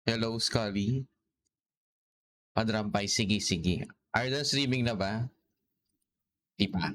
Hello, Scully. Padrampay, sige, sige. Arden, streaming na ba? Di pa.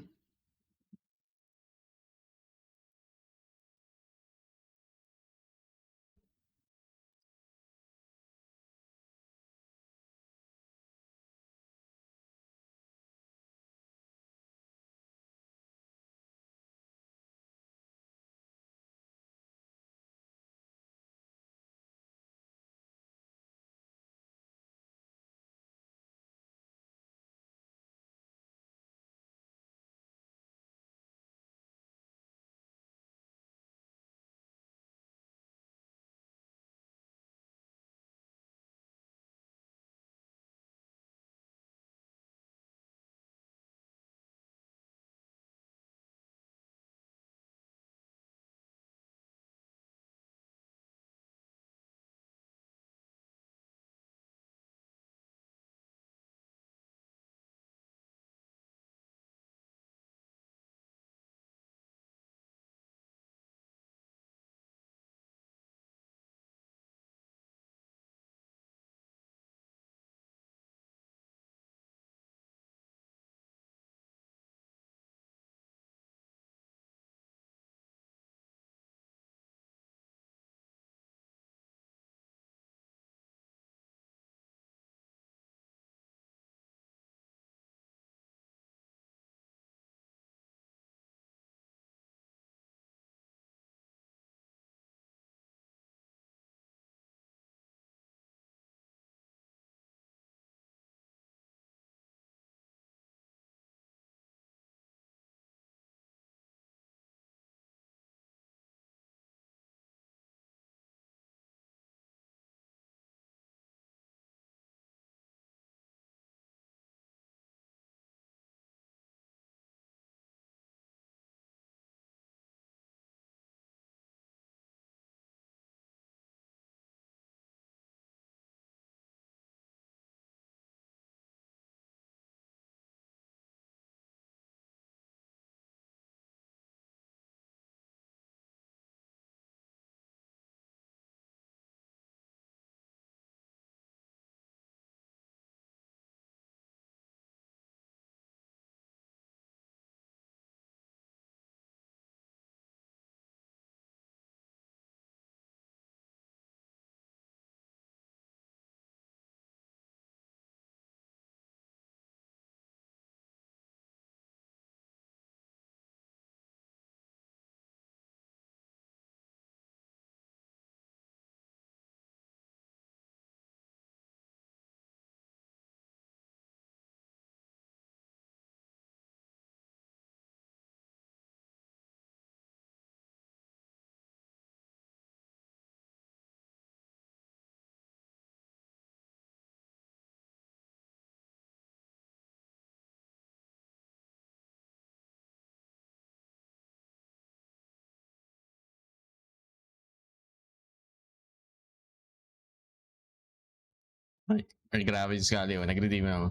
Ay, grabe yung Scully. Oh. Nag-redeem ako.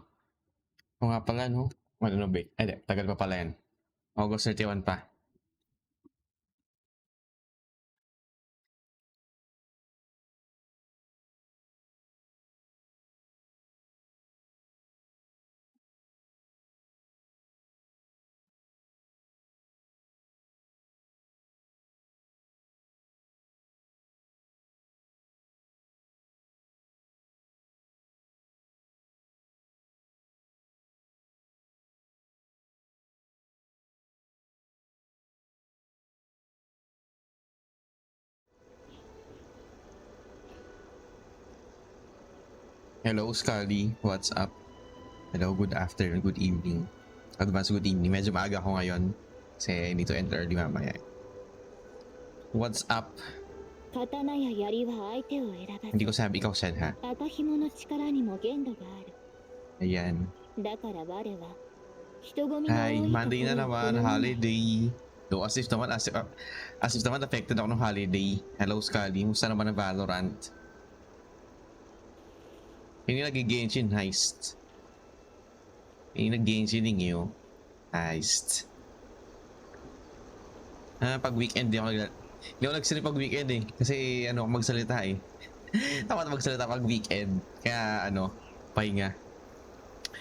O nga pala, no? Ano na ba? Ay, di, tagal pa pala yan. August 31 pa. Hello, Scully. What's up? Hello, good afternoon, good evening. Advance good evening. Medyo maaga ako ngayon. Kasi I need to end early mamaya. What's up? 刀や槍は相手を選ば Hindi ko ず sabi, ikaw said ha? 赤紐の力にも限度がある Ayan. だから我は人混みの多 Hi, いと Monday こ na ろを好 naman, まない holiday. Though as if naman affected ako ng holiday. Hello, Scully. Musta naman ang Valorant? Hindi nag-Genshin heist. Hindi nag-Genshin ninyo. Heist. Pag weekend, hindi ako nagsinip pag weekend eh. Kasi ano ako magsalita eh. Tamad magsalita pag weekend. Kaya ano, pahinga.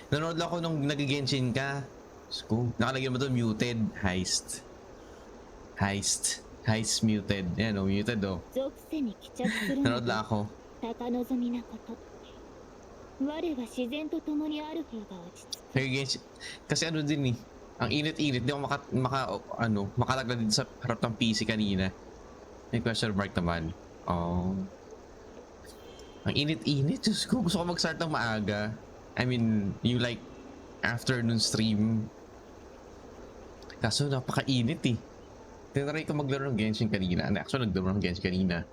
Nanonood lang ako nung nag-genshin ka. Diyos ko, nakalagyan mo doon muted. Heist. Heist. Heist muted. Yan o, muted o. 属性に帰着する Nanonood の lang が ako. 高望みなこと。我は自然と共にある方が落ち着く。 Kaya genshin. Kasi ano din eh. Ang init-init. Di ako makalaglag din sa harap ng PC kanina. May question mark naman. Oh. Ang init-init. Diyos ko, gusto ko mag-start ng maaga. I mean, you like afternoon stream. Kaso napaka-init eh. Tinry ko maglaro ng Genshin kanina. Actually, naglaro ng Genshin kanina.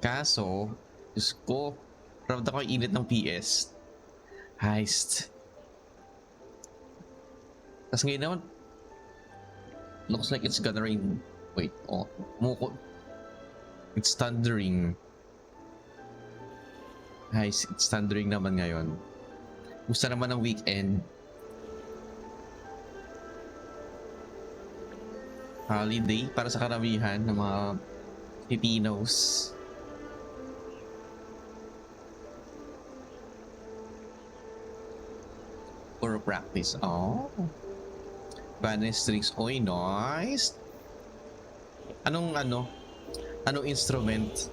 Kaso, Diyos ko, ramdam ko yung init ng PS. Heist. Tapos ngayon naman, looks like it's gonna rain. Wait, oh, muko. It's thundering. Heist, it's thundering naman ngayon. Gusto naman ng weekend. Holiday para sa karamihan ng mga Filipinos. Puro practice. Oh. Banis tricks. Oy, nice. Anong instrument?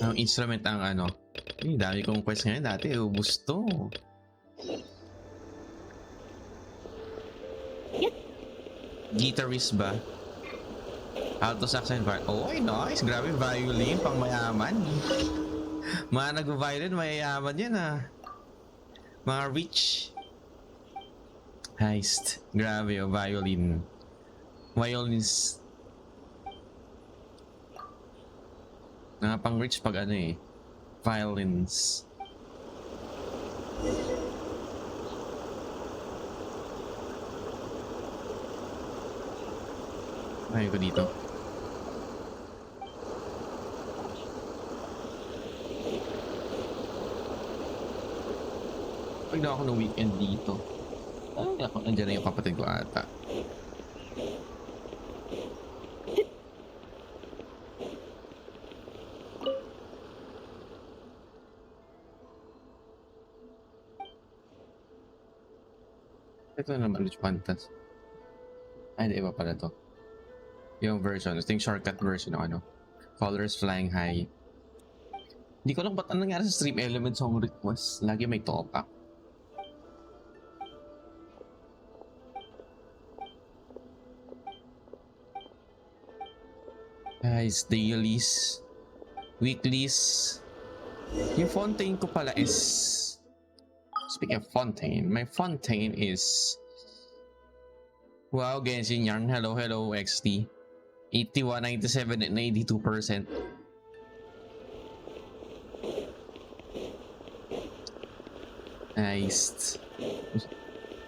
Anong instrument ang ano? Ay, dami kong quest ngayon. Dati, ubus to. Guitarist ba? Alto sax and violin. Oh, nice. Grabe, violin. Pang mayaman. Mga nag-violin, mayayaman yan ah. Mga rich. Heist. Grabe, oh, violin. Violins. Mga pang rich pag ano eh. Violins. Ayaw ko dito. Pag na ako ng weekend dito. Ay, ako, nandiyan na yung kapatid ko ata. Ito naman, Luch Pantas. Ay, di iba pala to. Yung version, ito yung shortcut version ng ano. Colors flying high. Hindi ko alam ba't anong nangyari sa stream element song request. Lagi may top-up. Guys, dailies. Weeklies. Yung fontaine ko pala is... Speaking of fontaine, my fontaine is... Wow, Genshin Yarn. Hello, hello, XT. 81, 97, and 82%. Nice.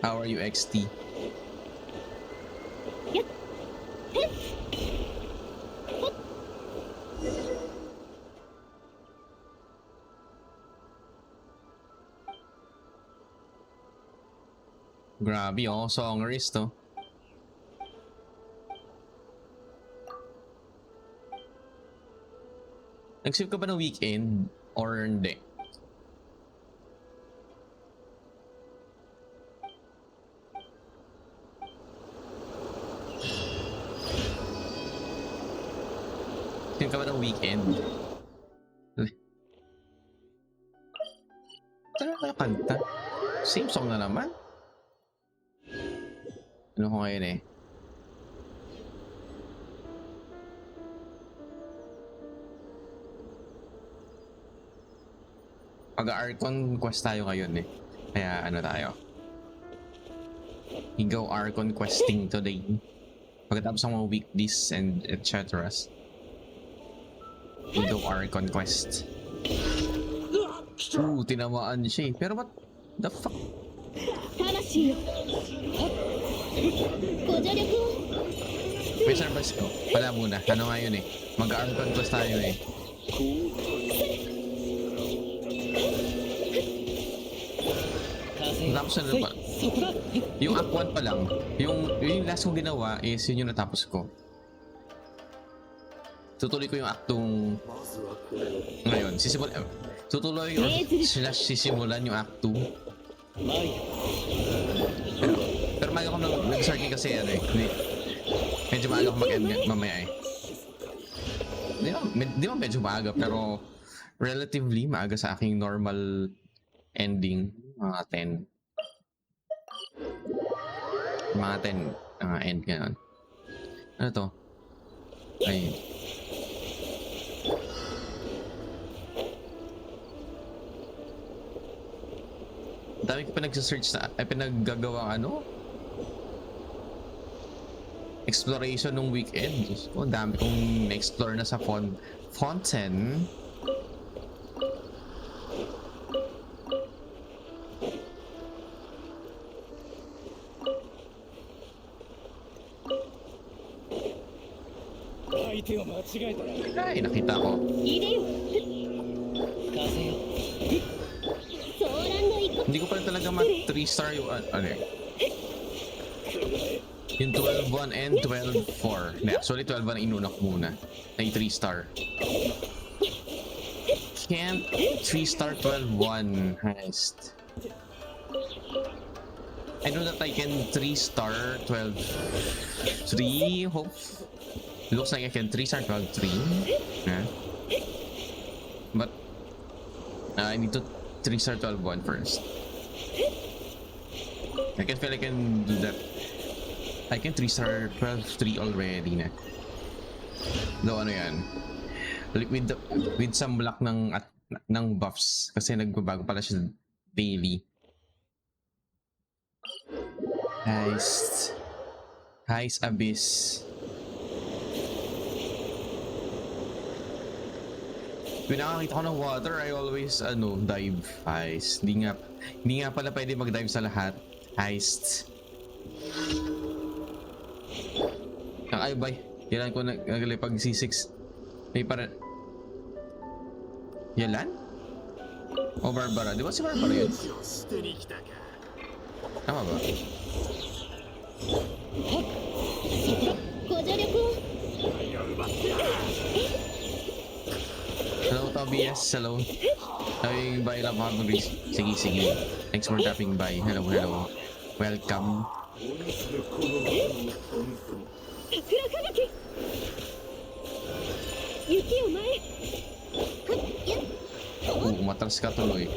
How are you, XT? Grabe, oh, songerist, oh. Nag-save ka ba ng weekend or hindi? Save ka ba ng weekend? Talaga kanta? Same song na naman? Ano ko ngayon eh? Pag-Archon Quest tayo ngayon eh. Kaya ano tayo? We go Archon Questing today. Pagkatapos ng mga weeklies and etc. We go Archon Quest. Ooh, tinamaan siya eh. Pero what the fuck? May service ko. Pala muna. Ano nga yun eh? Mag-Archon Quest tayo eh. Tapos ano pa? Yung Act 1 pa lang. Yung last kong ginawa is yun yung natapos ko. tutuloy ko yung aktong ngayon. Tutuloy or sisimulan yung act 2. Pero maaga ko nag-start kasi ano eh. Medyo maaga ko mag-end mamaya eh. Di ba medyo maaga pero relatively maaga sa aking normal ending. Mga 10 end ngayon. Ano to? Ay. Dami ko pinag-search na, ay pinaggagawa ano? Exploration nung weekend. Diyos ko, dami kong na-explore na sa Fontaine. Ay, nakita ko. Hindi ko pala talaga ma-3-star yung ano eh. Yung 12-1 and 12-4. Actually, 12-1 inuna ko muna. Ay, 3-star. Can't 3-star 12-1 heist. I know that I can 3-star 12-3. Hope. Looks like I can 3-star 12-3. Yeah. But I need to 3-star 12-1 first. I can feel I can do that. I can 3-star 12-3 already na. Though ano yan? With some luck ng buffs. Kasi nagbabago pala siya daily. Heist Abyss. When nakakita ko ng water, I always dive. Heist. Hindi nga pala pwede mag-dive sa lahat. Heist. Ay bay. Yalan ko naglipag C6. May para. Yalan? O Barbara? Di ba si Barbara yun? Tama ba? Hello Tobias, hello. Ay, bye lang mga guys. Sige. Thanks for tapping by. Hello. Welcome. Umatras ka tuloy.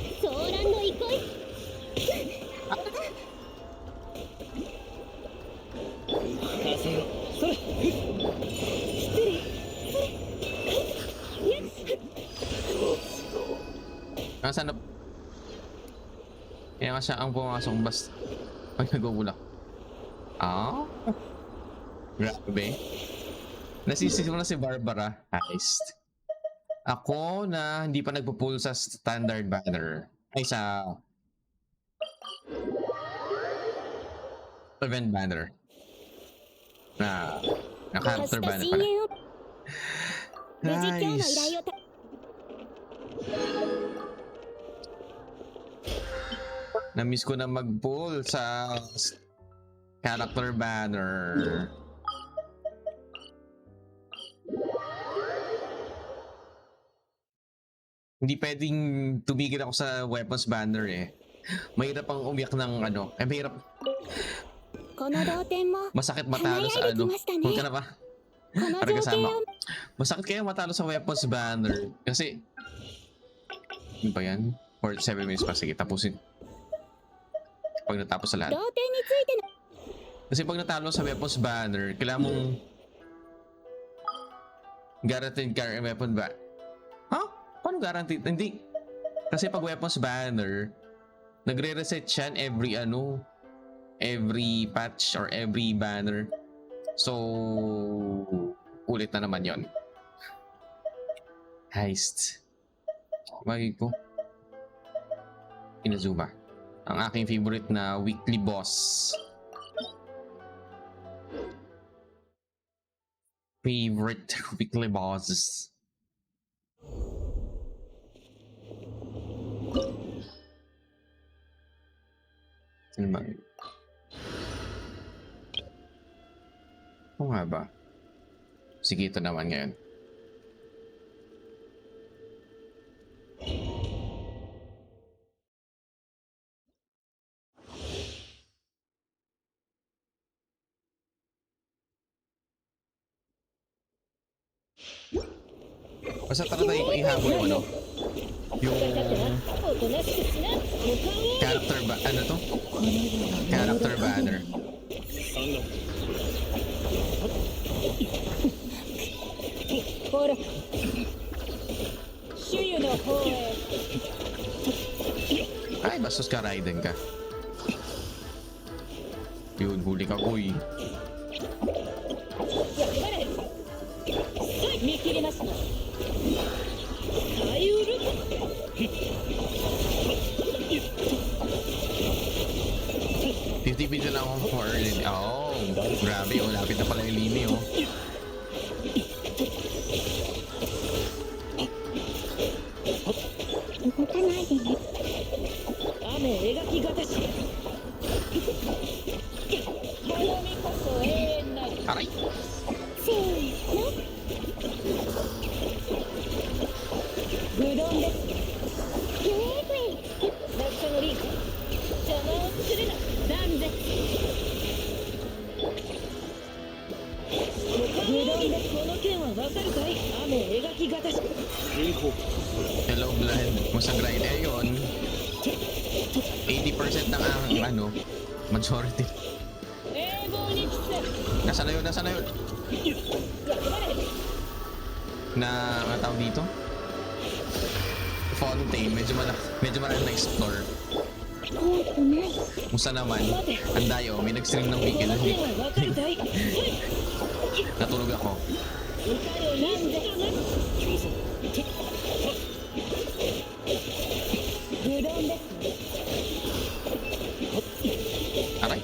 Sana kaya nga siya ang pumasok basta pag nagugulak. Grabe. Nasisisi mo na si Barbara. Heist. Ako na hindi pa nagpo-pull sa standard banner. Ay, sa event banner. Na character banner pala. Nice. Na-miss ko na mag-pull sa character banner. Hindi pwedeng tumigil ako sa weapons banner eh. Mahirap ang umiyak ng mahirap. Masakit matalo sa Huwag ka na ba? Para kasama. Masakit kaya matalo sa weapons banner. Kasi ano ba yan? 47 minutes pa. Sige, tapusin. Pag natapos sa lahat. Kasi pag natalo sa weapons banner, kailangan mong guaranteed carry weapon ba? Paano guaranteed? Hindi. Kasi pag weapons banner, nagre-reset siya every patch or every banner. So, ulit na naman yon. Heist. Bagay ko. Inazuma. Ang aking favorite na weekly boss. Favorite weekly bosses. Sino ba? Oo nga ba? Sige, ito naman ngayon. Basta tatry ko ihabol yung ano. Yung おとなしくしな。お顔を character ba? Ano to? Character banner. ほら主湯の方へ Ay, bastos ka, Raiden ka. Yun, huli ka, uy. 役払い見切りましたさゆる 50-50 lang ako for early. Oh, grabe, oh. Lapit na pala yung lini, oh. 動かないでね雨描きがたし花見こそ永遠なり Aray! せーのうどんですグレーグイ落下のリンク邪魔をするな断絶うどんですこの件はわかるかい雨描きがたし Hello, blood. Kung sa grind, eh yun. 80% ng ano, majority. 永劫に来せ Nasa na yun, nasa na yun? 役払い Na, ano tawag dito? Fontaine, medyo marami na-explore. 怖くない Musta naman, ang dayo, may nag-stream ng こ weekend. の件はわかるかい Natulog ako. なんでうどんです Aray!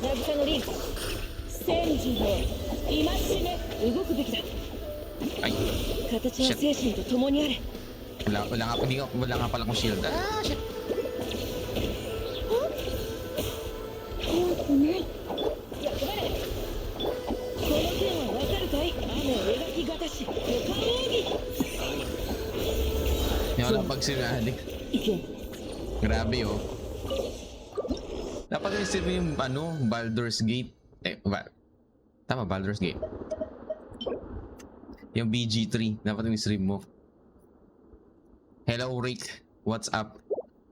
渚のリンク戦時の戒め動くべきだ Ay, 形は精神と共にあれ wala nga pala kong shield. Ah, shit! 怖くない役払いこの件はわかるかい雨描きがたし股間奥義 Hindi ako nakapagsinali. 意見 Grabe, oh. Dapat i-stream yung, ano, Baldur's Gate. Tama, Baldur's Gate. Yung BG3. Dapat i-stream mo. Hello, Rick. What's up?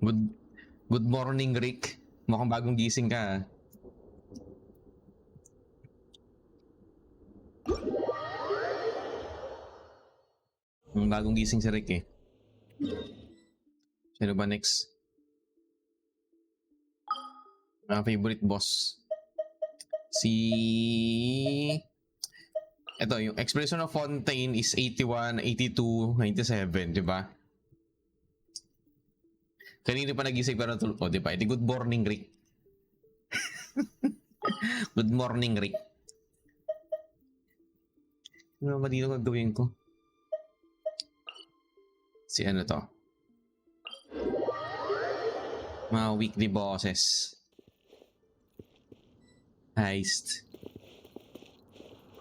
Good morning, Rick. Mukhang bagong gising ka, ah. Bagong gising si Rick, eh. Sino ba next? Favorite boss. Ito, yung expression of Fontaine is 81, 82, 97, di ba? Kanina pa nagising pero natulog ko, di ba? Edi good morning, Rick. Good morning, Rick. Ano ba dito gagawin ko? Si ano to? Mga weekly bosses. Heist.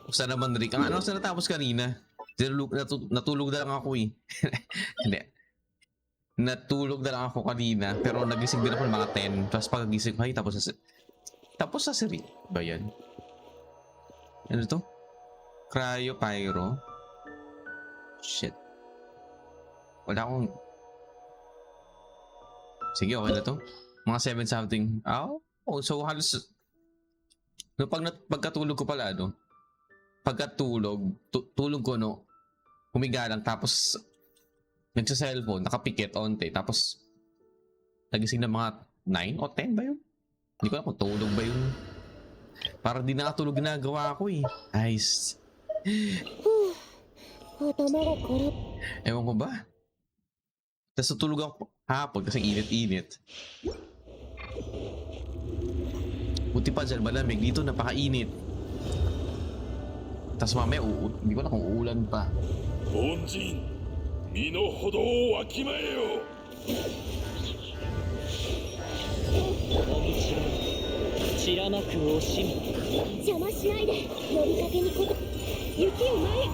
Basta naman, Rick. Ang ano sa natapos kanina? Natulog na lang ako, eh. Hindi. Natulog na lang ako kanina, pero nagising din ako ng mga 10. Tapos pagkagising ko, ay, tapos sa si Rick ba yan? Ano to? Cryo Pyro? Shit. Wala akong... Sige, okay na to. Mga 7 something. Oh, so halos... No, pagkatulog ko pala, no? Pagkatulog, tulog ko, no? Humiga lang, tapos... Nagsa-cellphone, nakapikit, onte. Tapos... Nagising na mga 9 o 10 ba yun? Hindi ko alam kung tulog ba yun. Parang di nakatulog ginagawa ko, eh. Nice. Ewan ko ba? Tapos natulog ako hapon kasi init-init. Buti pa dyan malamig. Dito napakainit. Tapos mamaya hindi ko na kung uulan pa. Bonjin, mino hodo o wakimae yo. 散らまく惜しみ邪魔しないで呼びかけにこと雪を前へ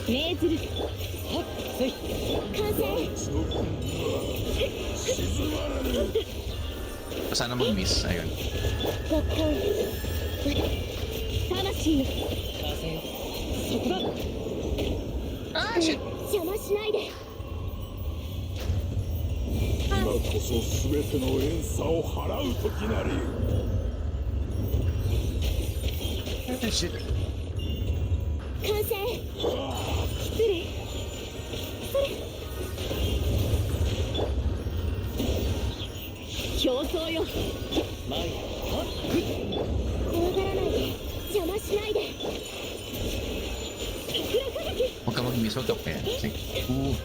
命ずるはっせい感 Sana mag-miss. Ayun. 極寒魂のそこだ Ah, shit. 邪魔しないで今こそ全ての怨嗟を払う時なり。 Ah, shit. 完成失礼競争よ怖がらないで邪魔しないで Huwag ka mag-miss. Huwag ka pa yan.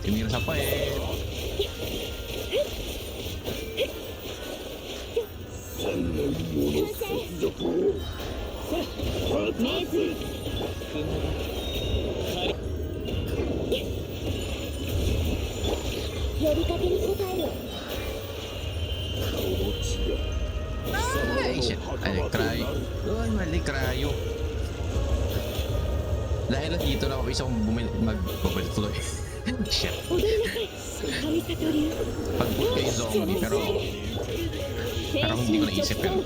Tinira sa puwet. 千年もの雪辱を。命ずる呼びかけに応える この地が Ay, shit. Ay, cry. Uy, mali, cryo. Dahil lang dito na ako isang mag-bubble tuloy. Shit. 踊りなさい神里流 Pag-boot kayo zombie, pero parang hindi ko naisip yun.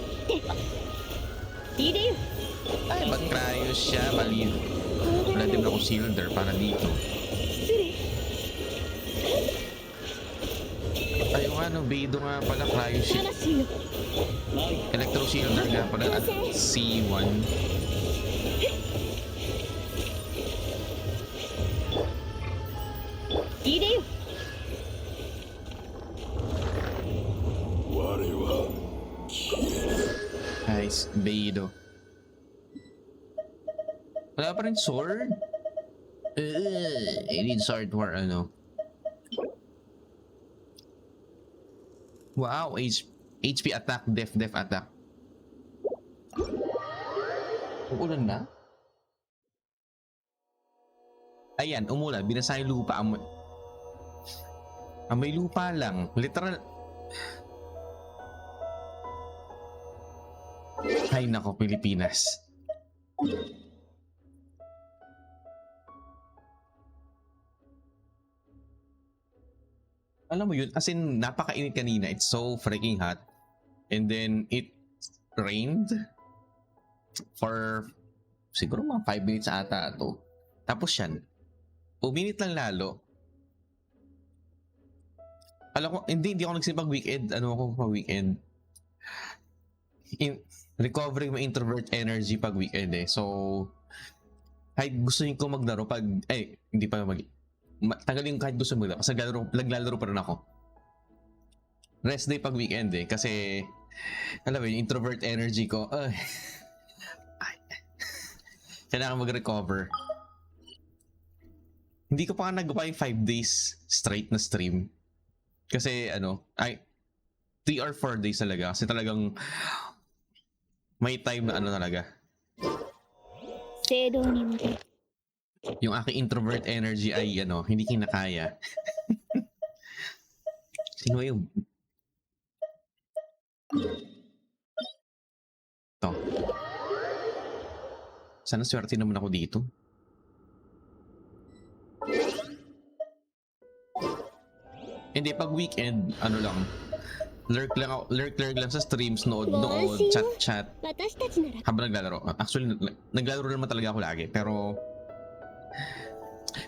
いでよ Ay, ba't cryo siya? Mali. Wala din ako cylinder para dito. 失礼 Ay, yung ano, Beidou nga pala, cryo shit. 魂の Electro cylinder nga pala at C1. Ide yo. 我は Nice, Beidou. Wala pa rin sword? I need sword for ano. Wow, HP attack, def attack. Umulan na? Ayan, umulan. Binasa yung lupa. May lupa lang. Literal. Ay nako, Pilipinas. Alam mo yun, as in, napakainit kanina. It's so freaking hot. And then, it rained for siguro mga 5 minutes ata ito. Tapos yan, uminit lang lalo. Alam ko, hindi ako nagsipag weekend. Ano ako pag weekend? Recovering my introvert energy pag weekend eh. So, kahit gusto nyo ko maglaro pag, hindi pa tanggalin kahit gusto mo maglaro kasi naglalaro pa rin ako. Rest day pag weekend eh kasi alam mo yung introvert energy ko kailangan mag-recover. Hindi ko pa nagawa yung 5 days straight na stream kasi 3 or 4 days talaga kasi talagang may time na talaga yung aking introvert energy ay hindi kinakaya. Sino yung to? Sana swerte naman ako dito. Hindi, pag weekend lang, lurk lang sa streams, nood, chat habang naglalaro. Actually, naglalaro naman talaga ako lagi, pero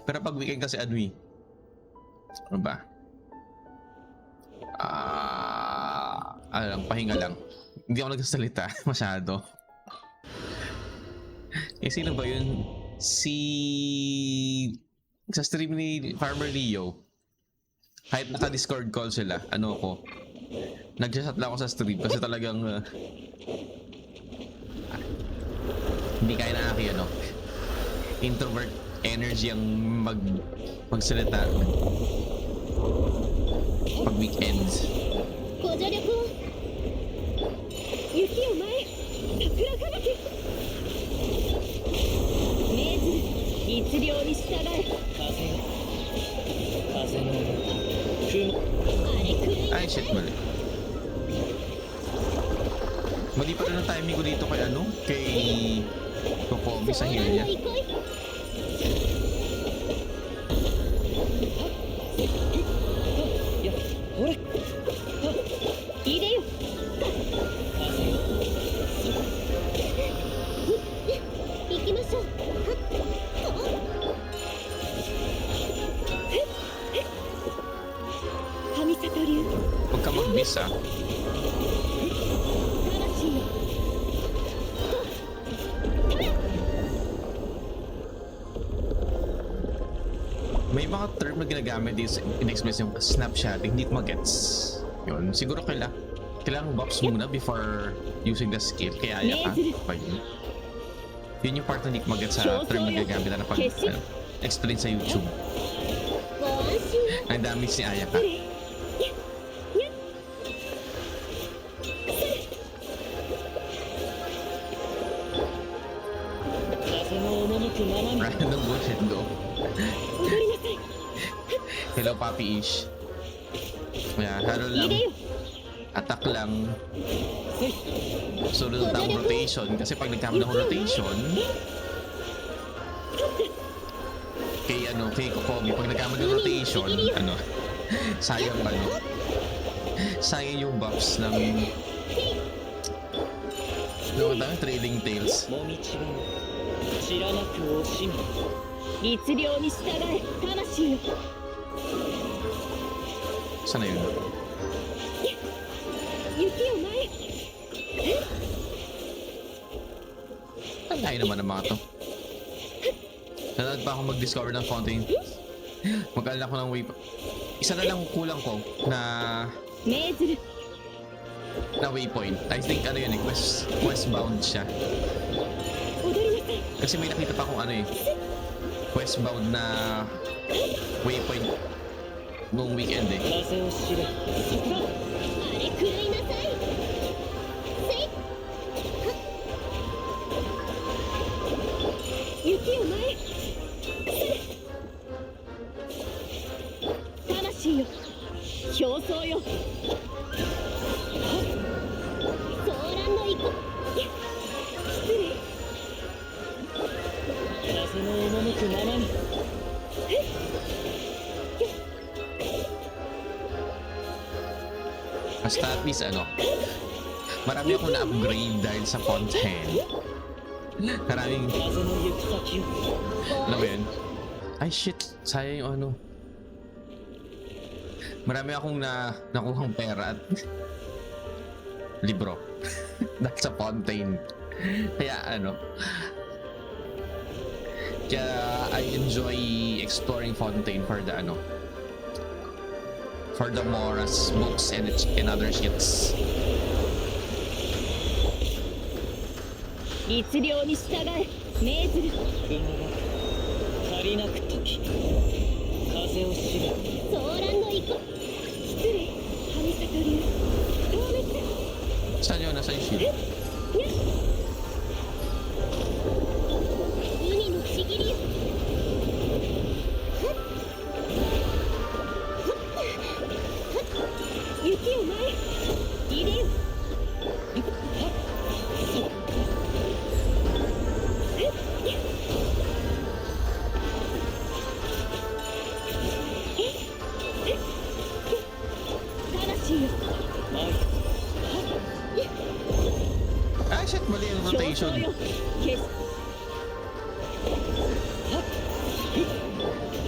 pag weekend kasi ano ba? Pahinga lang. Hindi ako nagsasalita masyado. Sino ba yun? Sa stream ni Farmer Leo, kahit naka-Discord call sila, nag-chat lang ako sa stream kasi talagang hindi kaya na aking introvert energy ang magsalita pag weekends. Ay shit, mali pa rin ang timing ko dito kay Kokomi sa heal niya. ほらいでよ行きましょう神里流 Huwag ka mag-miss ah. 魂よ May mga term na ginagamit dito sa in-express yung snapshotting, hindi ko magets. Yun, siguro kailangan buffs muna before using the skill. Kaya aya ka. Okay. Yun yung part na hindi ko magets sa term na ginagamit na pag explain sa YouTube. ご安心を Ang dami si Ayaka. Random bullshit do. Hello, Papi Ish. Kaya, halo lang. Attack lang. Sunod na akong rotation. Kasi pag nagkamali akong rotation, kay Kokomi, pag nagkamali ng rotation, sayang sayang yung buffs ng trailing tails. 律令に従え魂よ Sana yun? 雪を前 Ang layo naman ng mga to. Nanood pa ako mag-discover ng fountain. Mag-alala ko ng way. Isa na lang kulang ko na 命ずる waypoint. I think yun quest bound siya. 踊りなさい Kasi may nakita pa akong quest bound na waypoint noong weekend eh. 風を知れあれくらいなさいせい雪を前魂よ表層よソーランの息失礼風の赴くままに Basta at least marami akong na-upgrade dahil sa fountain. Maraming, 風の行く先を alam mo yun? Ay shit, sayang yung marami akong nakuhang pera at libro. Dahil sa fountain. Kaya kaya I enjoy exploring fountain for the for the Mora's books and other shits. 律令に従え命ずる雲が足りなく時風を知れソーランの息失礼神里流透明だ Saan yun? Nasaan yung shield? 海のちぎりよ雪を前入れよ魂よ Ah shit, mali yung 表層 rotation. よ消す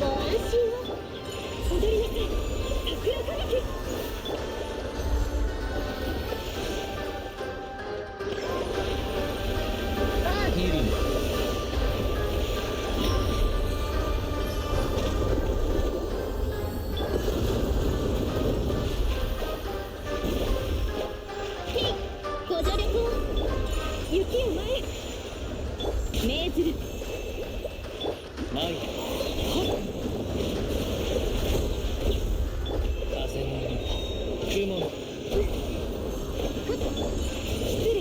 ご安心を踊りなさい桜吹雪 Ah, healing. Hey, ご助力を雪を前命ずる前風の雲の失礼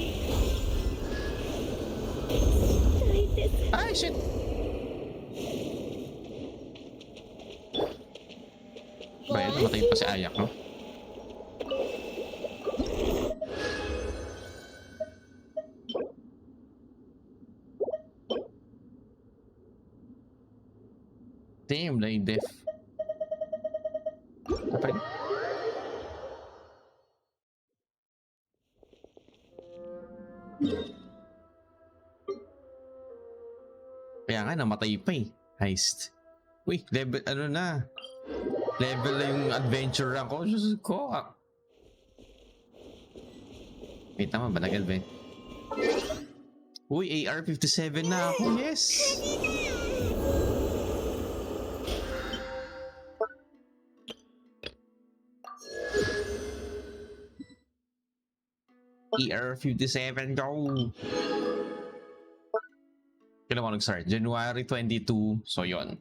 大切 Ay shit. Ba yan? Namatay pa si Ayak, no? Damn, na-deaf. Apa yun? nga, namatay pa eh. Heist. Uy, level, ano na. Level na yung adventure rank ko. Diyos ko. Wait, tama ba? Nag-adventure. Uy, AR-57 na ako. Yes! AR-57 go! Kailan ako nag-start? January 22. So, yon.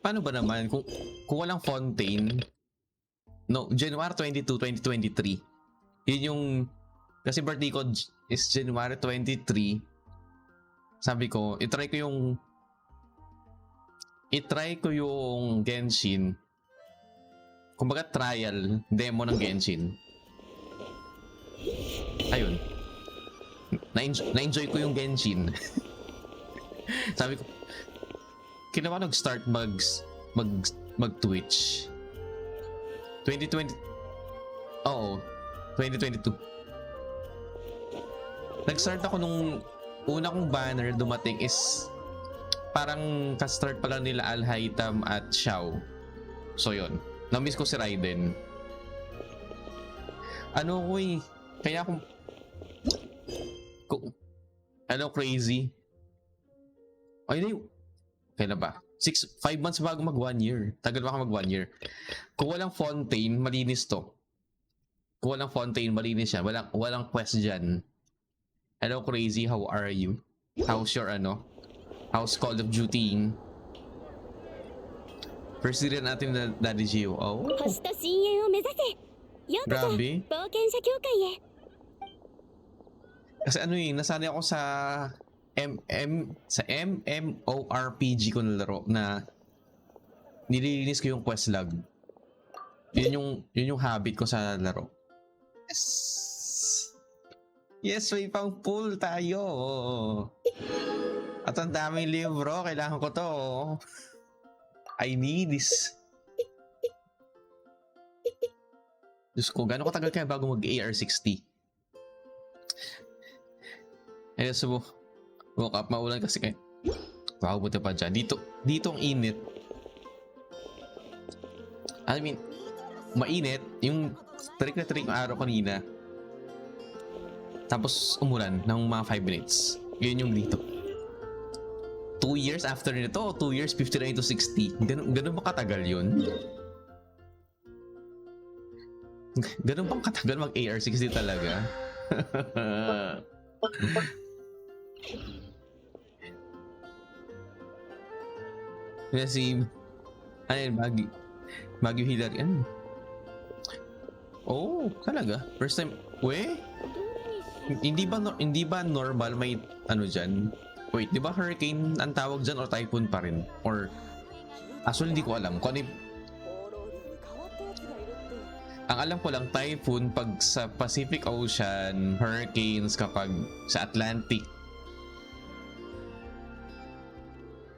Paano ba naman kung walang Fontaine? No, January 22, 2023. Yun yung kasi birthday ko is January 23. Sabi ko, itry ko yung Genshin. Kumbaga trial demo ng Genshin. Ayun. Na-enjoy ko yung Genshin. Sabi ko, kinawa nag-start mag-Twitch. 2020. Oo, 2022. Nag-start ako nung una kong banner dumating is parang ka-start pa lang nila Alhaitam at Xiao. So yun, na-miss ko si Raiden. Ano ko eh, kaya kung ano crazy. Ay na kailan ba? 5 months bago mag 1 year. Tagal ba ka mag 1 year? Kung walang Fontaine, malinis to. Kung walang Fontaine, malinis siya. Walang quest dyan. Hello crazy, how are you? How's your how's Call of Duty? First year natin na Daddy Gio. Oh. Grabe. Kasi nasanay ako sa MMORPG ko na laro na nililinis ko yung quest log. Yun yung habit ko sa laro. Yes, may pang pool tayo. At ang daming libro, kailangan ko to. I need this. Diyos ko, gano'ng katagal kaya bago mag AR-60? Ayun, so woke up, maulan kasi kayo. Wow, buti pa dyan. Dito ang init. I mean, mainit. Yung trick na araw kanina. Tapos umulan ng mga 5 minutes. Yun yung dito. 2 years after nito, 2 years, 59 to 60. Ganun ba katagal yun? Ganun bang katagal mag AR-60 talaga? Si ayun, Baguio Hillary. Ano? Oh, talaga? First time. Hindi ba normal may dyan? Wait, di ba hurricane ang tawag dyan or typhoon pa rin? Or actually hindi ko alam kung ano ang alam ko lang typhoon pag sa Pacific Ocean, hurricanes kapag sa Atlantic.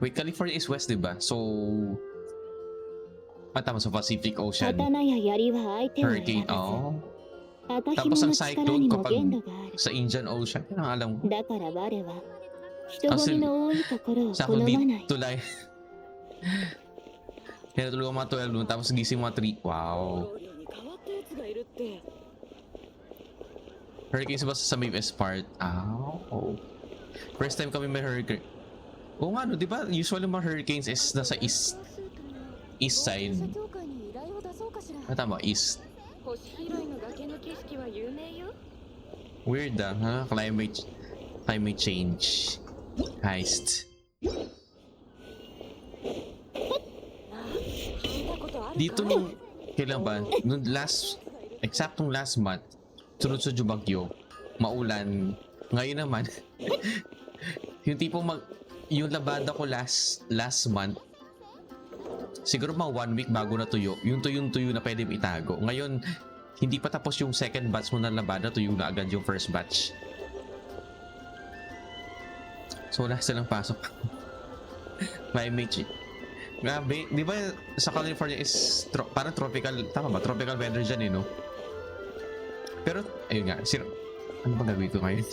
Wait, California is west, diba? So tama, sa Pacific Ocean. Hurricane, oh. Tapos ang cyclone kapag sa Indian Ocean, yun ang alam ko. Sa ako dito lang. Kaya natulog ang mga 12 tapos gising mga 3. Wow. Hurricanes ba sa may west part? Oh. First time kami may hurricane. Oo nga, no, di ba? Usually mga hurricanes is nasa east side. Tama, east. Weird ha? Climate change. Heist. Dito nung kailan ba? Nung exaktong last month, sunod sa Bagyo, maulan. Ngayon naman, yung tipong yung labada ko last month, siguro mga 1 week bago natuyo, yung tuyo na pwede itago. Ngayon, hindi pa tapos yung second batch mo na labada, tuyo na agad yung first batch. So wala silang pasok. Grabe, di ba sa California is parang tropical, tama ba? Tropical weather dyan eh, no? Pero, ayun nga, ano ba gagawin ko ngayon?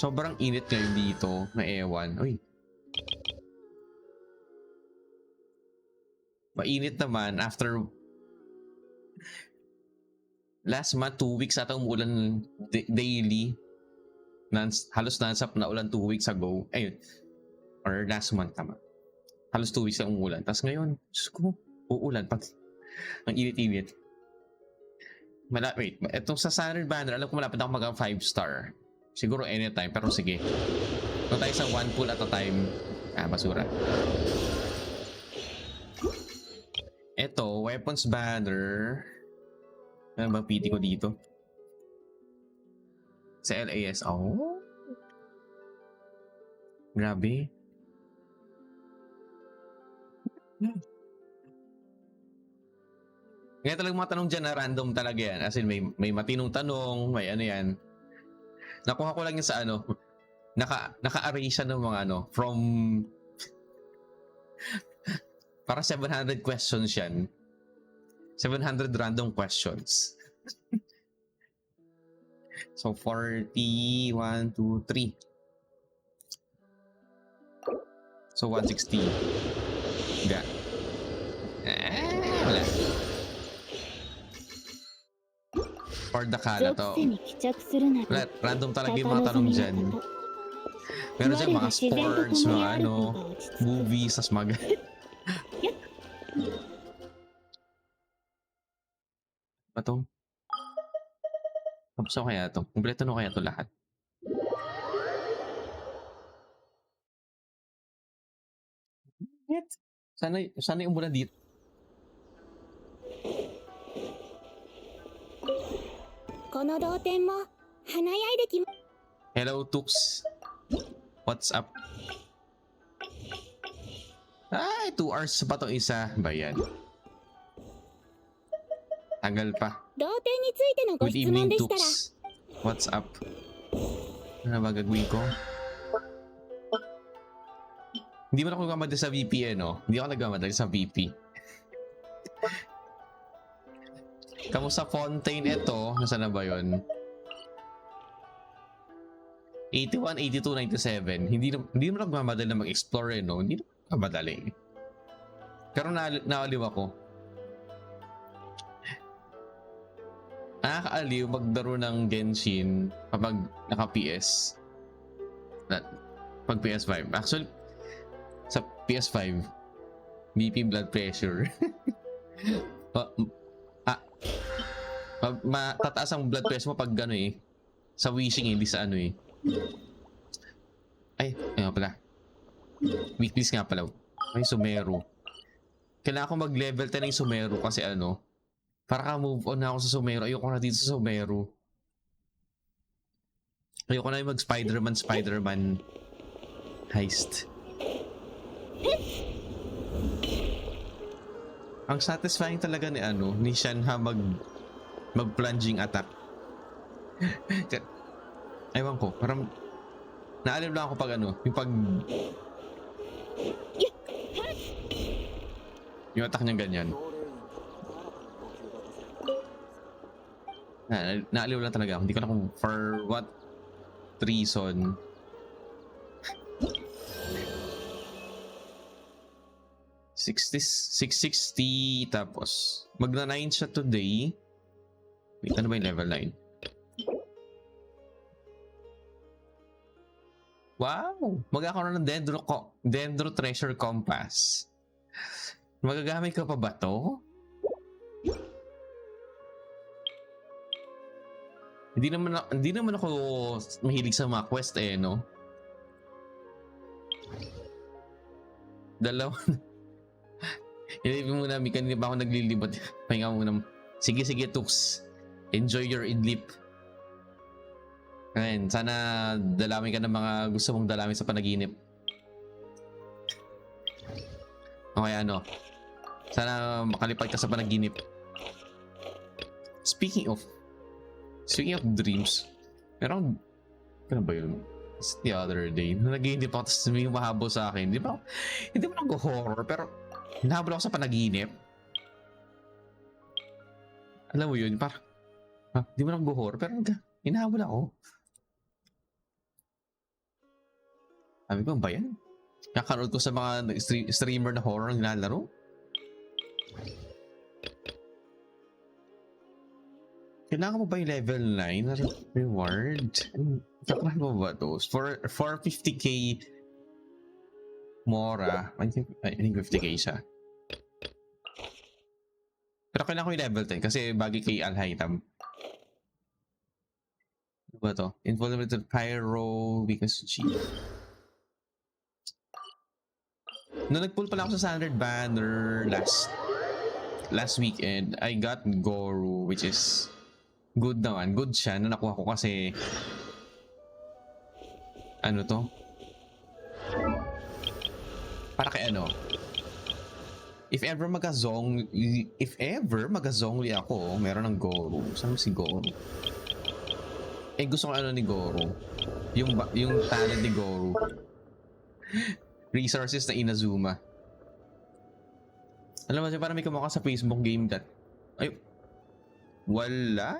Sobrang init ngayon dito, na ewan. Uy. Mainit naman after last month, 2 weeks ata umuulan daily. Halos non-stop na ulan 2 weeks ago. Ayun. Or last month, tama. Halos 2 weeks na umuulan. Tapos ngayon, Diyos ko, uulan. Pag ang init-init. Wait, etong sa Saturn banner, alam ko malapit ako mag 5-star. Siguro anytime, pero sige. Ito tayo sa 1 pull at a time. Basura. Ito, weapons banner. Ano ba PT ko dito? Sa LAS. Oh. Grabe. Kaya talagang mga tanong dyan na random talaga yan. As in, may matinong tanong, may ano yan. Nakuha ko lang yun sa ano, naka-array siya ng mga ano, from para 700 questions yan. 700 random questions. So, 40, 1, 2, 3. So, 160. Ga. Wala. For the kala to. Wala, random talaga yung mga tanong dyan. Meron dyan mga sports, mga ano, movies, tas mga... Ba to? Tapos kaya to? Kompleto na kaya to lahat? Sana yung muna dito. Hello, Tux. What's up? Ay, 2 hours pa tong isa. Ba yan? Tagal pa. Good evening, Tux. What's up? Ano ba gagawin ko? Hindi mo na ako nagmamadali sa VP no? Hindi ako nagmamadali sa VP. Kamusta Fontaine ito? Nasaan na ba yun? 81, 82, 97. Hindi mo nagmamadali na mag-explore no? Hindi na madali. Pero naaliw ako. Nakakaaliw maglaro ng Genshin kapag naka-PS. Pag PS5. Actually, sa PS5, BP blood pressure. Matataas ang blood pressure mo pag gano eh. Sa wishing hindi sa ano eh. Ay nga pala. Weeklies nga pala. Ay, Sumero. Kailangan ko mag-level 10 ng Sumero kasi ano, para ka-move on na ako sa Sumero. Ayoko na dito sa Sumero. Ayoko na yung mag-Spider-Man heist. Ang satisfying talaga ni ano, ni Shanha mag-plunging attack. Ewan ko, parang naalala lang ako pag ano, yung attack niya ganyan. Naaliw lang talaga ako. Hindi ko na kung for what reason. $660 tapos magna 9 siya today. Wait, ano ba yung level 9? Wow! Magkakaroon ng Dendro Treasure Compass. Magagamit ka pa ba to? Hindi naman ako mahilig sa mga quest no? Dalawa. Ilipin muna, kanina ba ako naglilibot? Pahinga muna. Sige, Tux. Enjoy your idlip. Ngayon, sana dalawin ka ng mga gusto mong dalawin sa panaginip. Okay, ano? Sana makalipad ka sa panaginip. Speaking of dreams, meron, ano ba yun? It's the other day. Nanaginip ako, tapos may mahabol sa akin. Hindi mo nag-horror, pero hinahabol ako sa panaginip. Alam mo yun, parang, hindi mo nag-horror, pero hinahabol ako. Sabi ko, ba yan? Kakanood ko sa mga streamer na horror na nilalaro. Kailangan mo ba yung level 9 na reward? Kakalahan mo ba those? For 50k Mora, I think 50k siya. Pero kailangan ko yung level 10 kasi bagay kay Alhaitam. Ano ba to? Invulnerable Pyro because cheap. Nung nag-pull pala ako sa Standard Banner last weekend, I got Goru, which is good naman. Good siya na nakuha ko kasi ano to? Para kay ano? If ever magazongli ako, meron ng Goru. Saan si Goru? Eh gusto ko ano ni Goru? Yung talent ni Goru. Resources na Inazuma. Alam mo siya, parang may kumukha sa Facebook game that... Ay... Wala?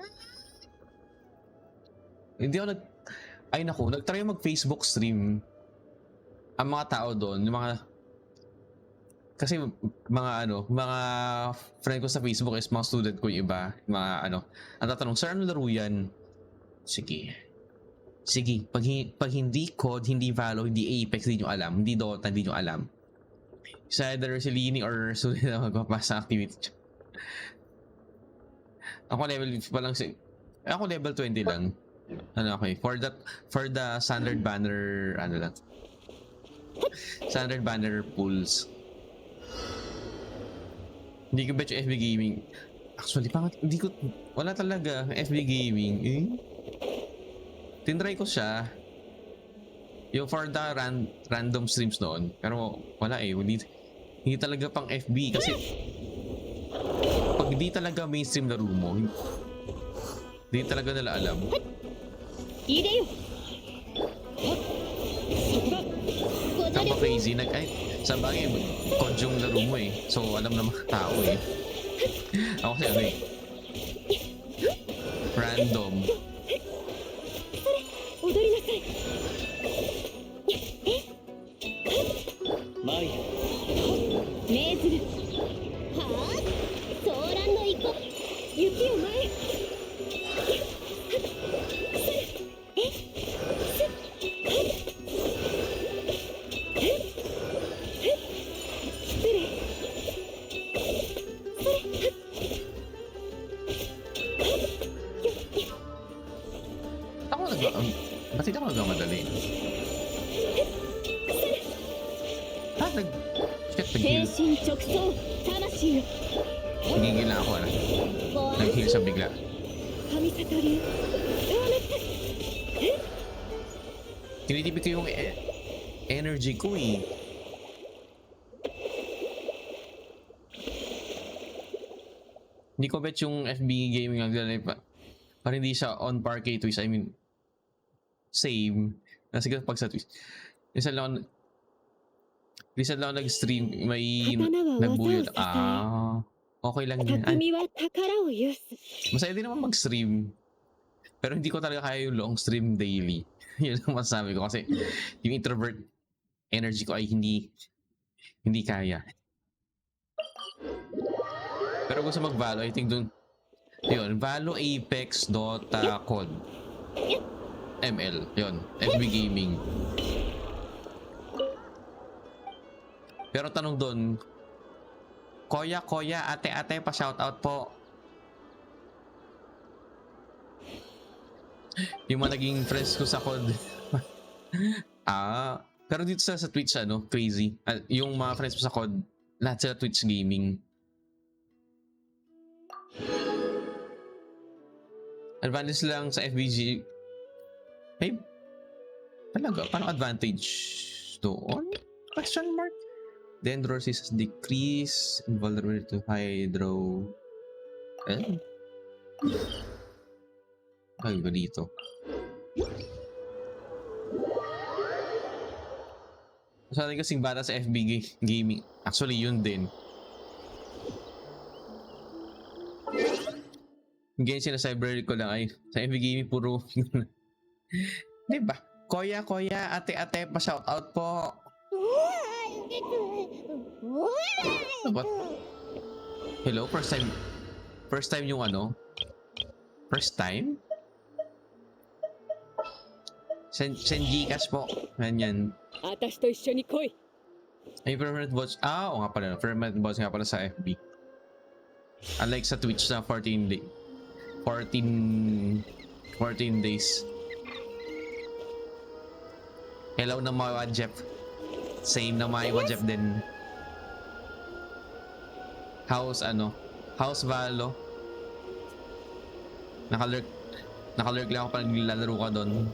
Hindi ako Ay naku, nag-try mag-Facebook stream. Ang mga tao doon, yung mga... Kasi mga friend ko sa Facebook is mga student ko yung iba. Mga ang tatanong, sir, ano laro yan? Sige, pag hindi COD, hindi Valo, hindi Apex, hindi nyo alam. Hindi Dota, hindi nyo alam. It's either si Lini or Sully na magpapasa activity. Ako level 20 lang. Okay. For the standard banner, standard banner pools. Hindi ko bet yung FB Gaming. Actually, wala talaga FB Gaming. Tinry ko siya yung for the random streams noon, pero wala hindi talaga pang FB kasi pag hindi talaga mainstream laro mo, hindi talaga nila alam. Saan ba crazy? Sa bagay, COD yung laro mo so alam na mga tao ako kasi random. 踊りなさい。マイヤ命ずる。はあ、ソーランの行こ。雪を前へ。Ba't hindi ako nagmamadali? Nag-heal. Nagigil na ako Nag-heal siya bigla. Tinitipid ko yung energy ko Hindi ko bet yung FB gaming parang hindi siya on par kay Twitch. I mean, same. Sige pag sa Twitch. Recent lang ako nag-stream. May nagbuyod. Okay lang yan. Masaya din naman mag-stream. Pero hindi ko talaga kaya yung long stream daily. Yun ang masasabi ko. Kasi yung introvert energy ko ay hindi kaya. Pero gusto mag-Valo. I think dun. Yun. Valo, Apex, Dota, COD. ML, yon, FB Gaming. Pero tanong doon, Koya, ate, pa-shoutout po. Yung mga naging friends ko sa COD. Pero dito sa Twitch, crazy. Yung mga friends ko sa COD, lahat sila Twitch Gaming. Advantage lang sa FBG. Hey, talaga, paano advantage doon? Question mark? Dendro resistance decrease, invulnerability to hydro. Ay, ba dito? Sa atin kasing bata sa FB gaming. Actually, yun din. Yung ganyan sinacyber ko lang ay sa FB gaming puro diba? Koya, ate, pa-shoutout po. What? Hello, first time yung ano? First time? Send Gcash po. Ganyan. 私と一緒に来い。 Ay, permanent watch. Ah, oo nga pala. Permanent watch nga pala sa FB. Unlike sa Twitch na 14 days. Hello na mga Jeff. Same na mga iwa Jeff din. House Valo. Nakalurk lang ako pag nilalaro ka doon.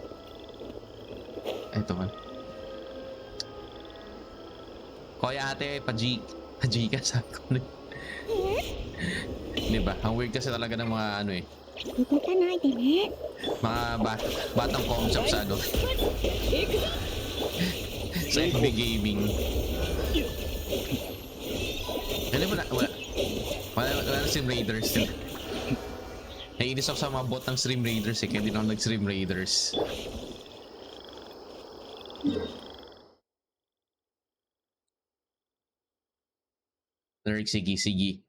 Eto man. Koya ate, pa-G ka sabi ko. Diba? Ang weird kasi talaga ng mga ano eh. 動かないでね。 Mga batang com shop sa ano. Sa FB gaming. Ano wala na Stream Raiders. Naiinis ako sa mga bot ng Stream Raiders eh. Kaya hindi na ako nag-Stream Raiders. Lurk, sige.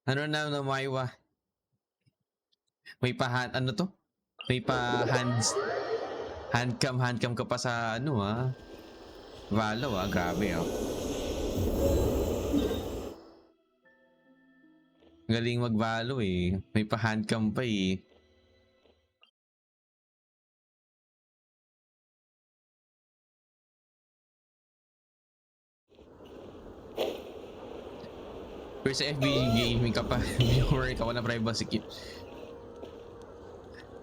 Ano na Maiwa? May pa ano to? May pa handcam ka pa sa ano Valo grabe Galing mag-Valo eh. May pa handcam pa eh. Pero sa FB gaming ka pa, viewer ka, wala privacy kit.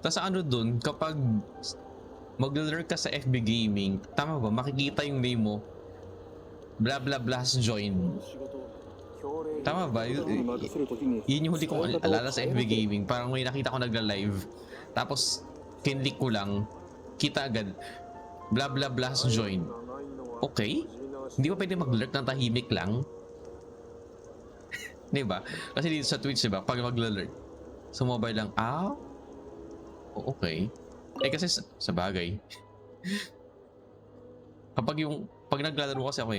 Tapos ano dun, kapag mag-lurk ka sa FB gaming, tama ba, makikita yung name mo, blah blah blah join. Tama ba? Yun yung huli kong alala sa FB gaming. Parang may nakita ko nagla-live. Tapos, kinlik ko lang, kita agad, blah blah blah join. Okay? Hindi ba pwede mag-lurk ng tahimik lang? Diba? Kasi dito sa Twitch, diba? Pag mag-lurk, sa mobile lang, okay. Kasi sa bagay. Pag naglalaro kasi ako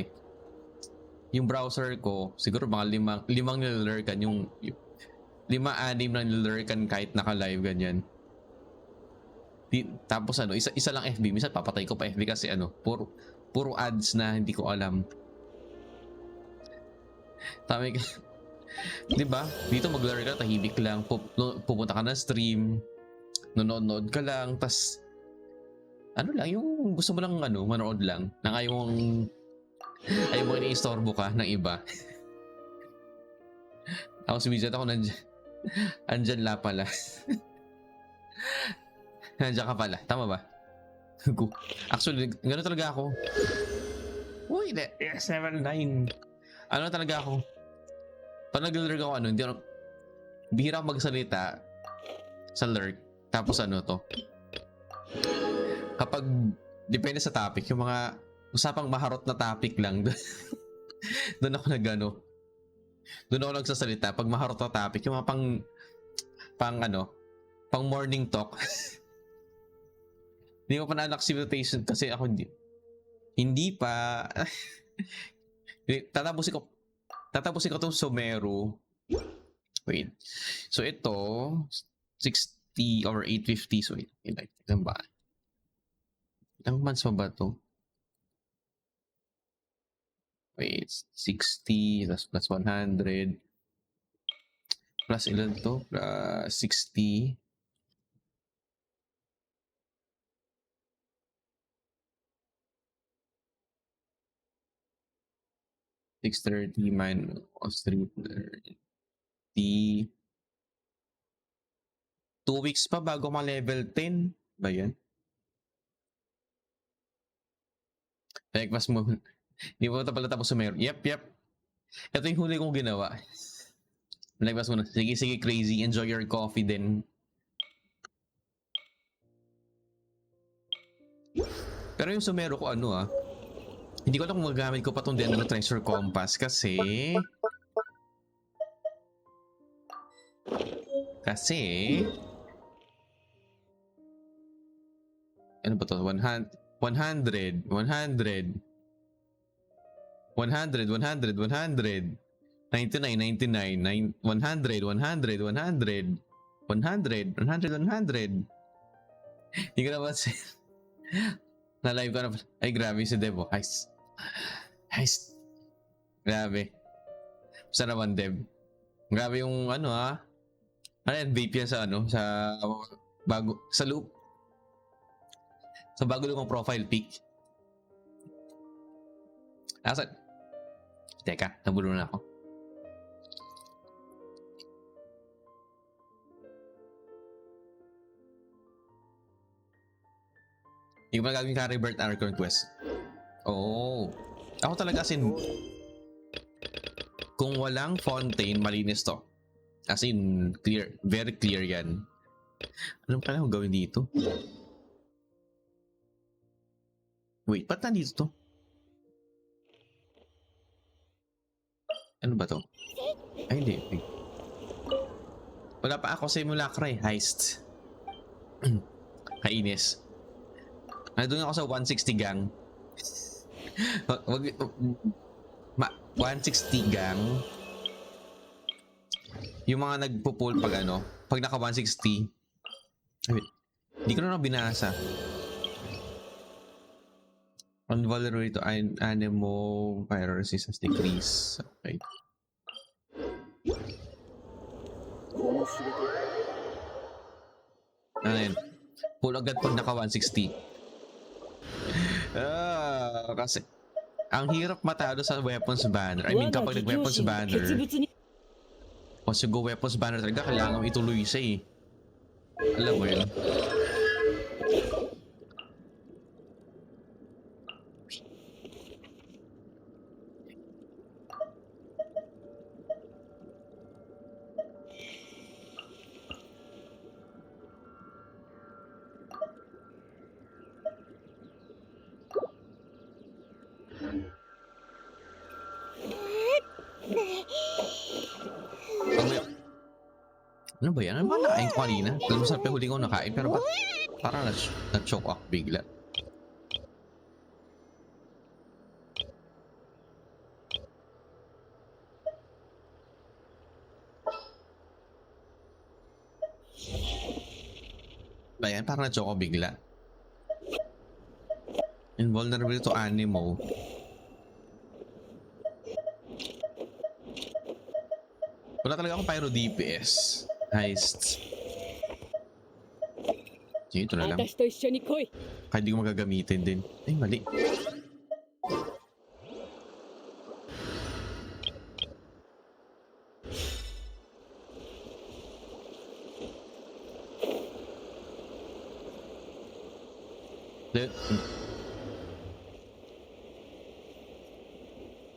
yung browser ko, siguro mga limang nilulurkan, yung 5-6 na nilulurkan kahit naka-live, ganyan. Tapos isa lang FB, minsan papatay ko pa FB kasi puro ads na hindi ko alam. Tama ka. Diba? Dito mag-lurk ka, tahimik lang, pupunta ka na stream, nanonood ka lang, tas lang, yung gusto mo lang manood lang, nang ayaw mo ini-istorbo ka ng iba. Ako si Bizet, ako andyan la pala. Nandiyan ka pala, tama ba? Actually, gano'n talaga ako. Uy, 7-9. Ano talaga ako? Pag nag-lurk ako, hindi ako, bihira ako magsalita sa lurk. Tapos kapag, depende sa topic, yung mga usapang maharot na topic lang, doon ako doon ako nagsasalita. Pag maharot na topic, yung mga pang morning talk. Hindi mo pa na-activation kasi ako hindi pa. Tatapusin ko itong Somero. Wait. So ito, 60 or 850. So wait, ilan ba? Ilang months pa ba ito? Wait, 60, plus 100. Plus ilan to? Plus 60. $630 minus 330. 2 weeks pa bago ma-level 10. Ba yan? Breakfast mo. Hindi mo pala tapos Somero. Yep. Ito yung huli kong ginawa. Breakfast mo na. Sige, crazy. Enjoy your coffee din. Pero yung Somero ko Hindi ko alam kung magamit ko pa itong Dendro Treasure Compass kasi... Ano ba to? 100, 100, 100, 100, 100, 100, 99, 99, 100, 100, 100, 100, 100. Hindi ko naman na-live ko na. Ay, grabe si Dev. Heist. Heist. Grabe. Basta naman, Dev. Grabe yung ano ano yan, vape yan sa ano, sa bago, sa loop. Sa bago lumang profile pic. Asan? Teka, nabulo na ako. Hindi ko pa gagawin carry bird Archon Quest. Oh. Ako talaga asin. Kung walang fountain, malinis to. As in, clear. Very clear yan. Anong pala kung gawin dito? Wait, ba't nandito to? Ano ba to? Ay, hindi. Wala pa ako sa simulacra eh. Heist. Kainis. Nandun ako sa 160 gang. 160 gang. Yung mga nagpo-pull pag ano, pag naka 160. Wait, hindi ko na binasa. Vulnerability to animal fire resistance decrease. Okay. Ano yun? Pull agad pag naka 160. Kasi ang hirap matalo sa weapons banner. I mean, kapag nag-weapons banner, once you go weapons banner talaga, kailangan mo ituloy siya eh. Alam mo yun? Ano ba yan? Ano ba nakain ko kanina? Alam mo sa huli ko nakain pero ba't parang na-choke ako bigla? Ba yan? Parang na-choke ako bigla. Invulnerable to animal. Wala talaga akong pyro DPS. Heist. Sige, ito na lang. Kahit di ko magagamitin din. Ay, mali.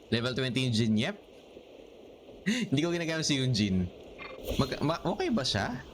Level 20 yung Jin, yep. Hindi ko ginagamit si Yunjin. Okay ba siya?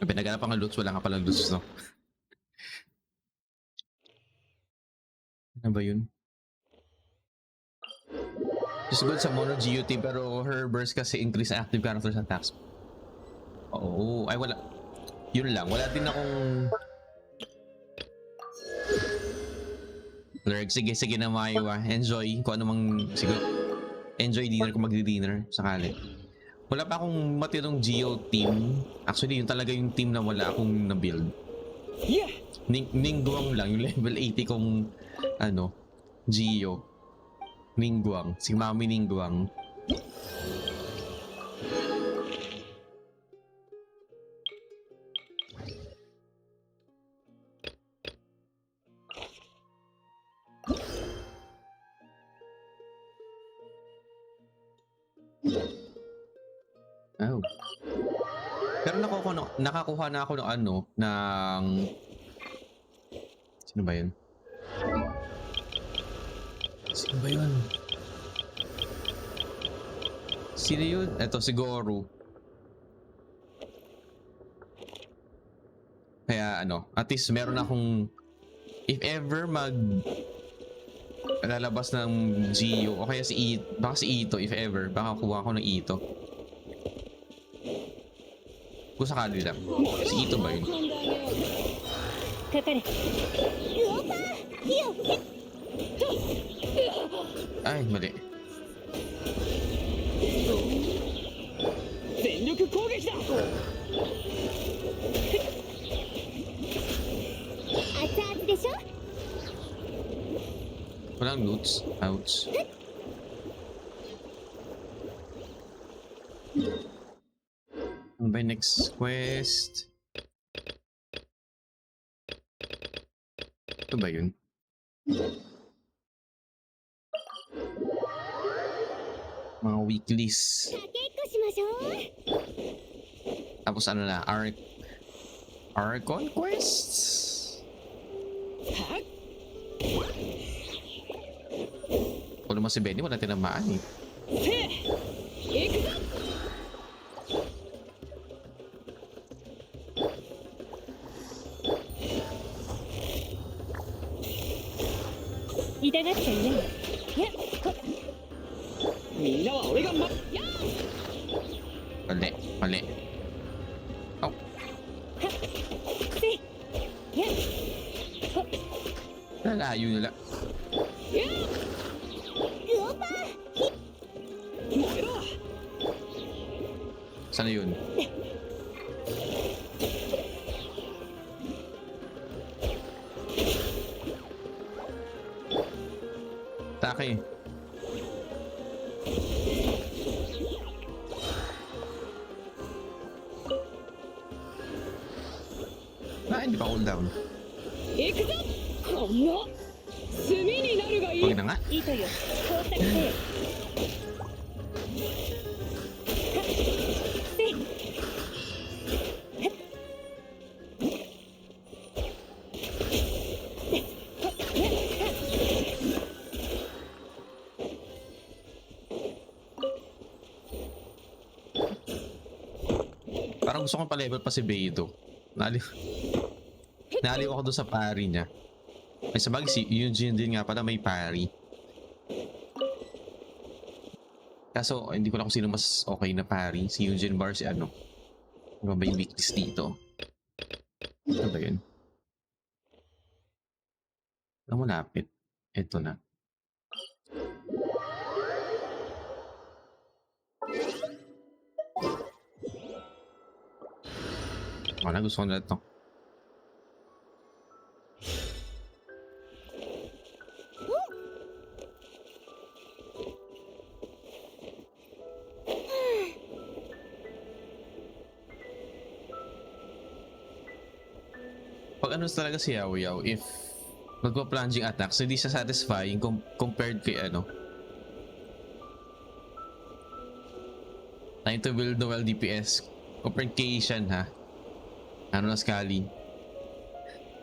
Pinagana pa nga loots, wala nga palang loots, no? Ano ba yun? She's good sa mono GUT pero her burst kasi increase active characters attacks. Oo, ay wala. Yun lang, wala din akong... Lurk, sige na Maiwa. Enjoy kung ano mang... Siguro, enjoy dinner kung magdi-dinner sakali. Wala pa akong matirong Geo team. Actually, yun talaga yung team na wala akong na-build. Ningguang lang, yung level 80 kong ano, Gio. Ningguang. Si Mami Ningguang. Oh. Pero nakakuha na ako ng ano, ng... Sino ba yun? Sino ba yun? Sino yun? Eto, siguro. Kaya ano, at least meron akong... If ever lalabas ng Gio, o kaya si Ito, baka si Ito, if ever, baka kuha ko ng Ito. Kung sakali lang. Si Ito ba yun? Ay, mali. Walang loots. Ouch. Ano ba yung next quest? Ito ba yun? Mga weeklies. Tapos ano na, Archon Quest? Kung naman si Benny, wala tinamaan eh. Mali, mali. Oh. Lalayo nila. Sana yun? Atake. Hindi pa cooldown. Huwag na nga. Parang gusto kong pa-level pa si Beidou. Naliw ako doon sa pari niya. Ay sabagay si Eugene din nga pala may pari. Kaso hindi ko lang kung sino mas okay na pari. Si Eugene Bar, si ano. Ano ba yung weakness dito? Ano ba yun? Ang malapit. Ito na. Wala, gusto ko na ito. Pag ano talaga si Yao Yao, if magpa-plunging attacks, hindi siya satisfying compared kay ano. Time to build the well DPS compared kay Ishan ha. Ano na Scully?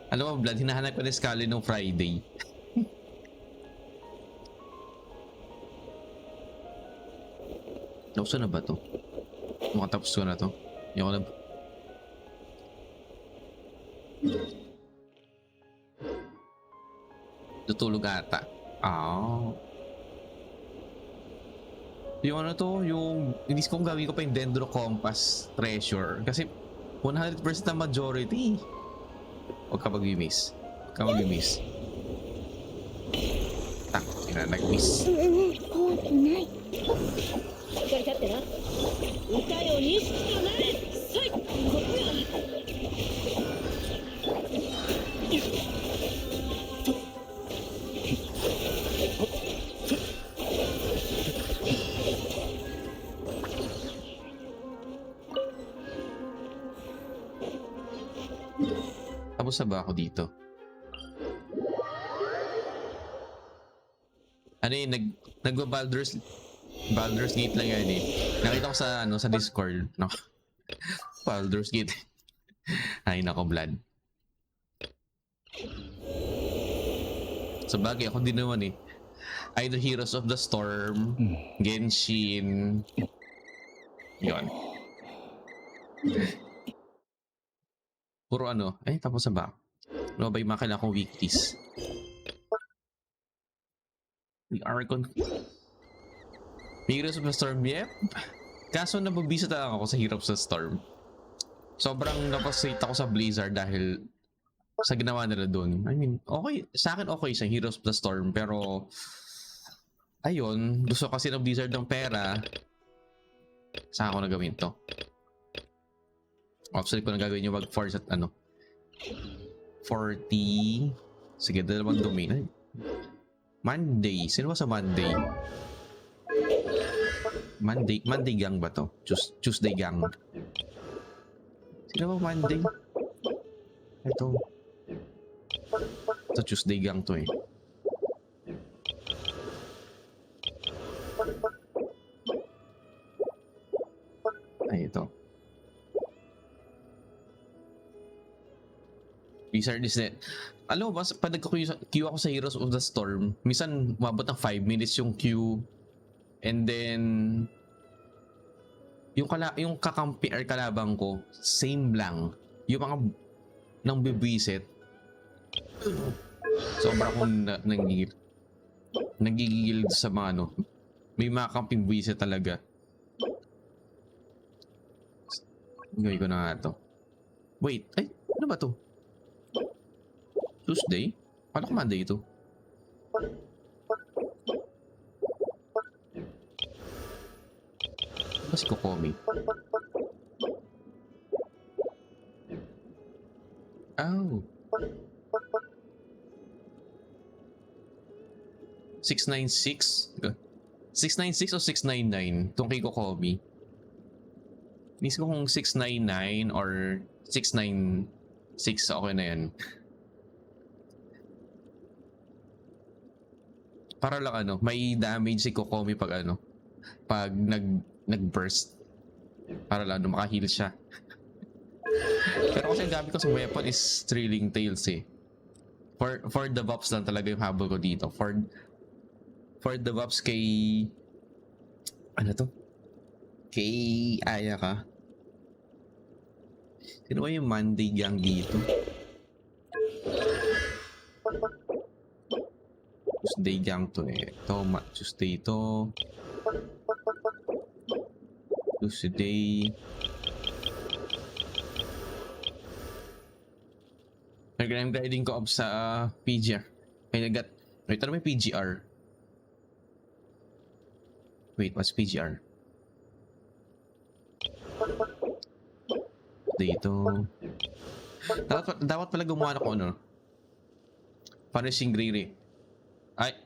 Alam mo Vlad, hinahanap ko na Scully nung Friday. Nauso na ba to? Makatapos ko na to. Yung ko na... Tutulog ata. Yung ano to, yung inis kong gawin ko pa yung Dendro Compass Treasure kasi 100% na majority. Huwag ka mag-miss. Huwag ka mag-miss. Tak, ina nag-miss. Tapos na ba ako dito? Ano yun, nagba-Baldur's Gate lang yan eh. Nakita ko sa, sa Discord. No? Baldur's Gate. Ay, nako, Vlad. Sa bagay, ako din naman eh. Either Heroes of the Storm, Genshin. Yun. Puro ano. Ay, tapos na ba? Ano ba yung mga kailangan kong weeklies? The Archon. Heroes of the Storm, yep. Kaso nababisa talaga ako sa Heroes of the Storm. Sobrang napasate ako sa Blizzard dahil sa ginawa nila doon. I mean, okay. Sa akin okay sa Heroes of the Storm. Pero, ayun. Gusto kasi ng Blizzard ng pera. Saan ako na gawin to? Actually, ko na gagawin yung mag-force at ano. 40. Sige, dalawang domain. Ay. Monday. Sino ba sa Monday? Monday gang ba to? Tuesday gang. Sino ba Monday? Ito. Ito Tuesday gang to eh. Ay, ito. Wizard is it. Alam mo ba, pag nagka-queue ako sa Heroes of the Storm, minsan umabot ng 5 minutes yung queue. And then, yung kakampi or kalabang ko, same lang. Yung mga nang bibwisit, sobra akong nagigigil sa mga ano. May mga kamping bwisit talaga. Gawin ko na nga to. Wait, ay, ano ba to? Tuesday? Paano ko Monday ito? Ano ba si Kokomi? Oh. 696? 696 o 699? Itong kay Kokomi. Inis ko kung 699 or 696. Okay na yan. Para lang ano, may damage si Kokomi pag ano, pag nag-burst. Para lang ano, maka-heal siya. Pero kasi ang gamit ko sa weapon is Thrilling Tales eh. For the buffs lang talaga yung habol ko dito. For the buffs kay... Ano to? Kay Aya ka. Sino ba yung Monday gang dito? Tuesday gang to eh. Ito, Tuesday to. Tuesday. Nag-gram grinding ko up sa PGR. Ay, wait, ano may PGR? Wait, what's PGR? Dito. Dapat pala gumawa na ko ano. Punishing Grey. Ay.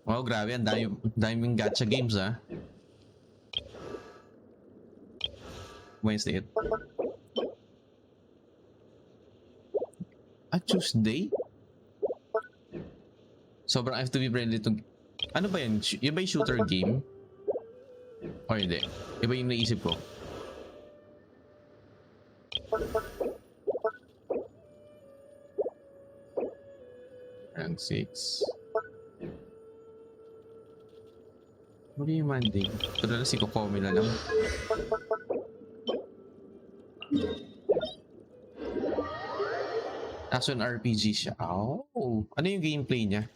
Wow, grabe. Ang daming gacha games ah. Wednesday. Tuesday? Sobrang FTV friendly to. Ano ba yan? Yung ba yung shooter game? O hindi? Iba yung naisip ko. Rank 6. Ano yung Monday? Ito na lang si Kokomi na lang. Action RPG siya. Oh. Ano yung gameplay niya?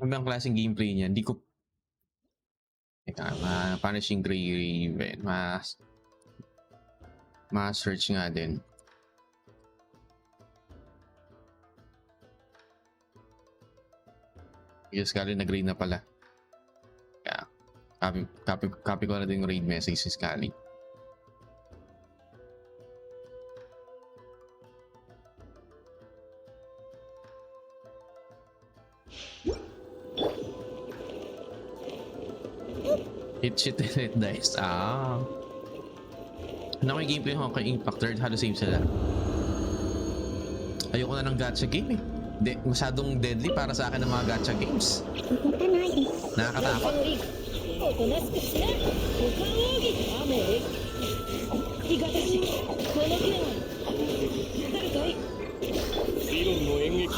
Ano ang klaseng gameplay niya? Hindi ko... Teka, Punishing Grey Raven. Ma-search nga din. Yes, Kali nag-raid na pala. Kaya, copy ko na din yung raid message si Scully. Hit shit and hit dice. Ah. Ano may gameplay ko kay Impact Third, halos same sila. Ayoko na ng gacha game eh. Masyadong deadly para sa akin ng mga gacha games. Nakakatakot. おとなしくしな。股間奥義雨へ日がしこの剣は誰かい理論の演劇し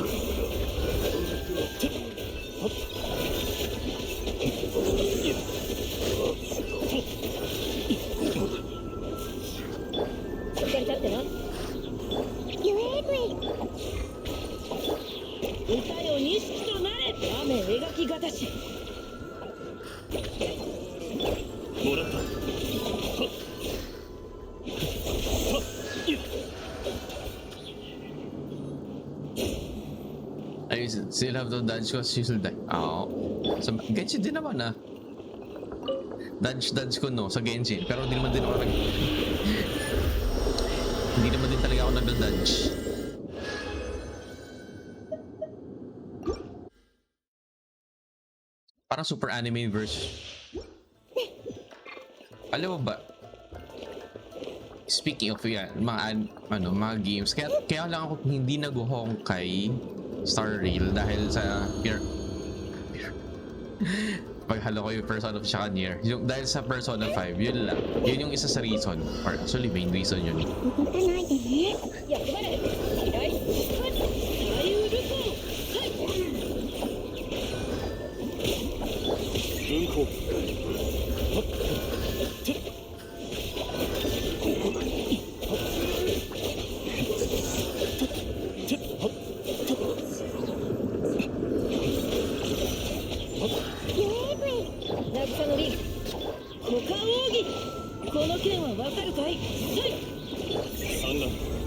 っかり立ってな歌よ錦となれ雨描きがたしもらったはっはっAy, sila have to dodge ko, she will die. Oo. Sa Genshin din naman ah. Dodge ko no, sa Genshin. Pero hindi naman din ako hindi naman din talaga ako nag-dodge. Parang super anime version. Alam mo ba? Speaking of yan, mga games, kaya lang ako hindi nag-Honkai Star Rail dahil sa paghalo ko yung Persona 5 tsaka Nier. Yung dahil sa Persona 5, yun lang. Yun yung isa sa reason, or actually main reason yun. 文庫 渚のリン股間奥義この剣はわかるかい三男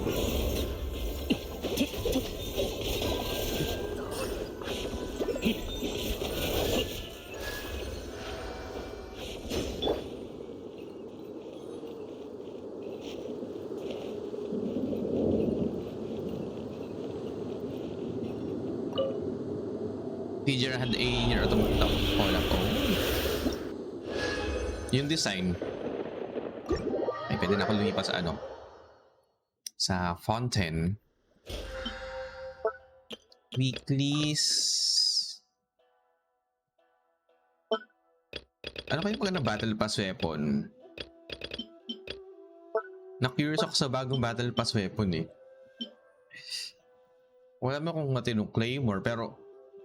Teacher had a near automatic call ako. Yung design. Ay, pwede na ako lumipas sa ano. Sa Fountain. Weeklies. Ano kayo pag na Battle Pass weapon? Na-curious ako sa bagong Battle Pass weapon eh. Wala mo akong matinong Claymore pero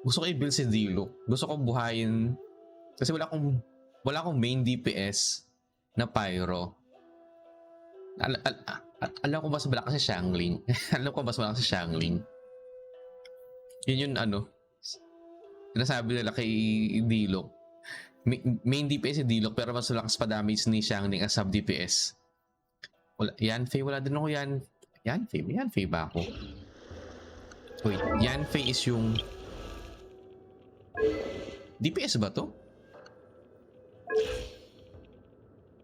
gusto ko i-build si Dilo. Gusto ko buhayin kasi wala akong main DPS na Pyro. Alam ko mas malakas si Xiangling. Alam ko mas malakas si Xiangling. Yun yung ano. Sinasabi nila kay Dilo. Main DPS si Dilo pero mas malakas pa damage ni Xiangling as sub DPS. Wala, Yanfei, wala din ako yan. Yanfei ba ako? Wait, Yanfei is yung DPS ba to?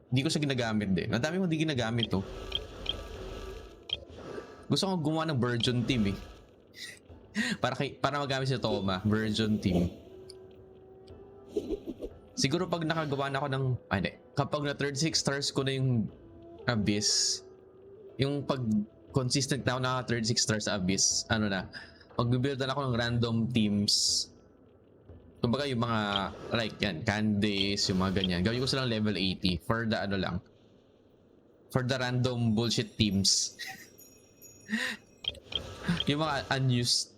Hindi ko siya ginagamit din. Ang dami mo hindi ginagamit to. Gusto ko gumawa ng Virgin Team eh. para magamit si Toma, Virgin Team. Siguro pag nakagawa na ako ng kapag na 36 stars ko na yung Abyss, yung pag consistent na ako naka 36 stars sa Abyss, magbibuild na ako ng random teams. Kumbaga yung mga like yan, Candice, yung mga ganyan. Gawin ko silang level 80 for the for the random bullshit teams. Yung mga unused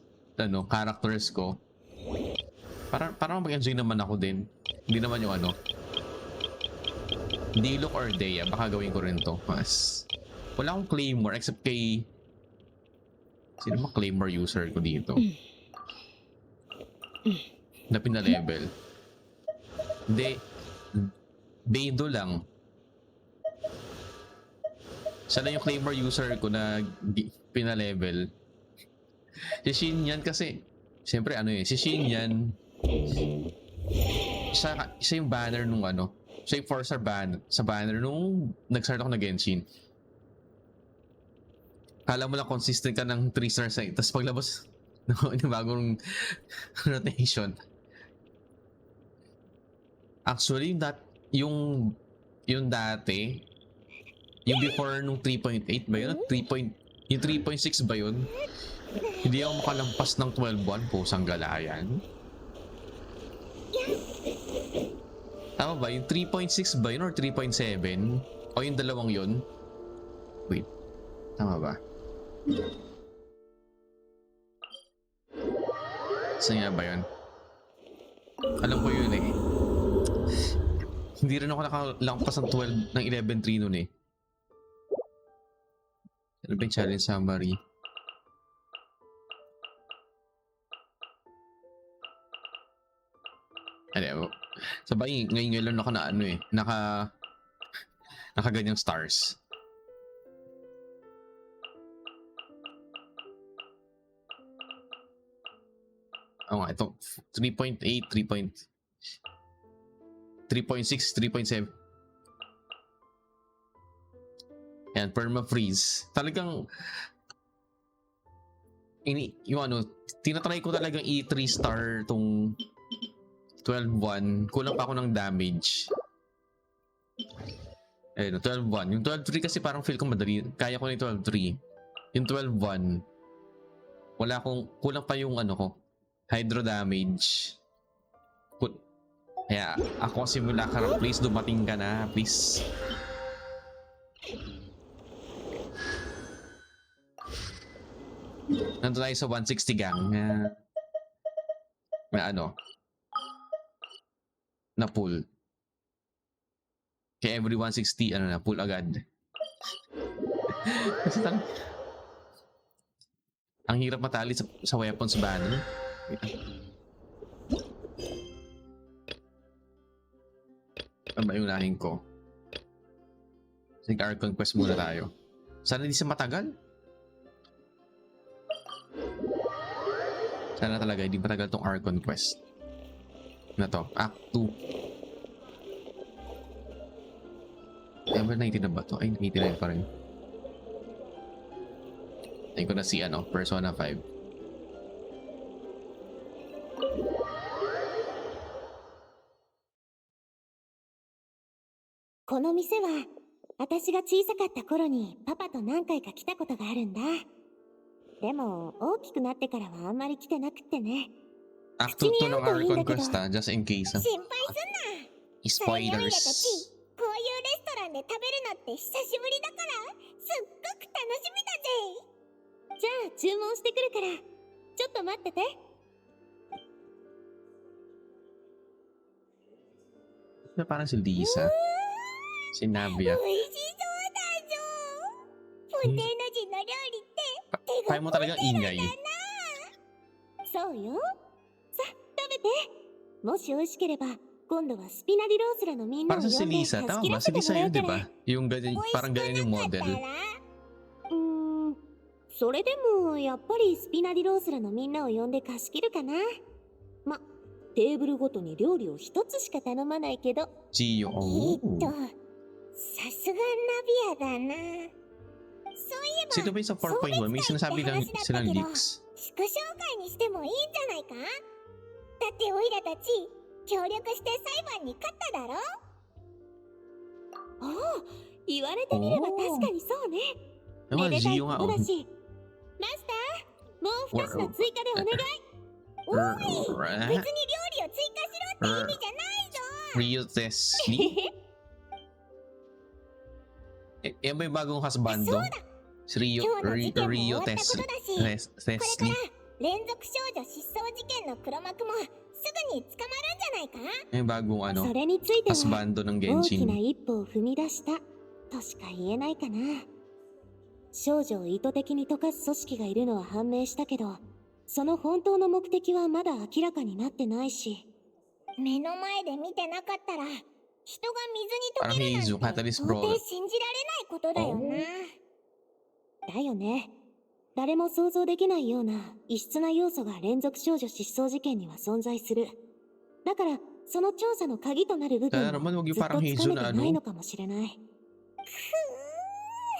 characters ko. Para mag-enjoy naman ako din. Hindi naman yung Diluc or Dea, baka gawin ko rin to. Mas wala akong Claymore except kay sino mga Claymore user ko dito na pinalevel. Hindi, Beidou lang. Siya lang yung Claymore user ko na pinalevel. Si Shin yan kasi siyempre si Shin yan siya yung banner nung siya yung 4-star sa banner nung nag-start ako na Genshin. Kala mo lang consistent ka ng 3 stars tapos paglabas ng bagong rotation. Actually, yung dati, yung before nung 3.8 ba yun? Yung 3.6 ba yun? Hindi ako makalampas ng 12-1 po, sanggalayan. Tama ba? Yung 3.6 ba yun or 3.7? O yung dalawang yun? Wait, tama ba? Saan nga ba yun? Alam ko yun eh. Hindi rin ako nakalampas ng 12 ng 11.3 nun eh. Ano ba yung challenge summary? Ano, sabay, ngayon lang ako na ano eh, nakaganyang stars. Oo nga, ito 3.8, 3.6, 3.7. Yan, perma-freeze. Talagang yung ano, tinatry ko talagang i-3 star tong 12-1. Kulang pa ako ng damage. Ayun, 12-1. Yung 12-3 kasi parang feel ko madali. Kaya ko na yung 12-3. Yung 12-1, kulang pa yung ano ko, hydro damage. Kaya ako simulacra, please dumating ka na, please. Nandun tayo sa 160 gang na ano, na pull. Kaya every 160, ano na, pull agad. Kasi ang hirap matali sa weapons ban. Ano ba yung lahin ko? Sige, Archon Quest muna tayo. Sana hindi siya matagal. Sana talaga hindi matagal tong Archon Quest na to. Act 2. Ever 90 na ba to? Ay, 89 pa rin. Ayun ko na si ano, Persona 5.この店は私が小さかった頃にパパと何回か来たことがあるんだ。でも大きくなってからはあんまり来てなくってね。 Act 2 to ng Archon Quest just in case. 心配すんな。それよりだたち、 Spoilers. こういうレストランで食べるのって久しぶりだからすっごく楽しみだぜ。じゃあ注文してくるからちょっと待ってて。 Parang si Lisa. Si Navia. 美味しそうだぞ。ポテーノ人の料理って手が Kaya mo talagang ingay. そうよ。さ、食べて。もし美味しければ今度はスピナディロースラのみんなを Parang 呼 si んで Lisa. 貸し Tama 切 ba? ら Si せても Lisa らう yun, か di ら。 ba? Yung ganyan, parang ganyan yung model. それでもやっぱりスピナディロースラのみんなを呼んで貸し切るかな。ま、テーブルごとに料理を一つしか頼まないけど。 Gio. さすがナビアだな。そういえば Sino ba yung sa 4.1? May sinasabi lang silang leaks. 祝勝会にしてもいいんじゃないか。だってオイラたち協力して裁判に勝っただろ。ああ、言われてみれば確かにそうね。 Naman, めでたい Gio こ nga. とだし。マスター、もう2つの追加でお願い。おい、別に料理を追加しろって意味じゃないぞ。 Rio Tesli? Yan ba yung bagong husbando? Si Rio Tesli. これか Tesli. ら連続少女失踪事件の黒幕もすぐに捕まるんじゃないか。 Yung bagong ano, それについては husbando ng 大きな Genshin. 一歩を踏み出したとしか言えないかな。少女を意図的に溶かす組織がいるのは判明したけど、その本当の目的はまだ明らかになってないし。目の前で見てなかったら人が水に溶けるなんて Parang Catalyst 到底 Brawl. 信じられないことだよな。だよね。誰も想像できないような異質な要素が連続少女失踪事件には存在する。だからその調査の鍵となる部分 Sana を naman huwag ず yung っと parang つ Hazel かめ na てない ano. のかもしれない。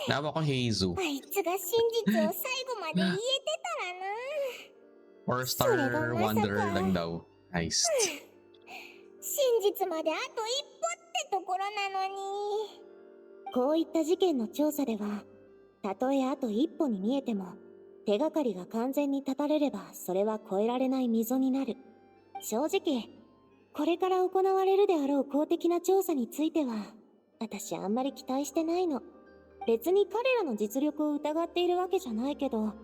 Nawa ko Hazel. あいつが真実を最後まで言えてたらな。Four-star Wanderer lang daw. Nice. 真実まであと一歩ってところなのに。こういった事件の調査では、たとえあと一歩に見えても、手がかりが完全に立たれればそれは越えられない溝になる。正直、これから行われるであろう公的な調査については、私あんまり期待してないの。別に彼らの実力を疑っているわけじゃないけど、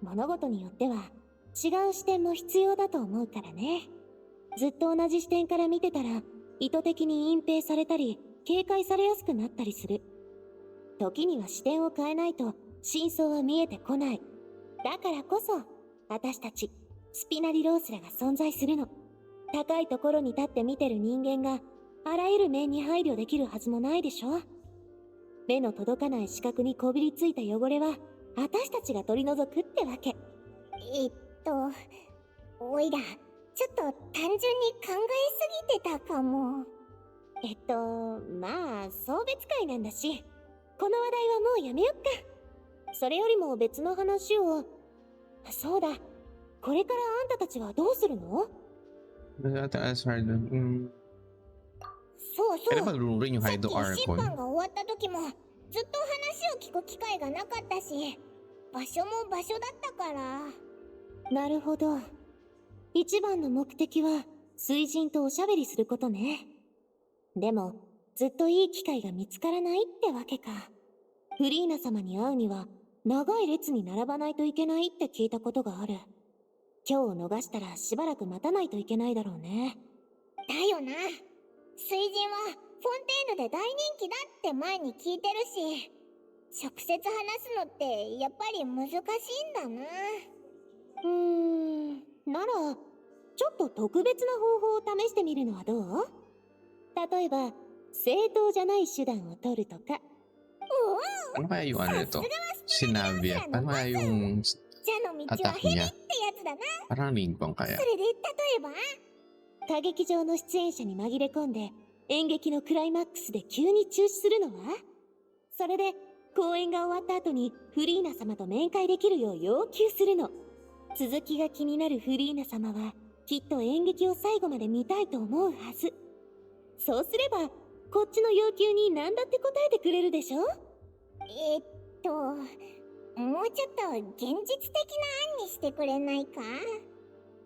物事によっては違う視点も必要だと思うからね。ずっと同じ視点から見てたら、意図的に隠蔽されたり、警戒されやすくなったりする。時には視点を変えないと真相は見えてこない。だからこそ、私たち、スピナリロースらが存在するの。高いところに立って見てる人間が、あらゆる面に配慮できるはずもないでしょ。目の届かない視覚にこびりついた汚れは、私たちが取り除くってわけ。おいら、ちょっと単純に考えすぎてたかも。まあ、送別会なんだし、この話題はもうやめよっか。それよりも別の話を。そうだ、これからあんたたちはどうするの？そうそう。 Kaya malulung rin yung さっ Hideout き審 Archon. 判が終わった時もずっと話を聞く機会がなかったし、場所も場所だったから。なるほど。一番の目的は水人とおしゃべりすることね。でもずっといい機会が見つからないってわけか。フリーナ様に会うには長い列に並ばないといけないって聞いたことがある。今日を逃したらしばらく待たないといけないだろうね。だよな。水人はフォンテーヌで大人気だって前に聞いてるし、直接話すのってやっぱり難しいんだな。ならちょっと特別な方法を試してみるのはどう？例えば正当じゃない手段を取るとか。Ano kaya yung ano nito? Sinabi at ano kaya yung 蛇の道は attack 蛇って niya? やつだな。 Parang Lincoln そ kaya. れで例えば歌劇場の出演者に紛れ込んで演劇のクライマックスで急に中止するのは？それで公演が終わった後にフリーナ様と面会できるよう要求するの。続きが気になるフリーナ様はきっと演劇を最後まで見たいと思うはず。そうすればこっちの要求に何だって答えてくれるでしょ。もうちょっと現実的な案にしてくれないか？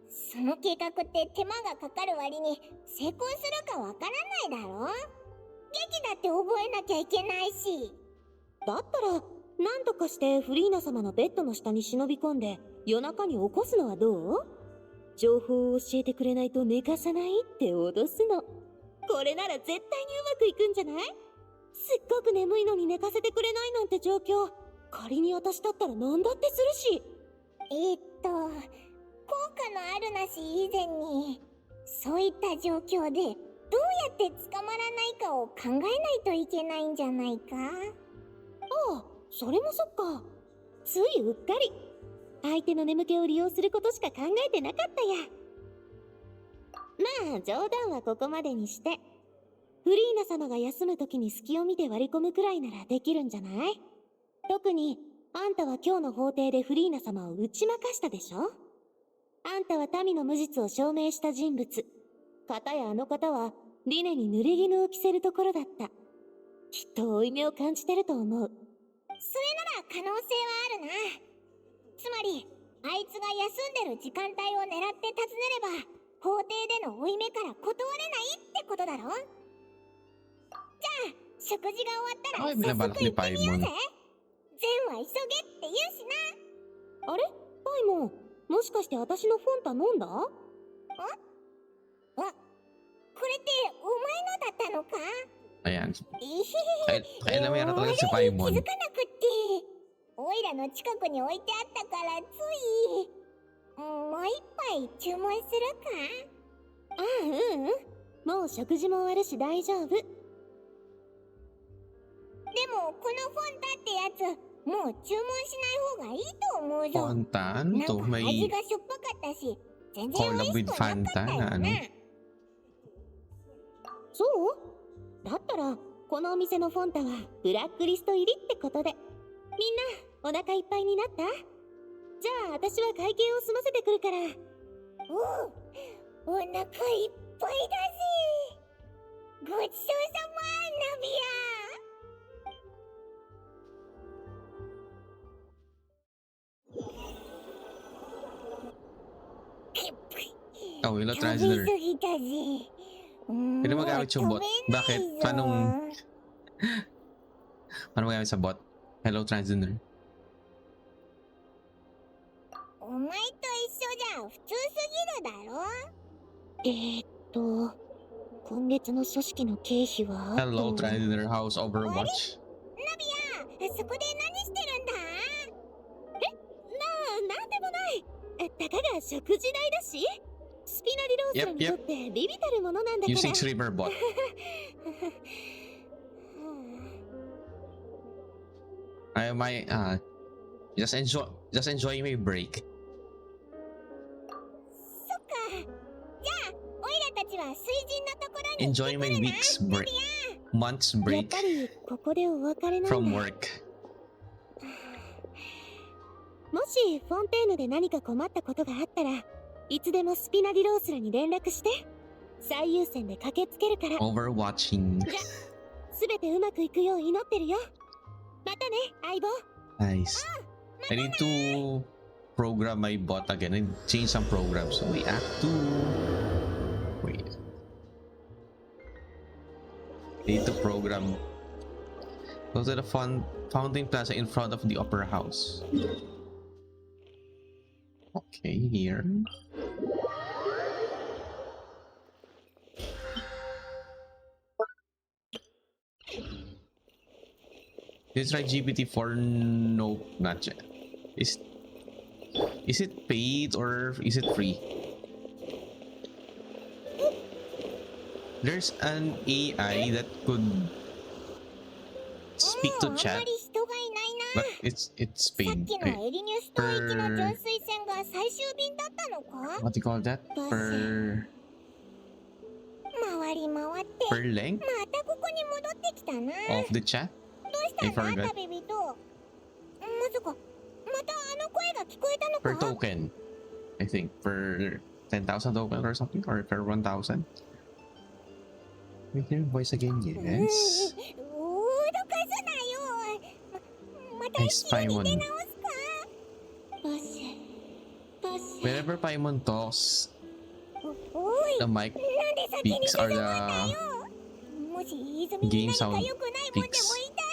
その計画って手間がかかる割に成功するかわからないだろ？劇だって覚えなきゃいけないし。だったら何とかしてフリーナ様のベッドの下に忍び込んで夜中に起こすのはどう？情報を教えてくれないと寝かさないって脅すの。これなら絶対にうまくいくんじゃない？すっごく眠いのに寝かせてくれないなんて状況、仮に私だったら何だってするし。効果のあるなし以前に、そういった状況でどうやって捕まらないかを考えないといけないんじゃないか？ああ、それもそっか。ついうっかり相手の眠気を利用することしか考えてなかったや。まあ冗談はここまでにして、フリーナ様が休む時に隙を見て割り込むくらいならできるんじゃない？特にあんたは今日の法廷でフリーナ様を打ち負かしたでしょ。あんたは民の無実を証明した人物。かたやあの方はリネに濡れ衣を着せるところだった。きっと負い目を感じてると思う。それなら可能性はあるな。つまりあいつが休んでる時間帯を狙って尋ねれば法廷での負い目から断れないってことだろ。じゃあ食事が終わったら Ay, 早 binabalak 速 ni 行ってみよう Paimon. ぜ。善は急げって言うしな。あれ、パイモン、もしかして私のフォンタ飲んだ？これってお前のだったのか？ Ayan. えへへ。 Kaya na meron talaga si 気づ Paimon. かなくっておいらの近くに置いてあったからつい。もう一杯注文するか？ああ、もう食事も終わるし大丈夫。でもこのフォンタってやつもう注文しない方がいいと思うぞ。 Fanta? な Ano ん to? か May 味がしょっぱかったし全然 collab 美味し with くなかった Fanta よ na な。 ano? そうだったらこのお店のフォンタはブラックリスト入りってことで。みんなお腹いっぱいになった？じゃあ私は会計を済ませてくるから。お腹いっぱいだぜ。ごちそうさま、ナビア。 Oh, hello, 食べ translator. 過ぎたぜ。Pwede magamit yung bot. Bakit? Paano magamit sa bot? Hello, translator. お前と一緒じゃ普通すぎるだろ。今月の組織の経費はHello, translator. How's Overwatch? ナビア、そこで何してるんだ。なんでもない。たかが食事代だし、スピナリロースラにとってビビたるものなんだから。 Using Streamer bot. Just enjoy my break. そっか。じゃあオイラたちは水神のところに Enjoy my week's break. Month's やっ break ぱりここでお別れなんだ。 from work. もしフォンテーヌで何か困ったことがあったらいつでもスピナリロースラに連絡して。最優先で駆けつけるから。 Overwatching. じゃすべてうまくいくよう祈ってるよ。またね、相棒。 Nice. I need to program my bot again and change some programs. So we have to wait. Need to program. Go to the fountain plaza in front of the opera house. Okay, here. Did you try GPT-4? Nope, not yet. Is it paid or is it free? There's an AI that could speak to chat, but it's さっ paid. きのエリニュス島行きの純粋船が最終便だったのか。 What do you call that? Per 回り回って per length またここに戻ってきたな。 of the chat? どうした I んだ forgot. 旅人。まさかまたあの声が聞こえたの Per か。 token, I think. Per 10,000 token or something, or per 1,000. We hear your voice again, yes. 脅かすなよ。また Nice 一緒に出 Paimon. 直すか。バシバシ。 Whenever Paimon talks, おい、 the mic なんで先に peaks 出 are たんだ the よ。もし泉に game 何か sound 良くないもんでもい peaks. たら。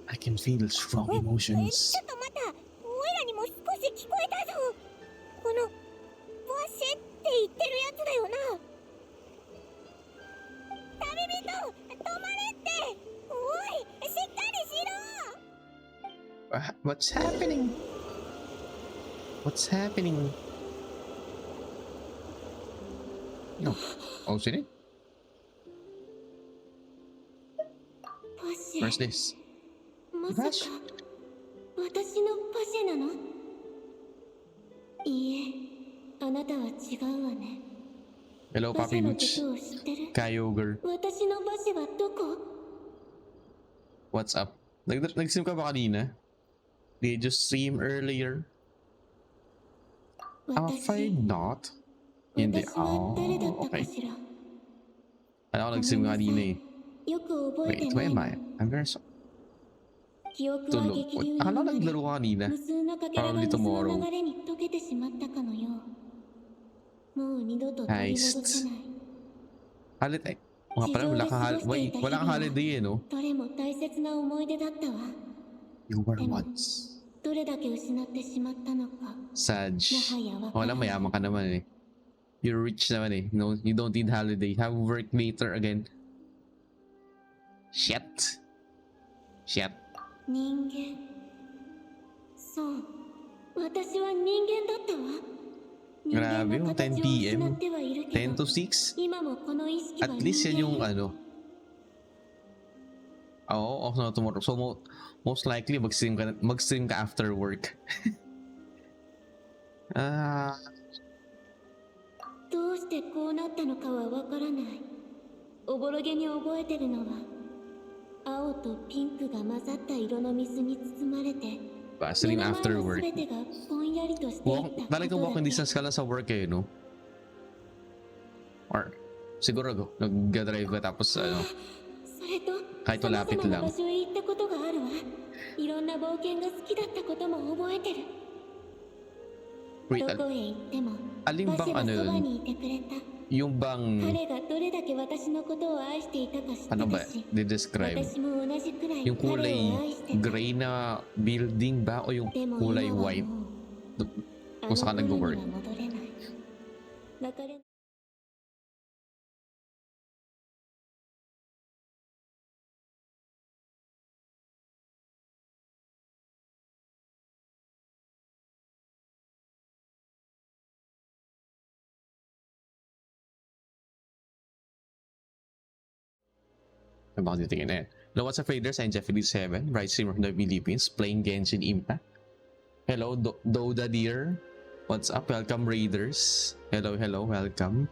I can feel strong ちょ emotions. っと待った。オイラにも少し聞こえたぞ。このバシェって言ってるやつだよな。旅人、止まれって。おい、しっかりしろ。 What's happening? What's happening? No. Oh, is it? バシェ。 Where's this? まさか私のパシェなの？いいえ、あなたは違うわね。 Hello, パシェ Papi のこ Boots. とを知ってる？ Kyogre. 私のパシェはどこ？ What's up? Nag-stream ka ba kanina? Did you stream earlier? Afraid not. Hindi. 私は誰だ Oh, ったか okay. しら？ Alam ko nag-stream ka kanina eh. よく覚え Wait, て who ない am の。 I? I'm very sorry. 記憶は Tulog. 激流に Akala なり naglaro ka kanina. 無数のかけらが Probably 水の tomorrow. 流れに溶けてしまったかのよう。もう二度と取り戻せない。 Holiday. Mga pala, wala kang holiday eh, no? どれも大切な思い出だったわ。 You were でも once. どれだけ失ってしまったのか。 Sag. もはやわからな Wala, い。 mayaman ka naman eh. You're rich naman eh. No, you don't need holiday. Have work later again. Shit. Shit. 人間。そう。私は人間だったわ。人間 Grabe の yung 形 10 を PM. 失ってはいるけ 10 to ど、 6. 今もこの意識は At 人 least yan yung 間よ。 ano. Oo, off na tomorrow. So most likely mag-stream ka after work. どうしてこうなったのかはわからない。おぼろげに覚えてるのは、青とピンクが混ざった色の水に包まれて Stream after work. 全てがぼんやりとしていった Talagang ことだ walking け distance ka lang sa work eh, no? Or, siguro nag-drive ka tapos それと kahit 様 malapit 々な lang. 場所へ行ったことがあるわいろんな冒険が好きだったことも覚えてる Wait, どこへ行っても alin バシ bang は ano そば yun? にいてくれた Yung bang, 彼がどれだけ私のことを愛していたか知って ano た ba, し di-describe? 私も同じくらい Yung 彼を kulay 愛してた gray na building ba o yung でも kulay 今は white もう kung saan ka あの頃 nag-work? には戻れない別れ Bakit titingin na yan? Hello, what's up, Raiders? I'm Jeffrey7, right streamer from the Philippines, playing Genshin Impact. Hello, Doda Deer. What's up? Welcome, Raiders. Hello, welcome.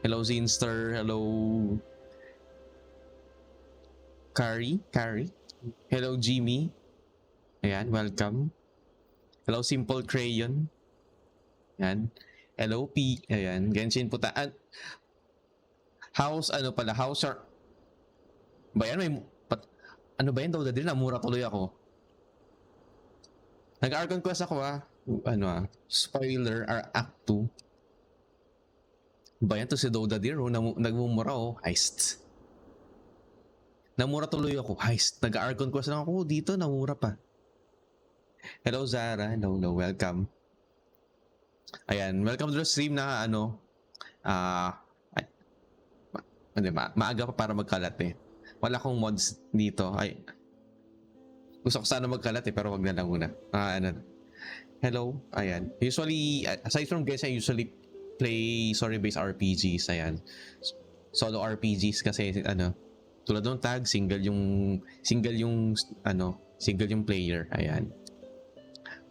Hello, Zinster. Hello, Kari. Hello, Jimmy. Ayan, welcome. Hello, Simple Crayon. Ayan. Hello, P. Ayan, Genshin puta. House, house or... Ba yan, ano ba yan daw din? Namura tuloy ako. Nag-Archon Quest ako spoiler, Act II. Ba yan to si Doda Deer, nagmumura heist. Namura tuloy ako, heist. Nag-Archon Quest lang ako dito, namura pa. Hello Zara, hello, welcome. Ayan, welcome to the stream na maaga pa para magkalat eh. Wala akong mods dito. Ay, gusto ko sana magkalat eh, pero wag na lang muna. Hello, ayan. Usually, aside from guys, I usually play story-based RPGs, ayan. Solo RPGs kasi tulad ng tag, single yung player, ayan.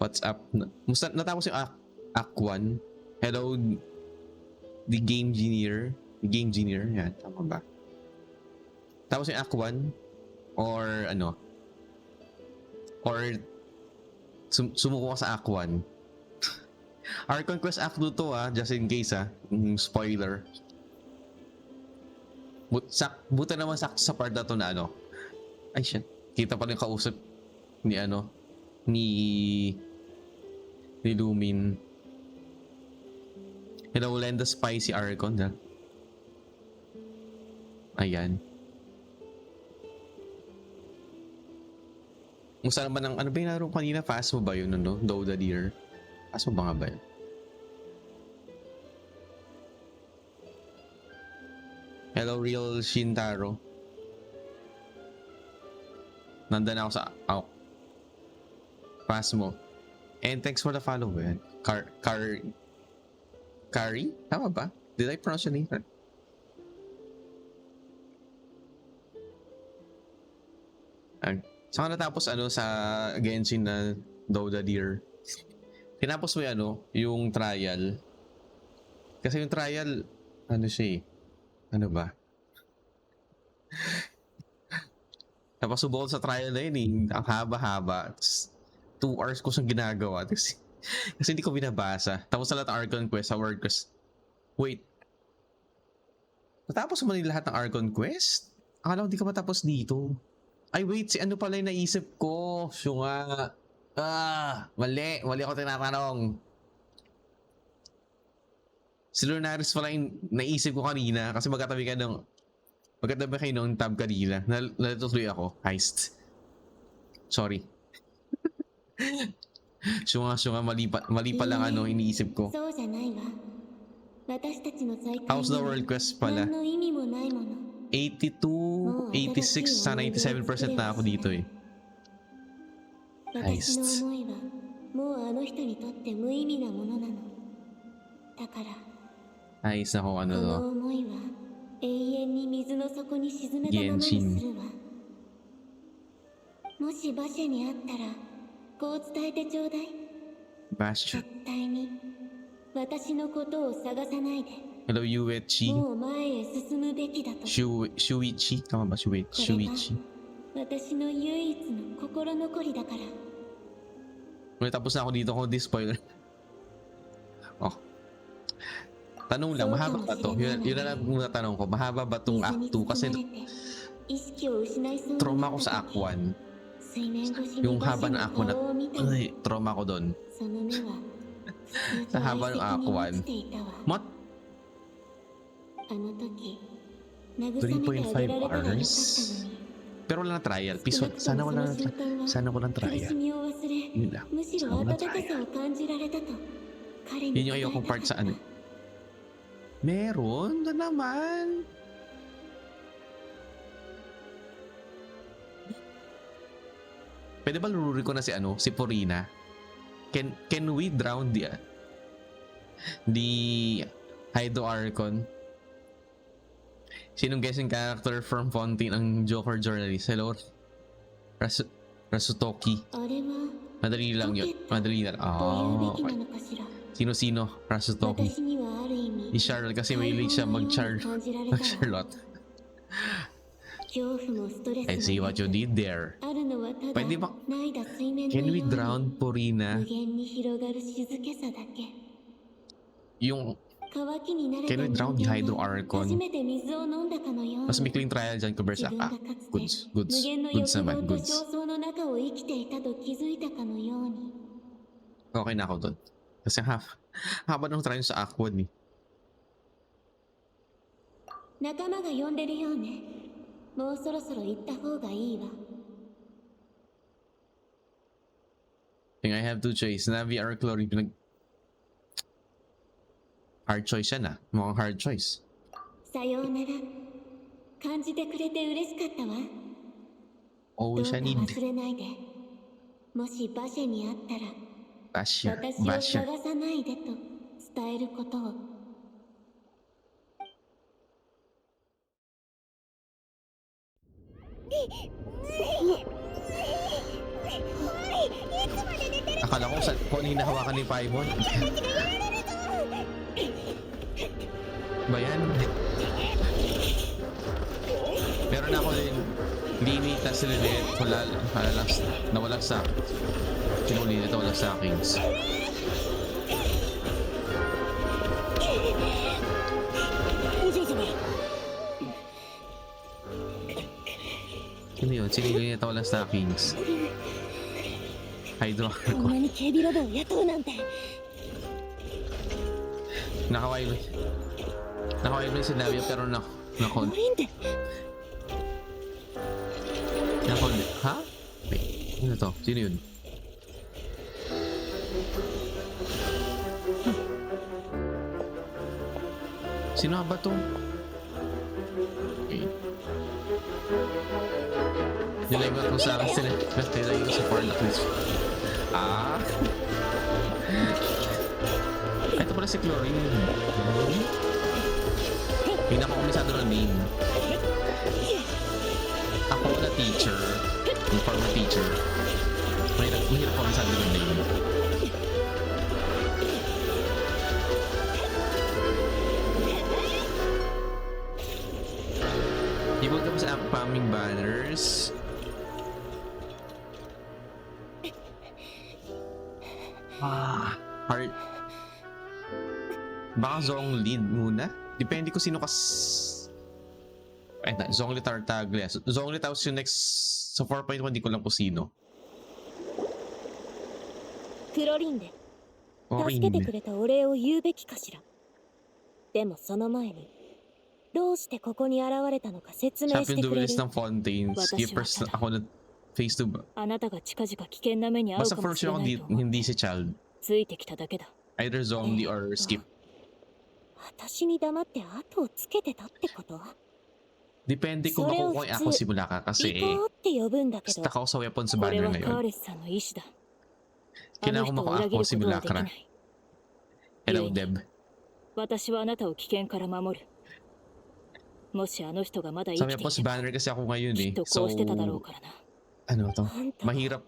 What's up? Natapos yung Act 1. Hello, the Game Engineer, ayan, tama ba? Tapos yung Act 1 or sumuko ka sa Act 1. Archon Quest Act II to just in case spoiler. Buta naman sakto sa part na to na ay shit, kita pa rin kausap ni ni Lumin. Hello, Lenda Spicy Archon ayan. Musta naman ang ba yung laro kanina? Fast mo ba yun, Doda Deer? Fast mo ba nga ba yun? Hello, Real Shintaro. Nandan ako sa... Fast mo. And thanks for the follow, man. Kari? Tama ba? Did I pronounce your name? Saka natapos sa Genshin na Doda Deer. Tinapos mo yung trial. Kasi yung trial, siya ba? Tapos subok sa trial na yun ang haba-haba. 2 hours ko siyang ginagawa. Kasi hindi ko binabasa. Tapos sa lahat ng Archon Quest, sa World Quest. Wait. Natapos mo lahat ng Archon Quest? Akala ko di ka matapos dito. Ay wait, si pala yung naisip ko. Siyo nga. Mali ako tinatanong. Si Lunaris pala yung naisip ko kanina kasi magkatabi kayo ng tab kanina. Natutuloy ako. Heist. Sorry. Siyo nga, mali pa lang iniisip ko. How's the World Quest pala? 82, 86, sa 97% na ako dito eh. Heist. Heist na kung to. Genshin. Bastion. Hello, Yuechi. Shuichi. Tama ba? Shuichi. 私の唯一の心残りだから。 May tapos na ako dito kung di spoiler. Oh. Tanong lang, mahaba ba to? Yun na lang muna tanong ko. Mahaba ba tong Act 2? Kasi trauma ko sa Act 1. Yung haba ng Act 1 na, ay, trauma ko doon. Sa haba ng Act 1. What? 3.5 hours? Pero wala na trial. Sana walang trial. Yun lang. Sana walang trial. Yun yung ayokong part sa ano. Meron na naman. Pwede ba lururi ko na si si Purina? Can we drown the Hydro Archon? Sinong guessing character from Fontaine ang Joker journalist? Hello? Rasutoki. Madali lang yun. Madali lang. Oh, okay. Sino? Rasutoki. Si Charlotte kasi may link siya mag-Charlotte. I see what you did there. Pwede ba? Can we drown Purina? Yung can we drown the Hydro Archon? Mas mikling trial dyan compared sa goods naman, goods. Okay na ako doon. Kasi haba ng trial sa Act 1 eh. 仲間が呼んでるようね。もうそろそろ行った方がいいわ。 I think I have two choice. Navi or Chlorine. Hard choice yan ah. Mukhang hard choice. さようなら。感じてくれて嬉しかったわ。どう Always か I need. 忘れないで。もし馬車に会ったら、 Basher. 私を Basher. 探さないでと伝えることを。 Akala ko kung ano yung nahawakan ni Paimon. Ba yan? Meron ako din Lini tas Lilit. Nawala sa sinong Lilit na wala sa akin. Sino yun? Sino yung Lilit na wala sa akin? Hydro Archon. こんなに警備ロボを雇うなんて。 Nakaway mo yung sinabi pero ha? Wait, ano to? Sino yun? Sino ba to? Okay. Nilay mo ko sa akin nilay ko sa Porlock list. Ah! Ito pala si Chlorine. Pinakakumisado ng name. Ako na teacher. Yung former teacher. Mahirap kumisado ng name. Ibig ka pa sa upcoming banners. Heart. Baka Zong lead muna. Depende ko sino Zong lead Tartaglia. Zong lead tapos yung next sa 4.1 di ko lang po sino. クロリンで Or 助けてくれたお礼を言うべきかしら。でもその前にどうしてここに現れたのか説明して Champion くれる。 Duelist ng Fontaine. Skippers ako na face to. あなたが近々危険な目に遭う Basta かも first しれ yung ないと思う。 hindi si Child. ついてきただけだ。 Either zombie or skip. 私に黙って後をつけてたってこと？ Depende kung makukuha ako simula ka kasi 行こうって呼ぶんだけど、 stuck ako sa weapons これ banner はカー ngayon. レスさんの意志だ。 Kailangan ko makuha ako simulacra. Hello, Deb. 私はあなたを危険から守る。もしあの人がまだ生 Sa きてい weapons て、 banner kasi ako ngayon きっ eh. とこ So, うしてただろうからな。 ano to? あんた Mahirap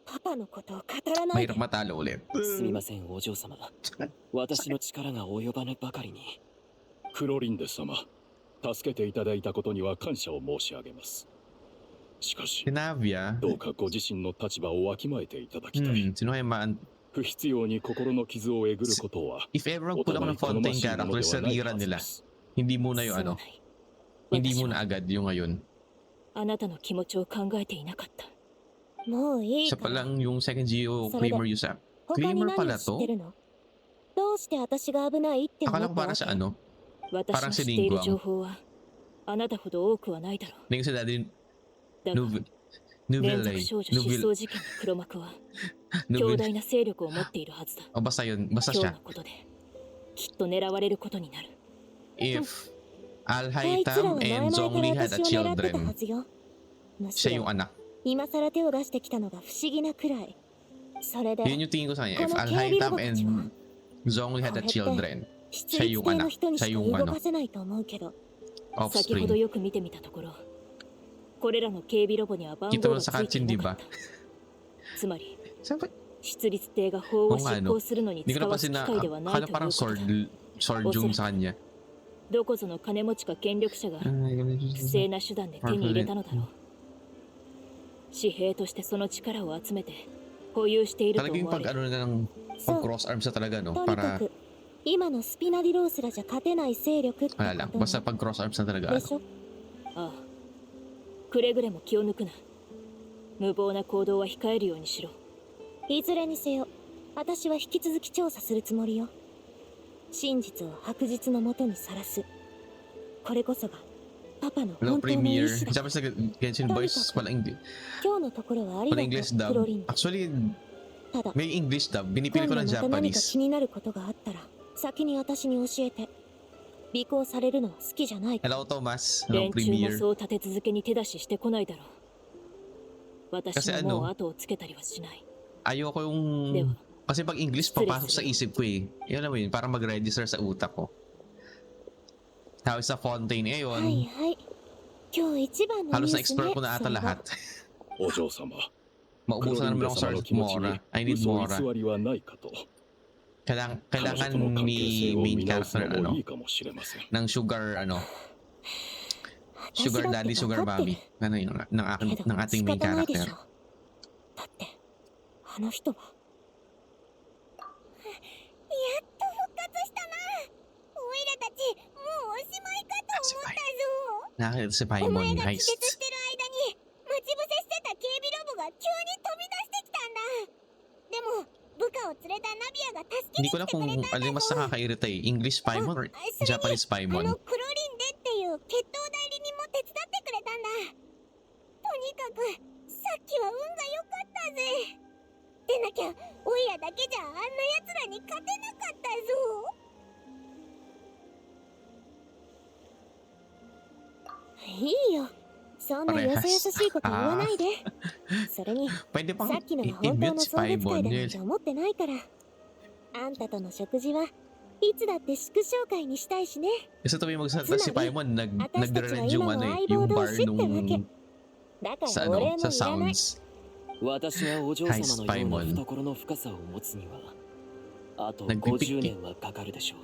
パパのことを語らないで。 matalo ulit. すみませんお嬢様、私の力が及ばぬばかりに。クロリンデ様、助けていただいたことには感謝を申し上げます。しかし Sinabia? どうかご自身の立場をわきまえていただきたい。 Sino kaya maan... 不必要に心の傷をえぐることは If ever お put ako 互 ng い好ま fountain しいもの character ではない sa は tira ず nila. です。 Hindi muna yung すまな ano. い。 Hindi 私 muna は agad yung ngayon. あなたの気持ちを考えていなかった。もういい Siya か pa ら。 lang yung second Geo それで claimer user. 他に Claimer 何を pala 知って to? るの？どうして私が危ないって思 Akala っ ko た para わ sa け？ ano. 私 Parang の si 知っている Lingguang. 情報はあなたほど多くはないだろう。 Hindi ko si Daddy だが 連続 Nuvile. 少女失踪事件の黒幕は強 Nuvile. 大な勢力を持っているはずだ。 O basta yun. Basta 今日 siya. のことできっと狙われることになる。 If あいつらは Alhaitam 前 and 々から Zhongli had 私 a を狙ってたは children. ずよ。むし Siya ろ yung anak. 今更手を出してきたのが不思議なくらい。それで Yun yung tingin ko sa kanya. If この警備ロ Alhaitam ボたちは and Zhongli had a これって children. 出立系の人にしか動かせないと思うけど、先ほど Offspring. よく見てみたところ、これらの警備ロボには番 Kita 号 mo が sa ついてい cutscene, な di か ba? った。つまり Saan ba? 出立艇が法を執行するのに Hindi ko 使わ napansin す機 na 械ではないと akala いうこ parang とだ。 sword yung sa kanya. どこぞの金持ちか権力者が不正な手段で手に入れたのだろう。紙幣としてその力を集めて保有していると Talaga yung 思われ pag る。 ano na ng そ pag う。 cross arms na talaga, no? とにか Para く今のスピナディロースらじゃ勝てない勢力ってこ wala lang. と Basta pag cross arms na talaga. でしょ？ああ、くれぐれも気を抜くな。無謀な行動は控えるようにしろ。いずれにせよ、私は引き続き調査するつもりよ。真実を白日のもとにさらす。これこそがパパの Hello, 本当の意 Premier. 志だ。 Sabi sa Genshin Boys, wala English. 今日のところはあり Wala が English とう、クロリ dub. ン。 Actually, ただ、 may English dub. 今 Binipili 度 ko ま ng た何か Japanese. 気になることがあったら、先に私に教えて。尾行されるのは好きじゃないから。 Hello, Thomas. Hello, 連中も Premier. そう立て続けに手出ししてこないだろう。私 Kasi ももう ano, 後をつけたりはしない。 ayoko yung... Diba? Kasi pag English, papasok sa isip ko eh. Yun alam mo yun, parang mag-register sa utak ko. Tapos sa Fontaine, はい ayun. はい。今日一番のニュ Halos ースね。 na-explore ko na そ ata れは lahat. お嬢様、 Maubusan na クロリン naman デ ako 様 sa の気持ちに Mora. I need 嘘 Mora. 偽りはないかと。彼女 Kailangan との関係 ni 性を main 見直す character のも ano, いいかもしれません。 ng sugar ano, 私 sugar だって daddy, 分 sugar かってる。 mommy. Ano yun, ng けど ating 仕 main 方ないでしょ。 character. だってあの人は。やっと復活したな。オイラたちもうおしまいかと思ったぞ。 Nakakita si お前 Paimon が気 heist. 絶してる間に待ち伏せしてた警備ロボが急に飛び出してきたんだ。でも部下を連れたナビアが助け Hindi に ko na 来てく kung れたん ano だ yung mas ぞ。 nakakairita eh. English Paimon or それに Japanese あ Paimon? のクロリンデっていう決闘代理人も手伝ってくれたんだ。とにかくさっきは運が良かったぜ。でなきゃオイラだけじゃあんな奴らに勝てなかったぞ。いいよ、そんなよそよそしいこと言わないで。それに Pwede さ pang っきのが本当の i-mute si 送別会 Paimon だなん yun. て思ってないから。あんたとの食事はいつだって祝勝会にしたいしね。 Kasi tuwing magsalita si Paimon, 私たちは nagre-read 今 yung も ano 相 eh, 棒 yung 同 bar 士ってわけ。 nung だか sa らお礼 ano, も sa いらない。 sounds. 私がお嬢様のような Heist Paimon 懐の深さを持つにはあと Nagpipiktik 50年はかかるでしょう。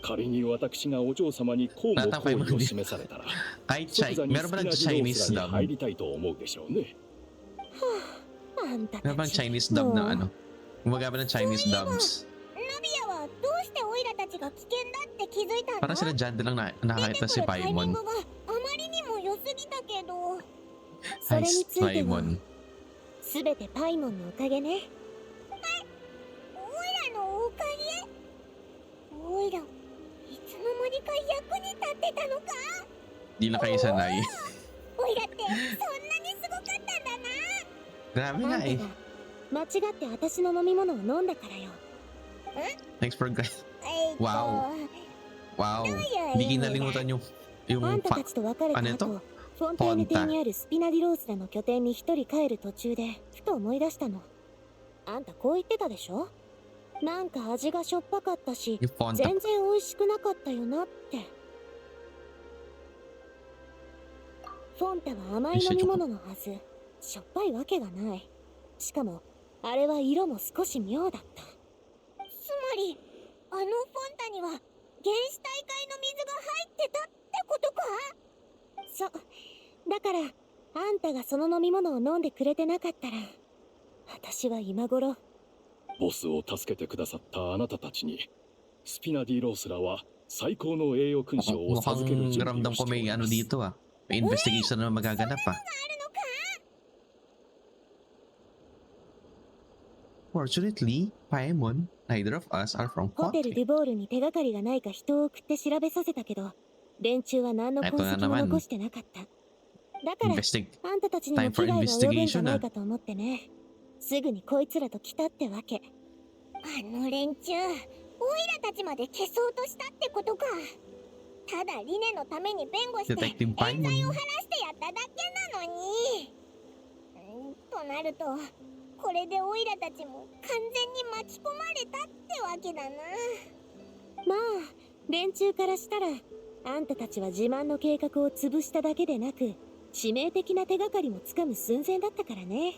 仮に私がお嬢様に交互好意を示されたら、 Kahit 即 Chi, 座に meron ス ba ピナ ng ディロー Chinese スラに dub? 入りたいと思うでしょうね。あんたた Meron ba ng ち。 Chinese dub na もう ano? Gumaga ba ng Chinese dubs? ナビアはどうしてオイラたちが危険だって気づいたの？ Parang sila dyan lang nakakita 出 si てくるタイミン Paimon. グがあまりにも良すぎたけど。それに Heist ついては Paimon. すべてパイモンのおかげね。オイラのおかげ？オイラ、いつの間にか役に立ってたのか？ Di lang kayo sanay. オイラってそんなにすごかったんだな。 Grabe あ nga んた eh. が間違って私の飲み物を飲んだからよ。 Thanks for guys. えーっと Wow. Wow. どういう Hindi 意味だ？ kinalimutan yung あんたたちと別れた ano 後、 ito? フォンテーヌ邸にあるスピナディロースらの拠点に一人帰る途中でふと思い出したの。あんたこう言ってたでしょ？なんか味がしょっぱかったし、 Yung Fonta. 全然美味しくなかったよなって。フォンタは甘い飲み物のはず。しょっぱいわけがない。しかもあれは色も少し妙だった。つまりあのフォンタには原始大会の水が入ってたってことか？だからあんたがその飲み物を飲んでくれてなかったら、私は今頃。ボスを助けてくださったあなたたちに、スピナディロースらは最高の栄誉勲章を授ける Mukhang 準備 ramdam をし ko てお may り ano ます。 dito ah. May investigation na magaganap ah. Fortunately, Paemon, neither of us are from ホテル Quack. デュボールに手がかりがないか人を送って調べさせたけど、連中は何の痕跡も残してなかった。だから、あんたたちにも危害が及ぶんじゃないかと思ってね。すぐにこいつらと来たってわけ。あの連中、オイラたちまで消そうとしたってことか。ただリネのために弁護して、冤罪を晴らしてやっただけなのに。となると、これでオイラたちも完全に巻き込まれたってわけだな。まあ、連中からしたら、あんたたちは自慢の計画を潰しただけでなく、致命的な手がかりもつかむ寸前だったからね。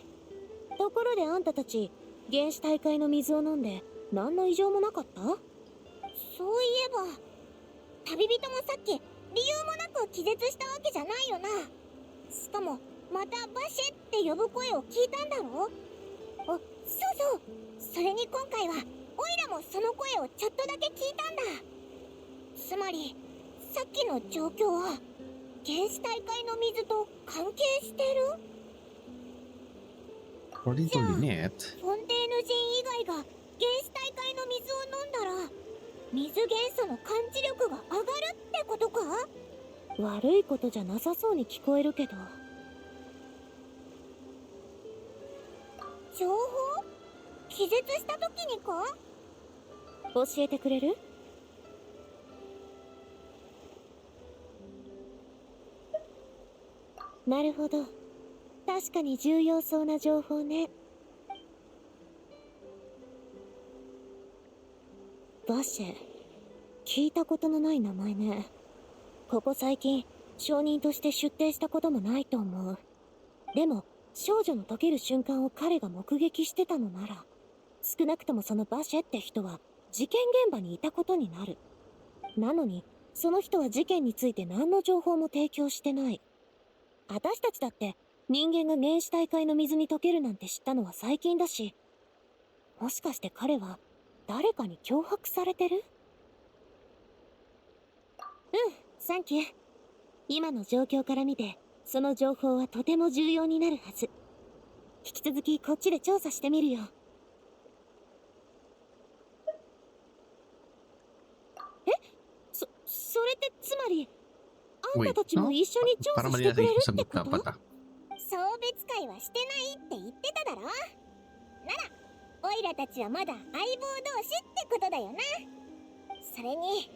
ところであんたたち、原始大会の水を飲んで何の異常もなかった？そういえば、旅人もさっき理由もなく気絶したわけじゃないよな。しかも、またバシェって呼ぶ声を聞いたんだろ？そうそう。それに今回は、オイラもその声をちょっとだけ聞いたんだ。つまり、さっきの状況は、原始大会の水と関係してる？ According to Lynette, フォンテーヌ人以外が原始大会の水を飲んだら、水元素の感知力が上がるってことか？悪いことじゃなさそうに聞こえるけど。情報？気絶した時にか？教えてくれる？なるほど。確かに重要そうな情報ね。バシェ、聞いたことのない名前ね。ここ最近、証人として出廷したこともないと思う。でも、少女の溶ける瞬間を彼が目撃してたのなら、少なくともそのバシェって人は事件現場にいたことになる。なのに、その人は事件について何の情報も提供してない。私たちだって人間が原始大会の水に溶けるなんて知ったのは最近だし、もしかして彼は誰かに脅迫されてる？サンキュー。今の状況から見て、その情報はとても重要になるはず。引き続きこっちで調査してみるよ。それってつまり、あんたたちも一緒に調査してくれるってこと？送別会はしてないって言ってただろ。なら、オイラたちはまだ相棒同士ってことだよな。それに、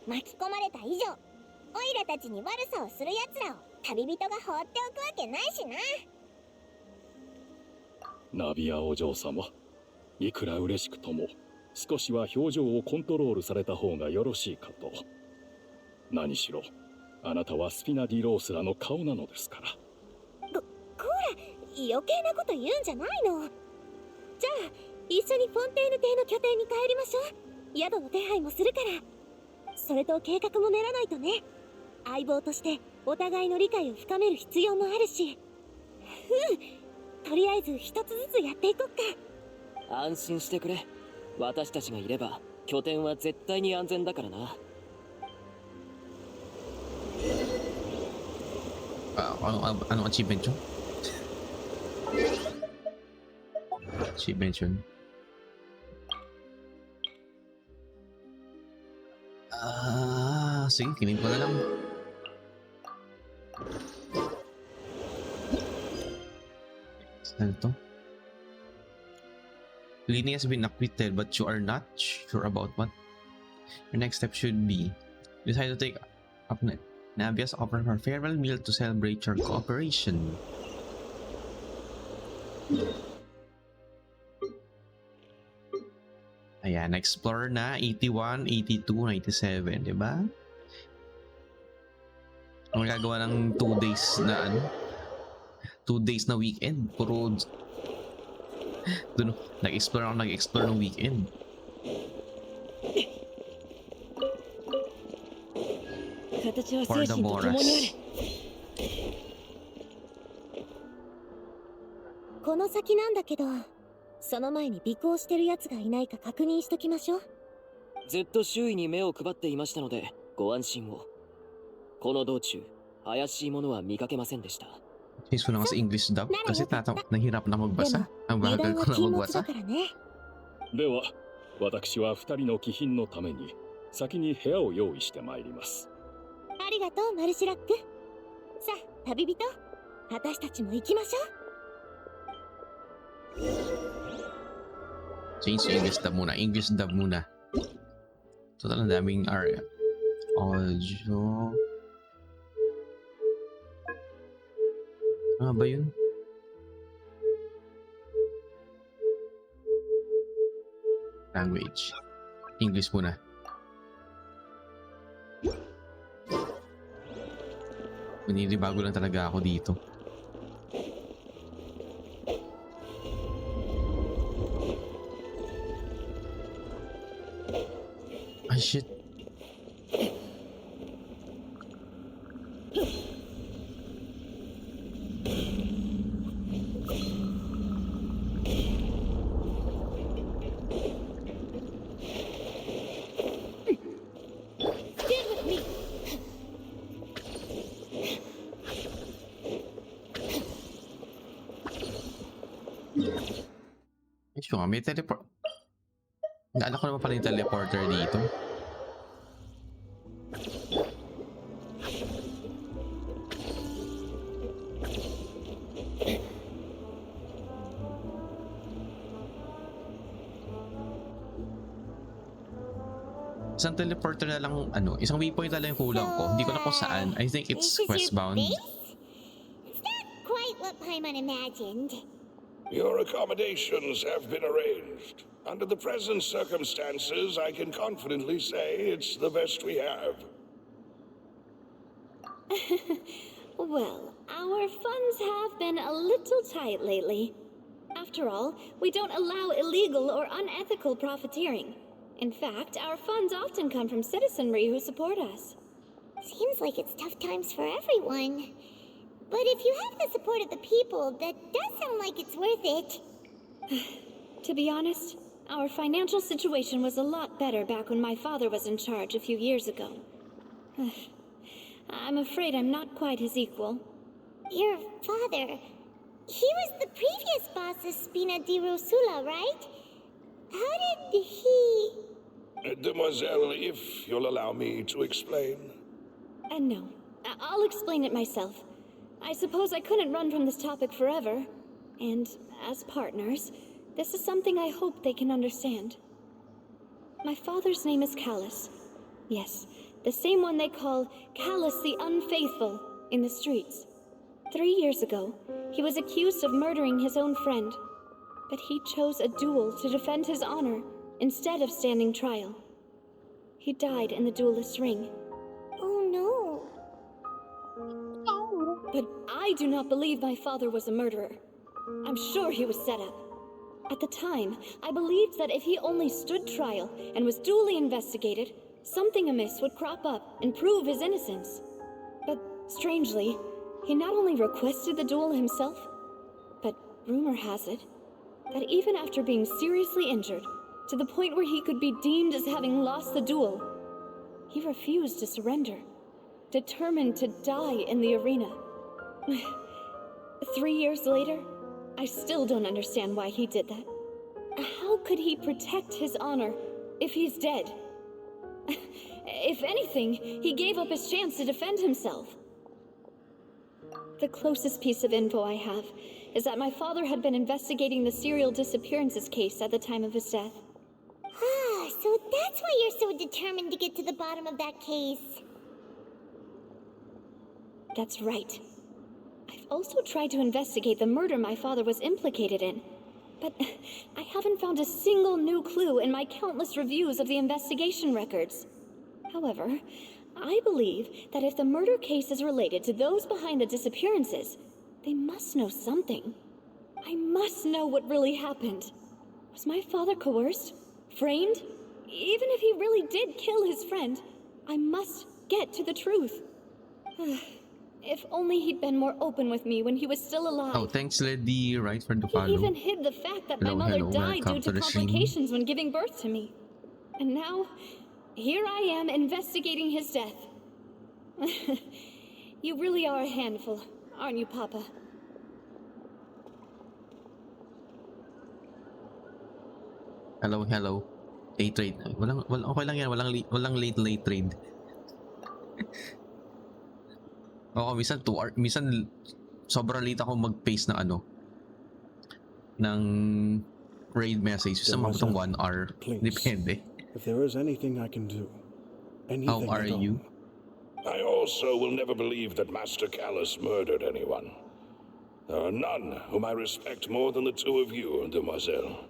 巻き込まれた以上、オイラたちに悪さをする奴らを旅人が放っておくわけないしな。ナビアお嬢様、いくら嬉しくとも少しは表情をコントロールされた方がよろしいかと。何しろあなたはスピナディロースらの顔なのですから。こら、余計なこと言うんじゃないの。じゃあ一緒にフォンテーヌ邸の拠点に帰りましょう。宿の手配もするから。それと計画も練らないとね。相棒としてお互いの理解を深める必要もあるし。とりあえず一つずつやっていこっか。安心してくれ。私たちがいれば拠点は絶対に安全だからな。Ano achievement yun? Achievement yun. Sige, kinin ko na lang. Saan to? Lini has been acquitted, but you are not sure about what? Your next step should be decide to take up Navia's offer her farewell meal to celebrate your cooperation. Ayan, explore na 81, 82, 97, diba? Ang gagawa ng 2 days na ano? 2 days na weekend. Puro dun, nag-explore ng weekend. For the Boras. この先なんだけど、その前に尾行してる奴がいないか確認しときましょう。ずっと周囲に目を配っていましたので、ご安心を。この道中、怪しいものは見かけませんでした。Change ko na nga sa English dub kasi nahirap na magbasa. Ang 油 bagal 断 ko は na 禁物 magbasa. だからね。では私は2人の貴賓のために先に部屋を用意してまいります。ありがとう、マルシュラック。さあ、旅人、私たちも行きましょう。 Change to English dub muna. English dub muna. Total, ang daming audio. Ano ba yun? Language. English muna. Maninibago lang talaga ako dito. Ah, shit. Stand with me. Ito nga, may teleport. Naalala ko naman pala yung teleporter dito. Isang teleporter na lang, isang waypoint na lang yung kulang ko. Hindi ko na kung saan. I think it's This is your quest-bound. base? It's not quite what Paimon imagined. Your accommodations have been arranged. Under the present circumstances, I can confidently say it's the best we have. Well, our funds have been a little tight lately. After all, we don't allow illegal or unethical profiteering. In fact, our funds often come from citizenry who support us. Seems like it's tough times for everyone. But if you have the support of the people, that does sound like it's worth it. To be honest, our financial situation was a lot better back when my father was in charge a few years ago. I'm afraid I'm not quite his equal. Your father, he was the previous boss of Spina di Rosula, right? How did he... Demoiselle, if you'll allow me to explain. No, I'll explain it myself. I suppose I couldn't run from this topic forever. And as partners, this is something I hope they can understand. My father's name is Callus. Yes, the same one they call Callus the Unfaithful in the streets. 3 years ago, he was accused of murdering his own friend. But he chose a duel to defend his honor instead of standing trial. He died in the duelist's ring. Oh no. But I do not believe my father was a murderer. I'm sure he was set up. At the time, I believed that if he only stood trial and was duly investigated, something amiss would crop up and prove his innocence. But strangely, he not only requested the duel himself, but rumor has it that even after being seriously injured, to the point where he could be deemed as having lost the duel, he refused to surrender, determined to die in the arena. 3 years later, I still don't understand why he did that. How could he protect his honor if he's dead? If anything, he gave up his chance to defend himself. The closest piece of info I have is that my father had been investigating the serial disappearances case at the time of his death. Ah, so that's why you're so determined to get to the bottom of that case. That's right. I've also tried to investigate the murder my father was implicated in, but I haven't found a single new clue in my countless reviews of the investigation records. However, I believe that if the murder case is related to those behind the disappearances, they must know something. I must know what really happened. Was my father coerced? Framed? Even if he really did kill his friend, I must get to the truth. If only he'd been more open with me when he was still alive. Oh, thanks Lady Right for the He follow. even hid the fact that my Hello, mother hello, died welcome due to to the stream. complications when giving birth to me. And now, here I am investigating his death. You really are a handful, aren't you, Papa? Hello, hello. Late trade. Walang okay lang yan, walang late trade. Oo, minsan 2 hours, minsan sobrang late ako mag-paste ng ano ng raid message. Minsan mabutong 1 hour. Please. Depende. If there is anything I can do, How anything are at all, you? I also will never believe that Master Callus murdered anyone. There are none whom I respect more than the two of you, Demoiselle.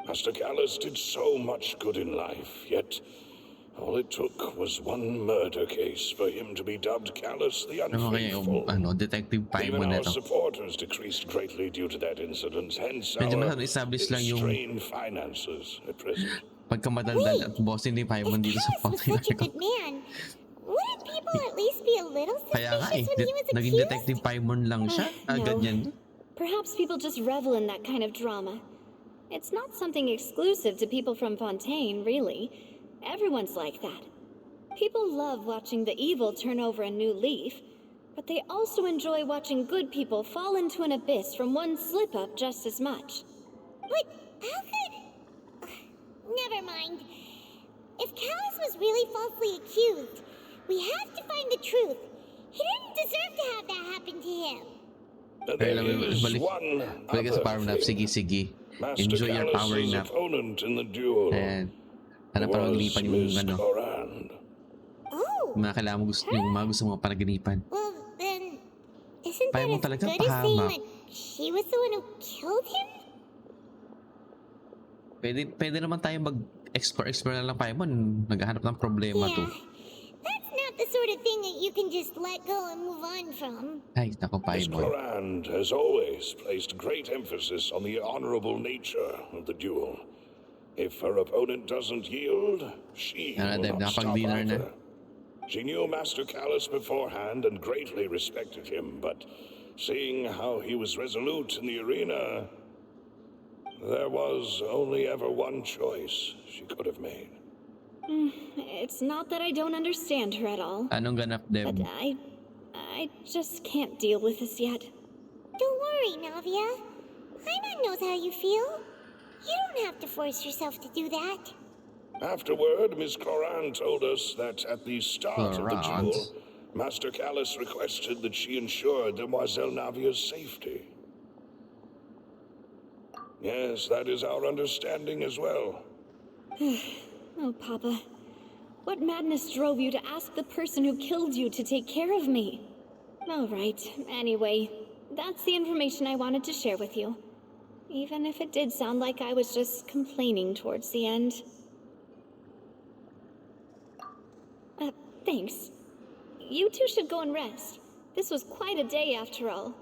Master Callus did so much good in life, yet all it took was one murder case for him to be dubbed Callus the Ano kaya Unfaithful. yung Detective Even Paimon na our to? supporters decreased greatly due to that incident, hence Medyo our masyado establish lang yung strained finances at present. pagka madaldal at bossin ni Paimon dito sa Callus was fucking such a good man. Wouldn't people at least be a little Kaya nga suspicious when he was naging accused? Detective Paimon lang siya. No. Ganyan. Perhaps people just revel in that kind of drama. It's not something exclusive to people from Fontaine, really. Everyone's like that. People love watching the evil turn over a new leaf, but they also enjoy watching good people fall into an abyss from one slip-up just as much. But how could... Never mind. If Callus was really falsely accused, we have to find the truth. He didn't deserve to have that happen to him. There is Balik ka sa power nap. Sige, sige. Master Enjoy your power Callus's nap. opponent in the duel And para was lipan yung Miss ano, Corand. Oh, mga kailangan mo gusto, yung mga gusto mong panaginipan. well then... Isn't that Paimon as talaga good as saying pahamak. that she was the one who killed him? Pwede naman tayo mag-explore na lang Paimon. Naghahanap ng problema to. Yeah. That's not the sort of thing that you can just let go and move on from. Ay, nako Miss Paimon. Corand has always placed great emphasis on the honorable nature of the duel. If her opponent doesn't yield, she will not stop nakapag-dinner na. either. She knew Master Callus beforehand and greatly respected him, but seeing how he was resolute in the arena, there was only ever one choice she could have made. It's not that I don't understand her at all, Anong ganap, but Deb? I just can't deal with this yet. Don't worry, Navia. Paimon knows how you feel. You don't have to force yourself to do that. Afterward, Miss Corand told us that at the start of the Corand? duel, Master Callus requested that she ensure Demoiselle Navia's safety. Yes, that is our understanding as well. Oh, Papa. What madness drove you to ask the person who killed you to take care of me? All right, anyway, that's the information I wanted to share with you. Even if it did sound like I was just complaining towards the end. Thanks. You two should go and rest. This was quite a day after all.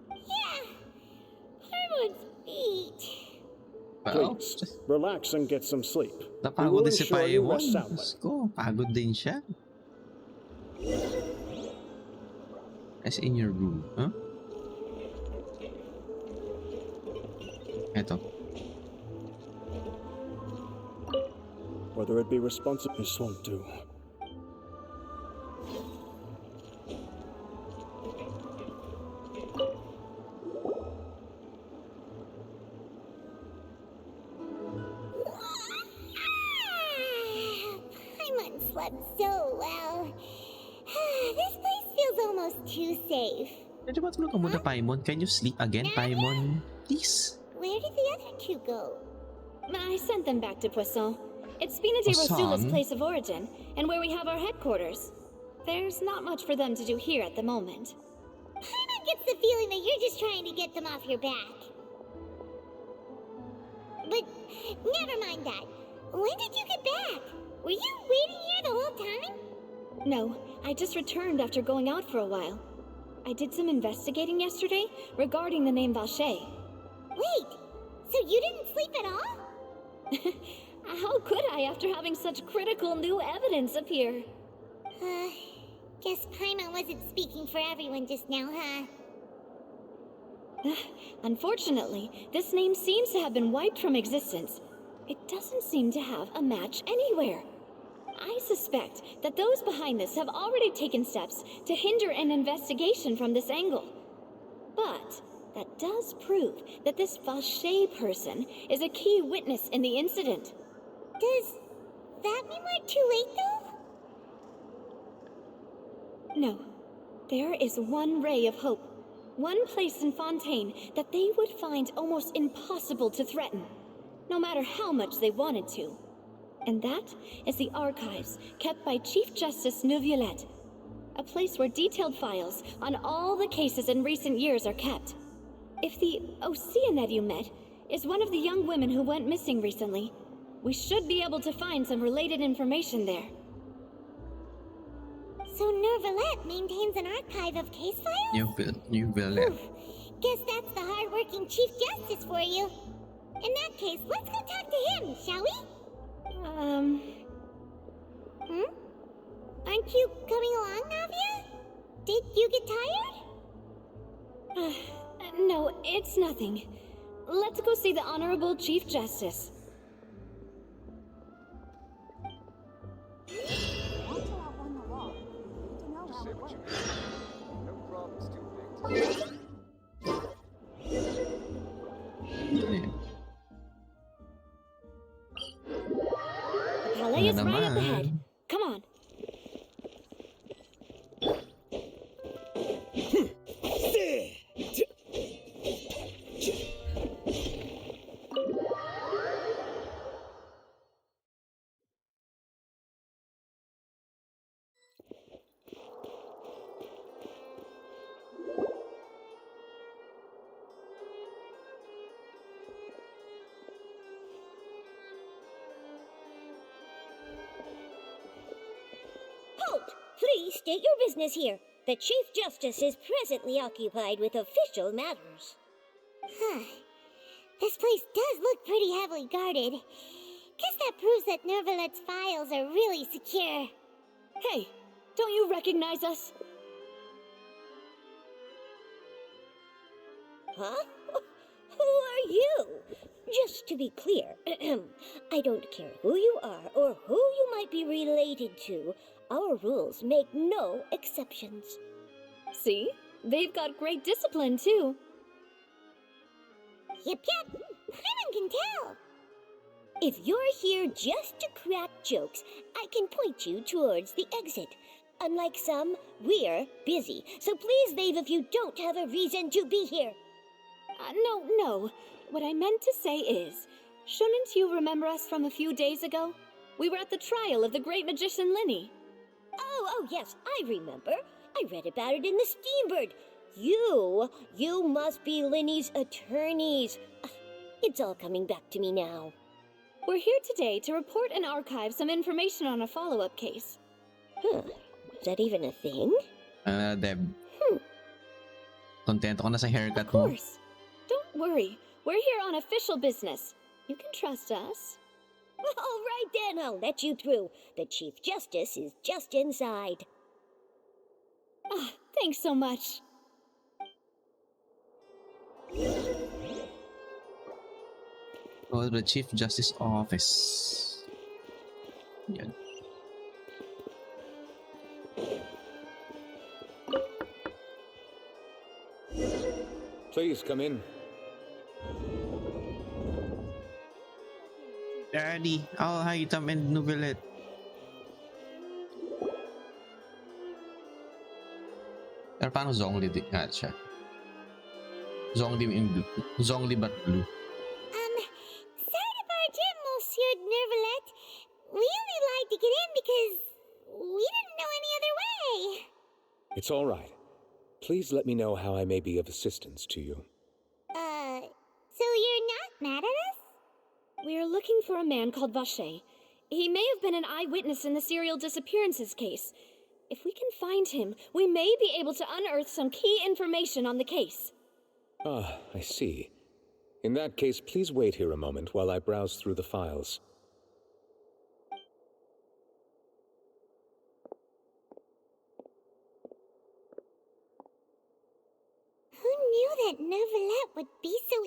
Yeah. Paimon's beat. Well, please, relax and get some sleep. We napagod will din si ensure you Paimon. rest soundly. Diyos ko, pagod din siya. As in your room, huh? Eto. Whether it be responsible, this won't do. Paimon slept so well. This place feels almost too safe. Medyo matulog ka muna, Paimon. Can you sleep again, Paimon? Please. Where did the other two go? I sent them back to Poisson. It's Spina de Poisson? Rosula's place of origin, and where we have our headquarters. There's not much for them to do here at the moment. Paimon gets the feeling that you're just trying to get them off your back. But never mind that. When did you get back? Were you waiting here the whole time? No, I just returned after going out for a while. I did some investigating yesterday regarding the name Valche. Wait, so you didn't sleep at all? How could I after having such critical new evidence appear? Guess Paimon wasn't speaking for everyone just now, huh? Unfortunately, this name seems to have been wiped from existence. It doesn't seem to have a match anywhere. I suspect that those behind this have already taken steps to hinder an investigation from this angle. But that does prove that this Vache person is a key witness in the incident. Does that mean we're too late, though? No. There is one ray of hope. One place in Fontaine that they would find almost impossible to threaten, no matter how much they wanted to. And that is the archives kept by Chief Justice Neuvillette, a place where detailed files on all the cases in recent years are kept. If the Oceanette you met is one of the young women who went missing recently, we should be able to find some related information there. So Neuvillette maintains an archive of case files? You will let. Guess that's the hard-working Chief Justice for you. In that case, let's go talk to him, shall we? Aren't you coming along, Navia? Did you get tired? No, it's nothing. Let's go see the Honorable Chief Justice. The Palais is right up ahead. Come on. Halt! Please state your business here. The Chief Justice is presently occupied with official matters. Huh. This place does look pretty heavily guarded. Guess that proves that Neuvillette's files are really secure. Hey, don't you recognize us? Huh? Who are you? Just to be clear, I don't care who you are or who you might be related to. Our rules make no exceptions. See? They've got great discipline, too. Yep. Paimon can tell. If you're here just to crack jokes, I can point you towards the exit. Unlike some, we're busy, so please leave if you don't have a reason to be here. No. What I meant to say is, shouldn't you remember us from a few days ago? We were at the trial of the great magician Linny. Oh, yes, I remember. I read about it in the Steambird. You must be Linny's attorneys. It's all coming back to me now. We're here today to report and archive some information on a follow-up case. Huh. Is that even a thing? Deb. Kontento ko na sa haircut Of mo. course. Don't worry. We're here on official business. You can trust us. All right then, I'll let you through. The Chief Justice is just inside. Thanks so much. Go to the Chief Justice Office. Yan. Please come in. Daddy. Oh, hi, Tom and Neuvillette. Pero paano Zhongli din nga siya? Zhongli but blue. Sorry to barge in, Monsieur Neuvillette. We only lied to get in because we didn't know any other way. It's all right. Please let me know how I may be of assistance to you. So you're not mad at us? We're looking for a man called Vache. He may have been an eyewitness in the serial disappearances case. If we can find him, we may be able to unearth some key information on the case. Ah, I see. In that case, please wait here a moment while I browse through the files.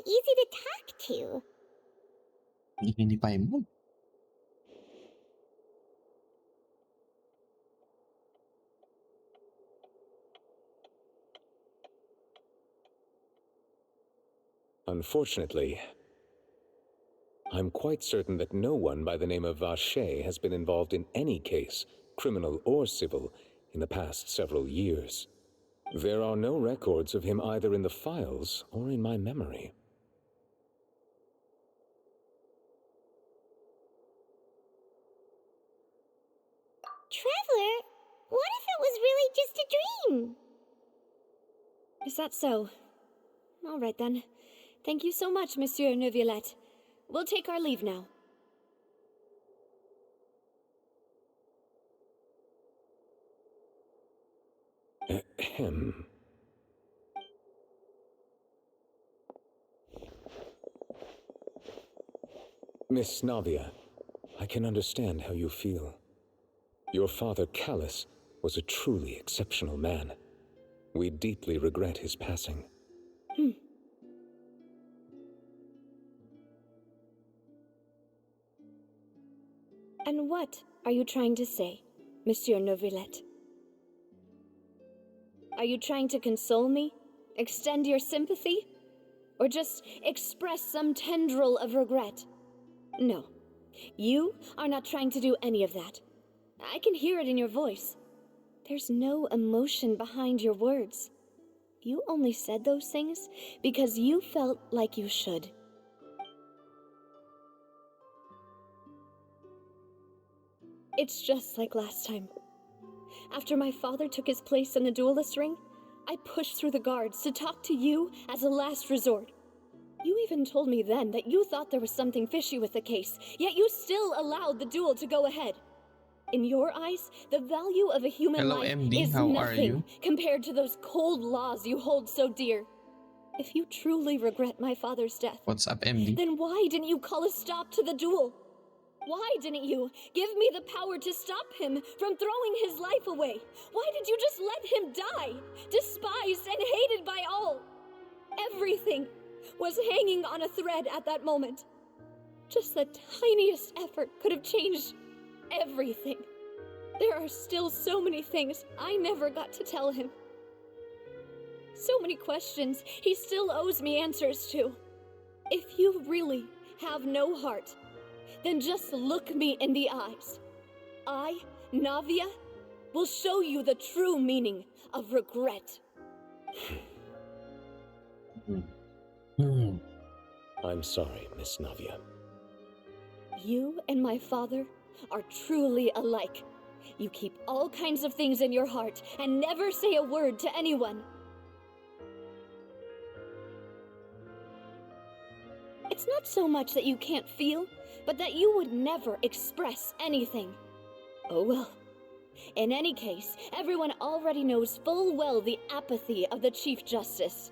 easy to talk to. Hindi pa mo. Unfortunately, I'm quite certain that no one by the name of Vache has been involved in any case, criminal or civil, in the past several years. There are no records of him either in the files or in my memory. Traveler, what if it was really just a dream? Is that so? All right then. Thank you so much, Monsieur Neuvillette. We'll take our leave now. Ahem. Miss Navia, I can understand how you feel. Your father, Callus, was a truly exceptional man. We deeply regret his passing. And what are you trying to say, Monsieur Neuvillette? Are you trying to console me? Extend your sympathy? Or just express some tendril of regret? No. You are not trying to do any of that. I can hear it in your voice. There's no emotion behind your words. You only said those things because you felt like you should. It's just like last time. After my father took his place in the duelist ring, I pushed through the guards to talk to you as a last resort. You even told me then that you thought there was something fishy with the case, yet you still allowed the duel to go ahead. In your eyes, the value of a human Hello, life MD. is How are nothing you? compared to those cold laws you hold so dear. If you truly regret my father's death, What's up, MD? then why didn't you call a stop to the duel? Why didn't you give me the power to stop him from throwing his life away? Why did you just let him die, despised and hated by all? Everything was hanging on a thread at that moment. Just the tiniest effort could have changed everything. There are still so many things I never got to tell him. So many questions he still owes me answers to. If you really have no heart, then just look me in the eyes. I, Navia, will show you the true meaning of regret. I'm sorry, Miss Navia. You and my father are truly alike. You keep all kinds of things in your heart and never say a word to anyone. It's not so much that you can't feel, but that you would never express anything. Oh well. In any case, everyone already knows full well the apathy of the Chief Justice.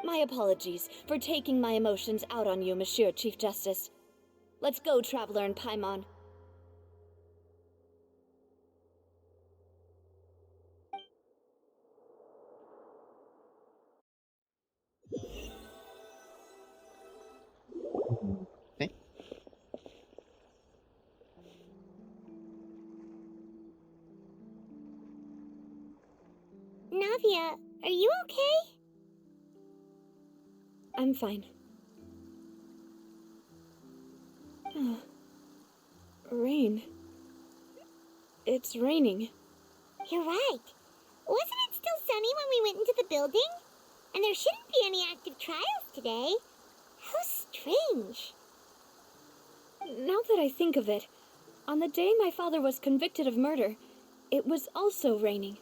My apologies for taking my emotions out on you, Monsieur Chief Justice. Let's go, Traveler and Paimon. Okay. Navia, are you okay? I'm fine. Rain. It's raining. You're right. Wasn't it still sunny when we went into the building? And there shouldn't be any active trials today. How strange. Now that I think of it, on the day my father was convicted of murder, it was also raining.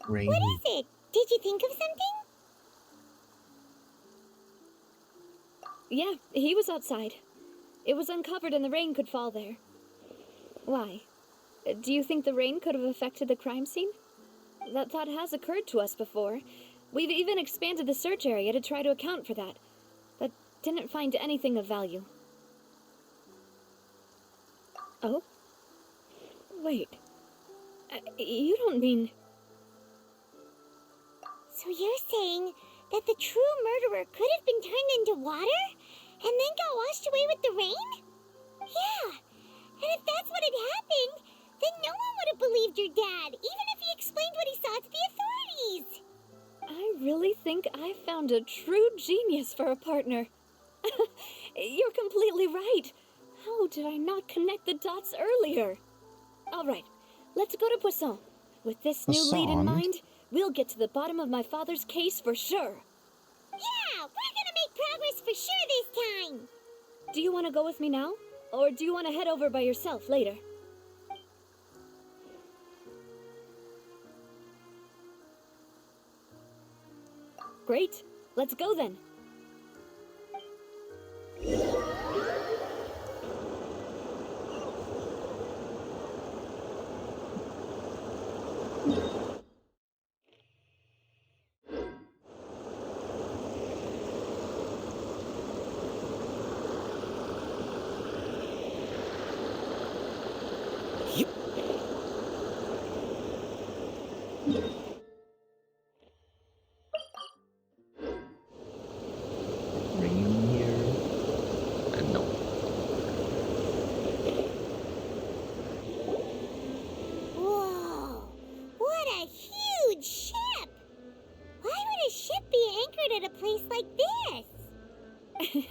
Rainy. What is it? Did you think of something? Yeah, he was outside. It was uncovered and the rain could fall there. Why? Do you think the rain could have affected the crime scene? That thought has occurred to us before. We've even expanded the search area to try to account for that, but didn't find anything of value. Oh? Wait. You don't mean... So you're saying That the true murderer could have been turned into water and then got washed away with the rain? Yeah, and if that's what had happened, then no one would have believed your dad, even if he explained what he saw to the authorities. I really think I found a true genius for a partner. You're completely right. How did I not connect the dots earlier? All right, let's go to Poisson. With this new lead in Poisson? mind, we'll get to the bottom of my father's case for sure. Yeah, we're gonna make progress for sure this time. Do you want to go with me now? Or do you want to head over by yourself later? Great. Let's go then. Rain here. No. Whoa, what a huge ship! Why would a ship be anchored at a place like this?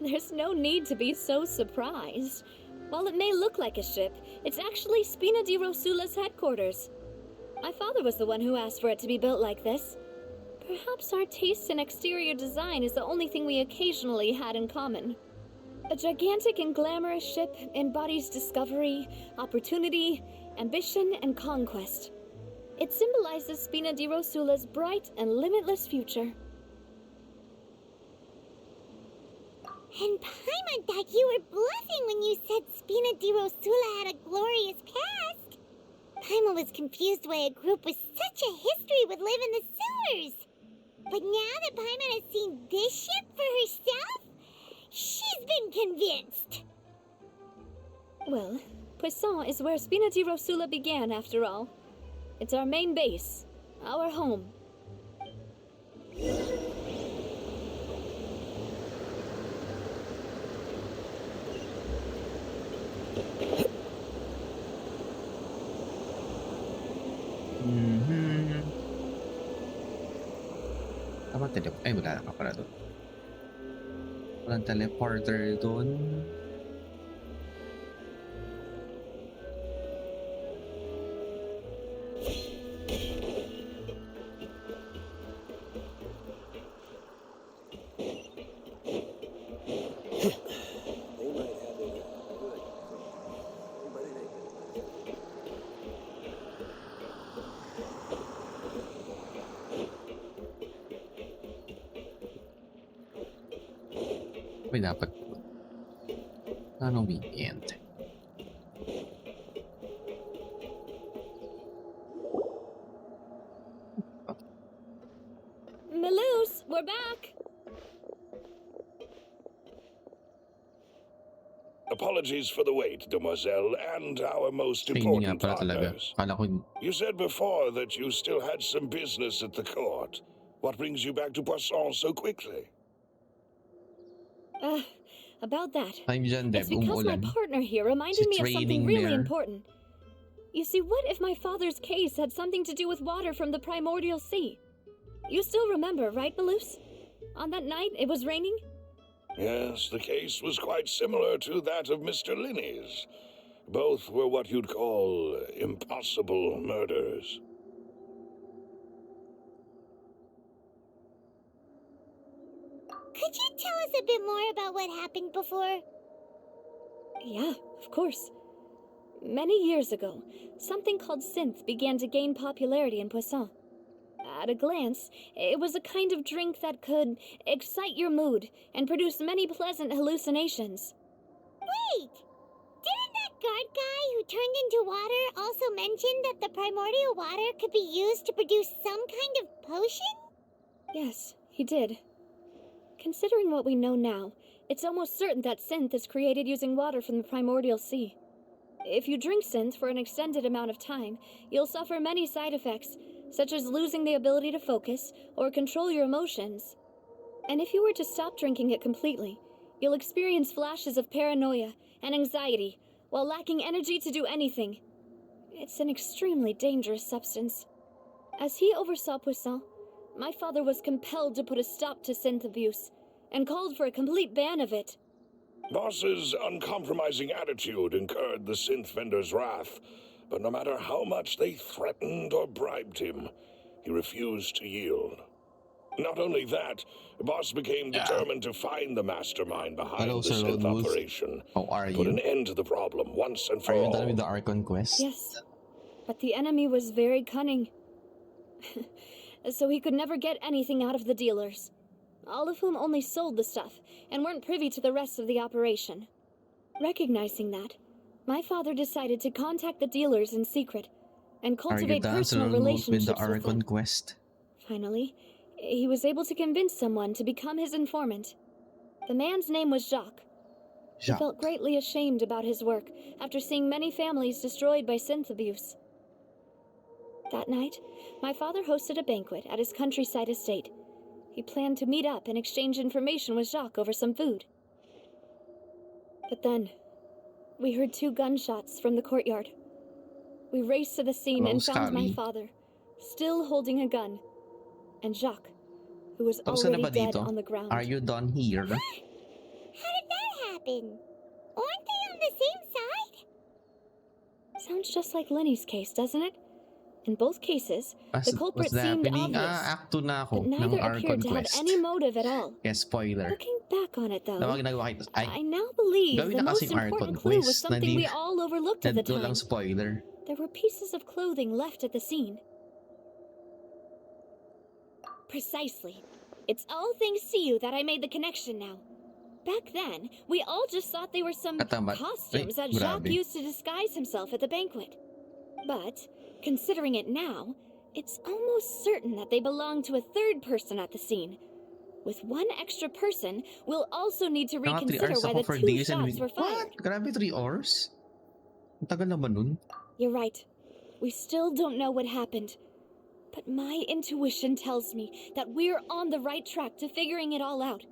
There's no need to be so surprised. While it may look like a ship, it's actually Spina di Rosula's headquarters. My father was the one who asked for it to be built like this. Perhaps our taste in exterior design is the only thing we occasionally had in common. A gigantic and glamorous ship embodies discovery, opportunity, ambition, and conquest. It symbolizes Spina di Rosula's bright and limitless future. And Paimon thought you were bluffing when you said Spina di Rosula had a glorious past. Paimon was confused why a group with such a history would live in the sewers. But now that Paimon has seen this ship for herself, she's been convinced. Well, Poisson is where Spina di Rosula began, after all. It's our main base, our home. Tama ay wala ka pala doon. Walang teleporter doon. May dapat anong weekend? Maloose, we're back! Apologies for the wait, demoiselle, and our most Training nga important pala talaga. partners. Kala ko You said before that you still had some business at the court. What brings you back to Poisson so quickly? About that. time dyan, It's Deb, because my umuulan. partner here reminded me of something training really there. important. You see, what if my father's case had something to do with water from the primordial sea? You still remember, right, Maloose? On that night, it was raining? Yes, the case was quite similar to that of Mr. Linney's. Both were what you'd call impossible murders. Could you tell us a bit more about what happened before? Yeah, of course. Many years ago, something called synth began to gain popularity in Poisson. At a glance, it was a kind of drink that could excite your mood and produce many pleasant hallucinations. Wait! Didn't that guard guy who turned into water also mention that the primordial water could be used to produce some kind of potion? Yes, he did. Considering what we know now, it's almost certain that synth is created using water from the primordial sea. If you drink synth for an extended amount of time, you'll suffer many side effects, such as losing the ability to focus or control your emotions. And if you were to stop drinking it completely, you'll experience flashes of paranoia and anxiety while lacking energy to do anything. It's an extremely dangerous substance. As he oversaw Poisson, my father was compelled to put a stop to synth abuse and called for a complete ban of it. Boss's uncompromising attitude incurred the synth vendor's wrath, but no matter how much they threatened or bribed him, he refused to yield. Not only that, Boss became determined to find the mastermind behind Hello, the Sir synth Lord Wolf. operation, How are put an you? end to the problem once and for Are you all. done with the Archon Quest? Yes, but the enemy was very cunning. So he could never get anything out of the dealers, all of whom only sold the stuff and weren't privy to the rest of the operation. Recognizing that, my father decided to contact the dealers in secret and Are you cultivate done, Sir personal Lord Wolf, with the relationships with Archon them. Quest? Finally, he was able to convince someone to become his informant. The man's name was Jacques. He felt greatly ashamed about his work after seeing many families destroyed by synth abuse. That night, my father hosted a banquet at his countryside estate. He planned to meet up and exchange information with Jacques over some food. But then, we heard 2 gunshots from the courtyard. We raced to the scene and found my Scally. father, still holding a gun, and Jacques, who was Tapos na already ba dead dito? on the ground. Are you done here? How did that happen? Aren't they on the same side? Sounds just like Lenny's case, doesn't it? In both cases, What's the culprit what's seemed happening? obvious, Act 2 na ako but ng neither Archon appeared to have Quest. any motive at all. Yes, spoiler. Looking back on it, though, Na ginagawa kita. I now believe gawin the na most kasing Archon important clue was Quest na something di- we all overlooked at the Nandito time. lang spoiler. There were pieces of clothing left at the scene. Precisely. It's all thanks to you that I made the connection now. Back then, we all just thought they were some Katamat. costumes Ay, that Jacques grabe. used to disguise himself at the banquet. But, considering it now, it's almost certain that they belong to a third person at the scene. With one extra person, we'll also need to Naka 3 reconsider hours why ako the for 2 days and shots were fired. What? Grabe 3 hours? Ang tagal naman nun. You're right. We still don't know what happened. But my intuition tells me that we're on the right track to figuring it all out.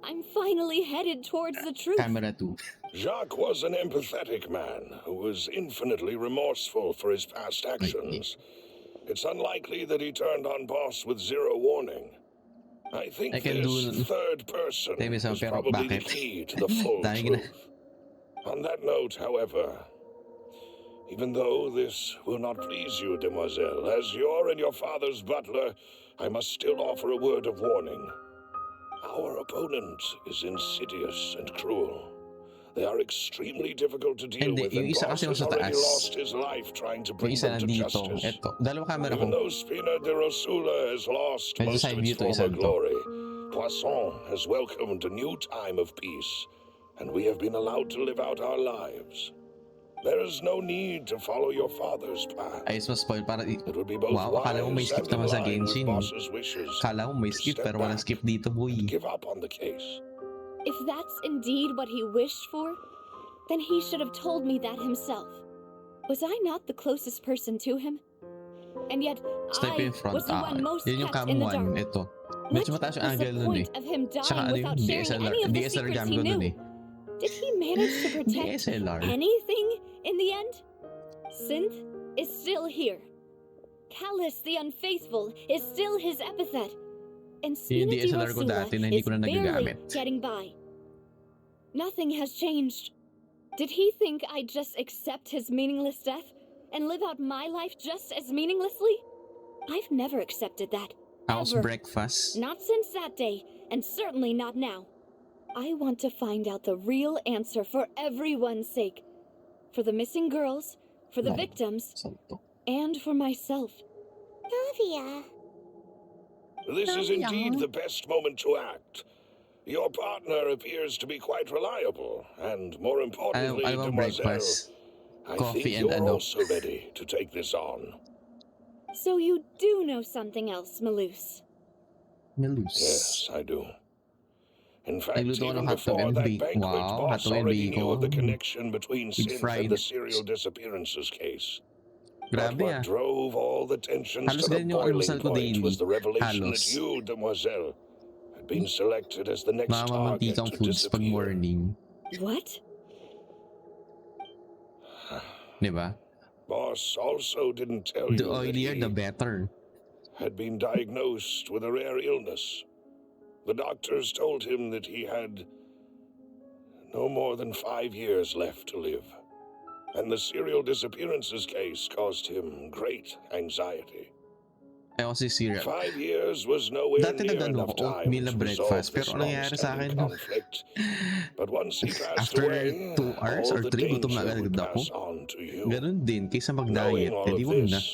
I'm finally headed towards the truth. Camera 2. Jacques was an empathetic man who was infinitely remorseful for his past actions. It's unlikely that he turned on Boss with zero warning. I think I can this do- third person Maybe some is pero probably the bakit? key to the full Dahil gina- truth. On that note, however, even though this will not please you, demoiselle, as you're and your father's butler, I must still offer a word of warning. Our opponent is insidious and cruel. They are extremely difficult to deal Hindi, with, yung and isa Boss kasi has sa already taas. lost his life trying to Yung bring isa them to nandito. justice. Eto. Dalawa camera ko. Even though Spina de Rosula has lost Medyo most side of its view to, isa former to. glory, Poisson has welcomed a new time of peace, and we have been allowed to live out our lives. There is no need to follow your father's path. Ayos mo spoil para... It would be both Wow, akala mo may wise skip and in naman sa line with Genshin. Boss's wishes. Akala mo may to skip step pero walang back skip dito, boy. and give up on the case. If that's indeed what he wished for, then he should have told me that himself. Was I not the closest person to him? And yet, Step I in front. was the one most Yun yung kept cam in the 1. dark. Ito. What Medyo mataas yung was angle the nun eh. point of him Tsaka dying ano without yung sharing DSLR, any of the DSLR secrets cam he ko knew? dun eh. Did he manage to protect DSLR. anything in the end? Synth is still here. Callous the Unfaithful is still his epithet. And Yung Spina di DSLR ko Rosula dati na hindi is ko na barely nagagamit. getting by. Nothing has changed. Did he think I'd just accept his meaningless death and live out my life just as meaninglessly? I've never accepted that. House Ever. breakfast. Not since that day, and certainly not now. I want to find out the real answer for everyone's sake. For the missing girls, for the Like, victims, salto. and for myself. Navia. This is indeed the best moment to act. Your partner appears to be quite reliable, and more importantly, I want demoiselle, breakfast. I Coffee think and you're ano. also ready to take this on. So you do know something else, Malus. Melus. Yes, I do. In fact, Nagluto ako ng even hotdog before and that bacon. banquet, Wow, Boss hotdog and already knew of the bacon. connection between With Synth fried- and the serial disappearances case. But Grabe what drove all the tensions Halos to the ganyan yung almusal boiling ko point daily. was the revelation Halos. that you, demoiselle, had been selected as the next Mga target mamantikang to foods pag disappear. morning. What? Diba? Boss also didn't tell The you that oilier, the he better. had been diagnosed with a rare illness. The doctors told him that he had no more than 5 years left to live. And the serial disappearances case caused him great anxiety. Ayaw kasi cereal. 5 years was nowhere Dati near nag-ano enough ako, time oatmeal na to breakfast. resolve this Pero ano nangyari sa long-standing akin? conflict. But once he passed After away, 2 hours all or the 3, gutom na danger agad would ako. pass on to you. Ganun din, kaysa mag-diet. Knowing all Pwede of wag na. this,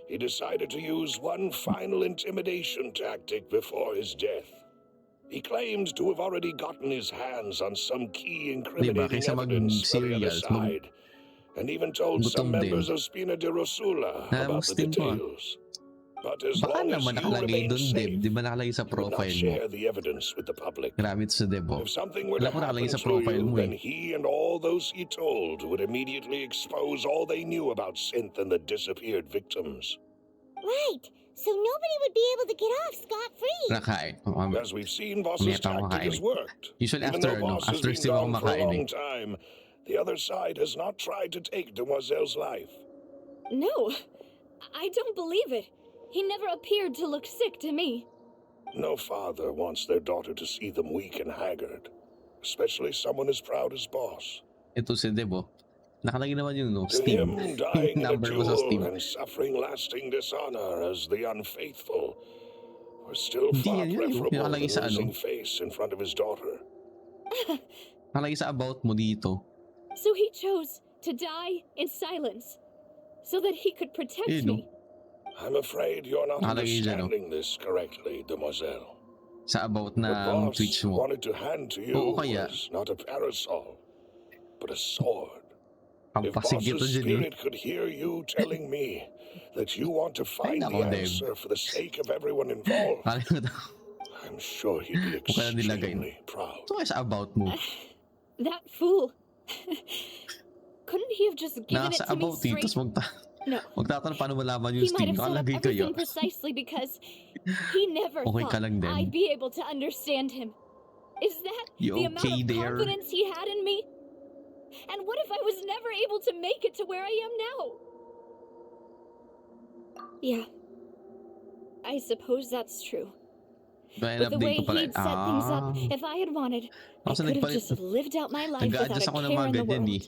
he decided to use one final intimidation tactic before his death. He claimed to have already gotten his hands on some key incriminating Kaysa evidence for the other mag-cereals, side, and even told some gutom din. members of Spina de Rosula about the Namustin ko details. But as Baka long as naman you nakalagay remain doon, Deb. safe, Di ba nakalagay sa he would not profile mo? share the evidence with the public. Grabe ito sa Debo. If something were to Alam ko nakalagay happen sa to profile you, mo then eh. he and all those he told would immediately expose all they knew about Synth and the disappeared victims. Right. So nobody would be able to get off scot-free. Nakain. As we've seen, Boss's Mamaya pa ako tactic has kakain. worked. Usually Even after, though Boss has after been stream ako gone for a makain long eh. time, the other side has not tried to take Demoiselle's life. No, I don't believe it. He never appeared to look sick to me. No father wants their daughter to see them weak and haggard, especially someone as proud as Boss. Ito si Debo. Nakalagay naman yung To Steam. him, dying in a Number mo sa duel Steam. and suffering lasting dishonor as the unfaithful were still Hindi far yan yun. preferable Nakalagay than sa ano. losing face in front of his daughter. Nakalagay sa about mo dito. So he chose to die in silence so that he could protect Eh, no? me. I'm afraid you're not Nakalagay dyan, no? understanding this correctly, Demoiselle. Sa about What na Boss Twitch mo. wanted to hand to you Oo, kaya. was not a parasol, but a sword. Ang If pasigit to Boss's dyan eh. spirit could hear you telling me that you want to find nako, the Dave. answer for the sake of everyone involved, Nakalimutan ko. I'm sure he'd be Kung kaya nilagay. extremely proud. Ito kaya sa about mo. That fool. Couldn't he have just given it Nasa to me about dito. straight? No. Magtatanong paano malaman He yung might Steam. have set up Nakalagay kayo. everything precisely because he never Okay ka thought lang din. I'd be able to understand him. Is that You the amount okay of there? confidence he had in me? And what if I was never able to make it to where I am now? Yeah. I suppose that's true. Dahil But the way update ko pala. he'd set things up, if I had wanted, I Kasi could have nagpalit. just lived out my life without Nag-a-adjust a ako ng care mga in the ganyan world. eh.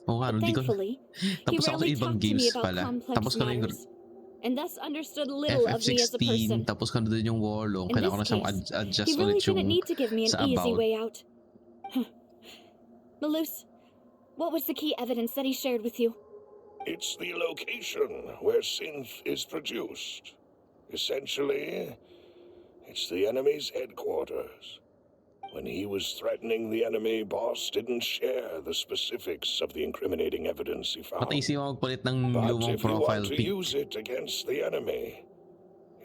Oo nga, But hindi ko. thankfully, he Tapos ako sa rarely ibang talked to me games about pala. complex Tapos ko na yung matters, and thus understood little of me as a person. FF16, tapos ko na doon yung Warlock. In Kailangan ko na this siyang case, adjust He really ulit yung didn't need to give me an sa easy about. way out. Malus, what was the key evidence that he shared with you? It's the location where synth is produced. Essentially, it's the enemy's headquarters. When he was threatening the enemy, Boss didn't share the specifics of the incriminating evidence he found. Patay siya magpalit ng But lumang if you profile want to pic. use it against the enemy,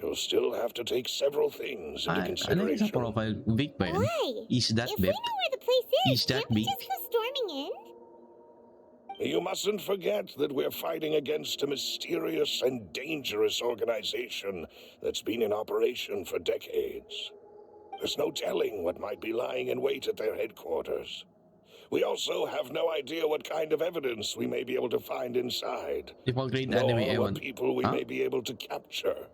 you'll still have to take several things into Ano yung sa consideration. profile pic ba yan? Why? Is that If we bit? know where the place Is is, that can't we big? just go storming in? You mustn't forget that we're fighting against a mysterious and dangerous organization that's been in operation for decades. There's no telling what might be lying in wait at their headquarters. We also have no idea what kind of evidence we may be able to find inside, Default grade nor anime, what ewan. people we Huh? may be able to capture.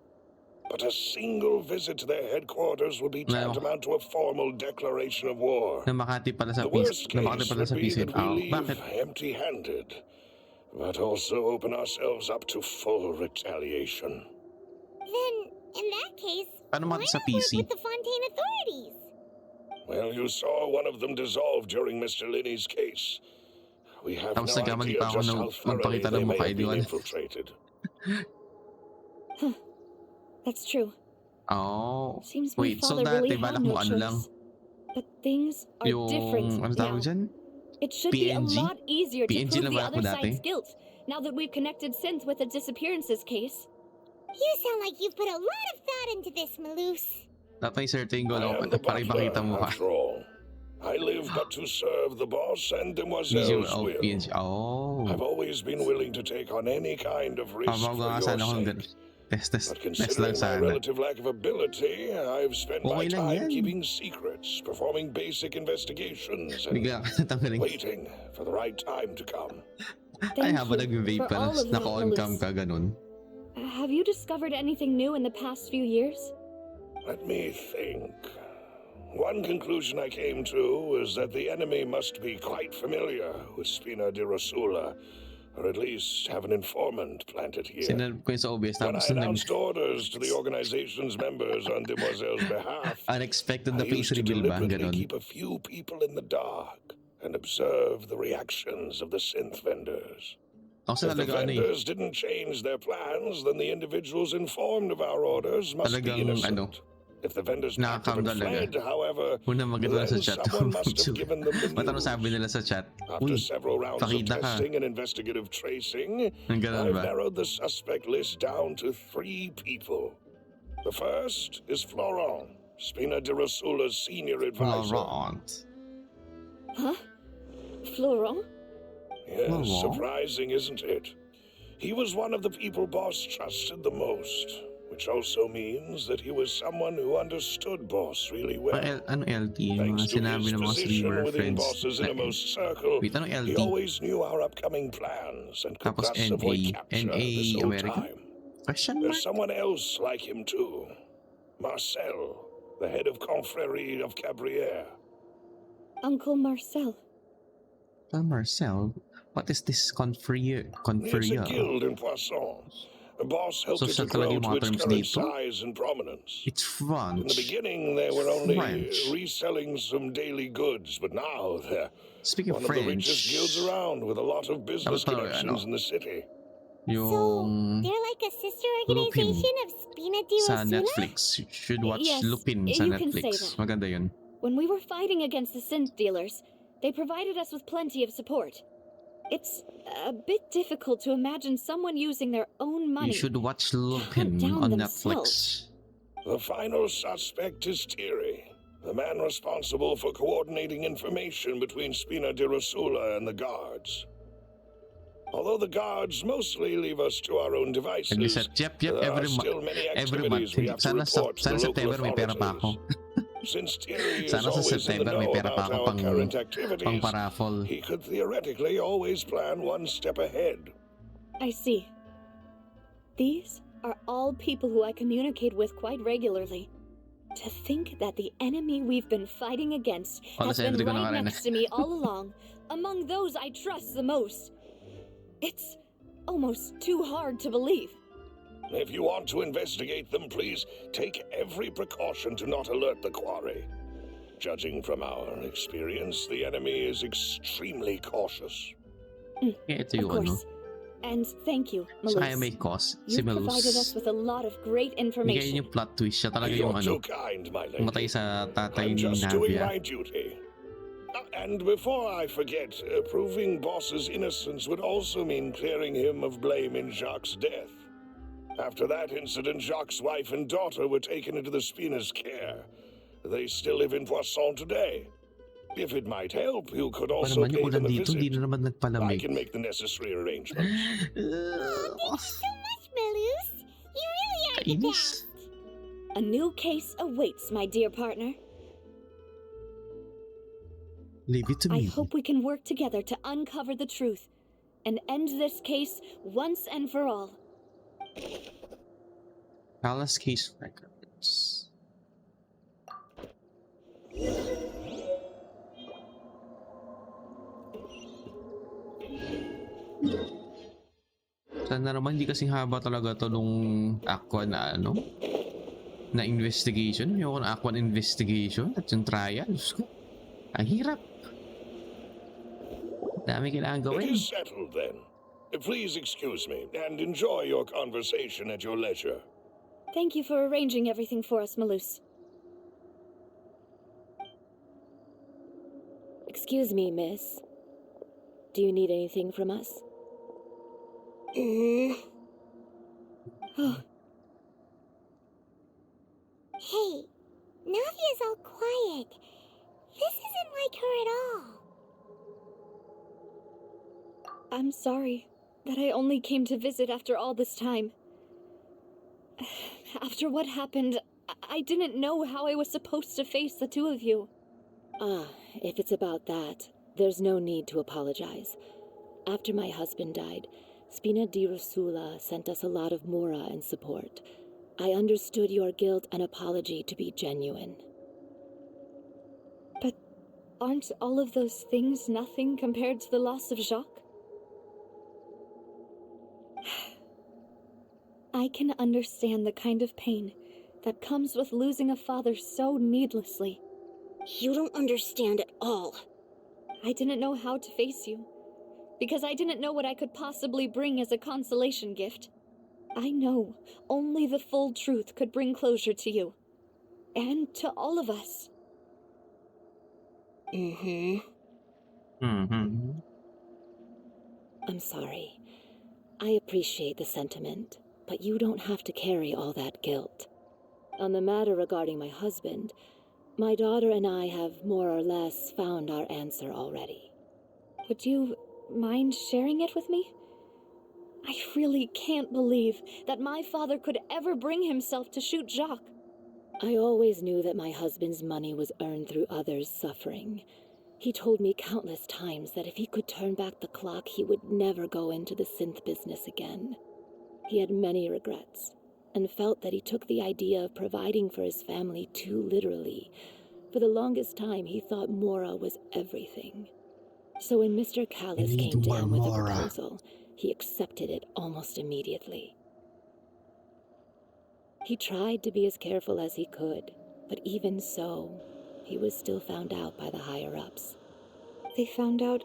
But a single visit to their headquarters would be No. tantamount to a formal declaration of war. Na Makati pala sa The worst PC. Na Makati case pala would sa be PC. that we leave Bakit? empty-handed, but also open ourselves up to full retaliation. Then, in that case, Paano why mati sa not work PC? with the Fontaine authorities? Well, you saw one of them dissolve during Mr. Linney's case. We have Tapos no nagkamali idea pa ako just na how thoroughly magpakita they ng may mukha, have been Ediwan. infiltrated. That's true. Oh. Seems my Wait, so father really dati had balak no mo ano lang? choice. But things are different Yung, ano tawag now. dyan? It should be a PNG? lot easier to PNG prove lang the balak mo other dati? side's guilt, now that we've connected Synth with the disappearances case. You sound like you've put a lot of thought into this, Malus. Dapat may certain goal I ako am the para ipakita mo butler, ka. after all. I live but to serve the boss and Medyo Demoiselle's will. I've always been willing to take on any kind of risk for Pababa nga your sana akong sake. But test lang considering my sana. relative lack of ability, I've spent my Okay lang time yan. keeping secrets, performing basic investigations, and Bigla ka natanggaling. waiting for the right time to come. Ay, Thank habang you nag-vape for pa, all of that, naka-on cam Malus. ka, ganun. Have you discovered anything new in the past few years? Let me think. One conclusion I came to is that the enemy must be quite familiar with Spina di Rosula, or at least have an informant planted here. Sinanap ko yun sa OBS, When I tapos nung announced orders to the organization's members on Demoiselle's behalf, unexpected na I face used to reveal ba? deliberately Ganon. keep a few people in the dark and observe the reactions of the synth vendors. Ako If the talaga ano eh. vendors didn't change their plans, then the individuals informed of our orders must be Talagang innocent. If the vendors packed up and nakakam talaga. fled, however, Una maganda sa then chat. someone must have given them the Matano news. sabi nila sa chat. After Uy, several rounds of pakita ka. testing and investigative tracing, Ang ganun I've ba? narrowed the suspect list down to 3 people. The first is Florent, Spina di Rosula's senior advisor. Florent. Huh? Florent? Yes, Florent? surprising, isn't it? He was one of the people Boss trusted the most, which also means that he was someone who understood Boss really well. Ano LT? Yung Thanks mga to sinabi his ng mga position streamer within friends. Boss's innermost circle, Wait, ano he LT? always knew our upcoming plans and could Tapos thus avoid NA. capture NA this whole America? time. Question There's mark? someone else like him too. Marcel, the head of Confrérie of Cabriere. Uncle Marcel. Marcel? What is this It's conferrier? a guild in Poisson. The boss helped it to Social talaga grow yung to mga its terms current dito? size and prominence. It's In the French. beginning, they were only French. reselling some daily goods, but now they're Speaking one of of the richest guilds French, around with a lot of business Dapat pala, connections ano? in the city. So, yung they're like a sister Lupin organization of Spina di sa Rosula? Netflix. You should watch Yes, Lupin sa you can say Netflix. that. Maganda yun. When we were fighting against the synth dealers, they provided us with plenty of support. It's a bit difficult to imagine someone using their own money. You should watch Lupin down on themselves. Netflix. The final suspect is Thierry, the man responsible for coordinating information between Spina di Rosula and the guards. Although the guards mostly leave us to our own devices, Nag-set, yep, there are every still many every month. activities we have to report to Sana the local September may pera pa ako. authorities. Since Thierry is Sana sa always in the September may know pera pa about ako our pang current activities, paraffle. he could theoretically always plan one step ahead. I see. These are all people who I communicate with quite regularly. To think that the enemy we've been fighting against Wala has si been Henry ko right nakarinig. next to me all along, among those I trust the most. It's almost too hard to believe. If you want to investigate them, please take every precaution to not alert the quarry. Judging from our experience, the enemy is extremely cautious. Kaya ito Of yung ano. course. And thank you, Sa kaya Malus. may cause. Si You've provided Melus. us with a lot of great Hindi kaya information. yung plot twist. Siya talaga You're yung too ano. kind, my Matay lady. sa tatay I'm ni just doing Navia. my duty. And before I forget, proving Boss's innocence would also mean clearing him of blame in Jacques' death. After that incident, Jacques' wife and daughter were taken into the Spina's care. They still live in Poisson today. If it might help, you could Ano also naman pay yung ulan them a dito? Hindi visit. na naman I nagpalamig. can make the necessary arrangements. So much, Malus. You really are the Kainis. best. A new case awaits, my dear partner. Leave it to I me. hope we can work together to uncover the truth and end this case once and for all. Palace Case Records. Sana naman hindi kasing haba talaga to nung Aqua na ano na investigation. Yung Aqua investigation at yung trial. Diyos ko. Ang hirap. Dami kailangan It gawin. is settled then. Please excuse me and enjoy your conversation at your leisure. Thank you for arranging everything for us, Malus. Excuse me, miss. Do you need anything from us? Hey, Navia's all quiet. This isn't like I'm sorry that I only came to visit after all this time. After what happened, I didn't know how I was supposed to face the two of you. If it's about that, there's no need to apologize. After my husband died, Spina di Rosula sent us a lot of mora and support. I understood your guilt and apology to be genuine. But aren't all of those things nothing compared to the loss of Jacques? I can understand the kind of pain that comes with losing a father so needlessly. You don't understand at all. I didn't know how to face you, because I didn't know what I could possibly bring as a consolation gift. I know only the full truth could bring closure to you, and to all of us. Mm-hmm. Mm-hmm. I'm sorry. I appreciate the sentiment, but you don't have to carry all that guilt. On the matter regarding my husband, my daughter and I have more or less found our answer already. Would you mind sharing it with me? I really can't believe that my father could ever bring himself to shoot Jacques. I always knew that my husband's money was earned through others' suffering. He told me countless times that if he could turn back the clock, he would never go into the synth business again. He had many regrets, and felt that he took the idea of providing for his family too literally. For the longest time, he thought mora was everything. So when Mr. Callis came to him with a proposal, he accepted it almost immediately. He tried to be as careful as he could, but even so, he was still found out by the higher-ups. They found out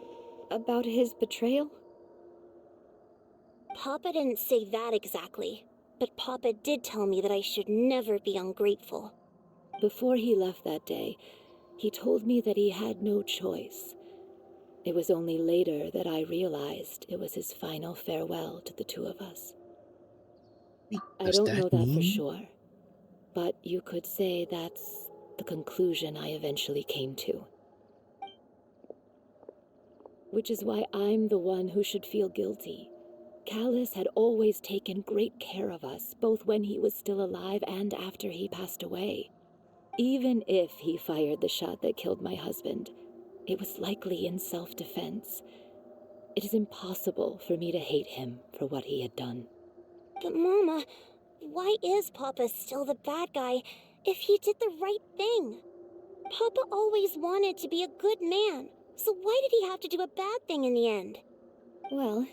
about his betrayal? Papa didn't say that exactly, but Papa did tell me that I should never be ungrateful. Before he left that day, he told me that he had no choice. It was only later that I realized it was his final farewell to the two of us. I don't know that for sure, but you could say that's the conclusion I eventually came to. Which is why I'm the one who should feel guilty. Callis had always taken great care of us, both when he was still alive and after he passed away. Even if he fired the shot that killed my husband, it was likely in self-defense. It is impossible for me to hate him for what he had done. But Mama, why is Papa still the bad guy if he did the right thing? Papa always wanted to be a good man, so why did he have to do a bad thing in the end? Well,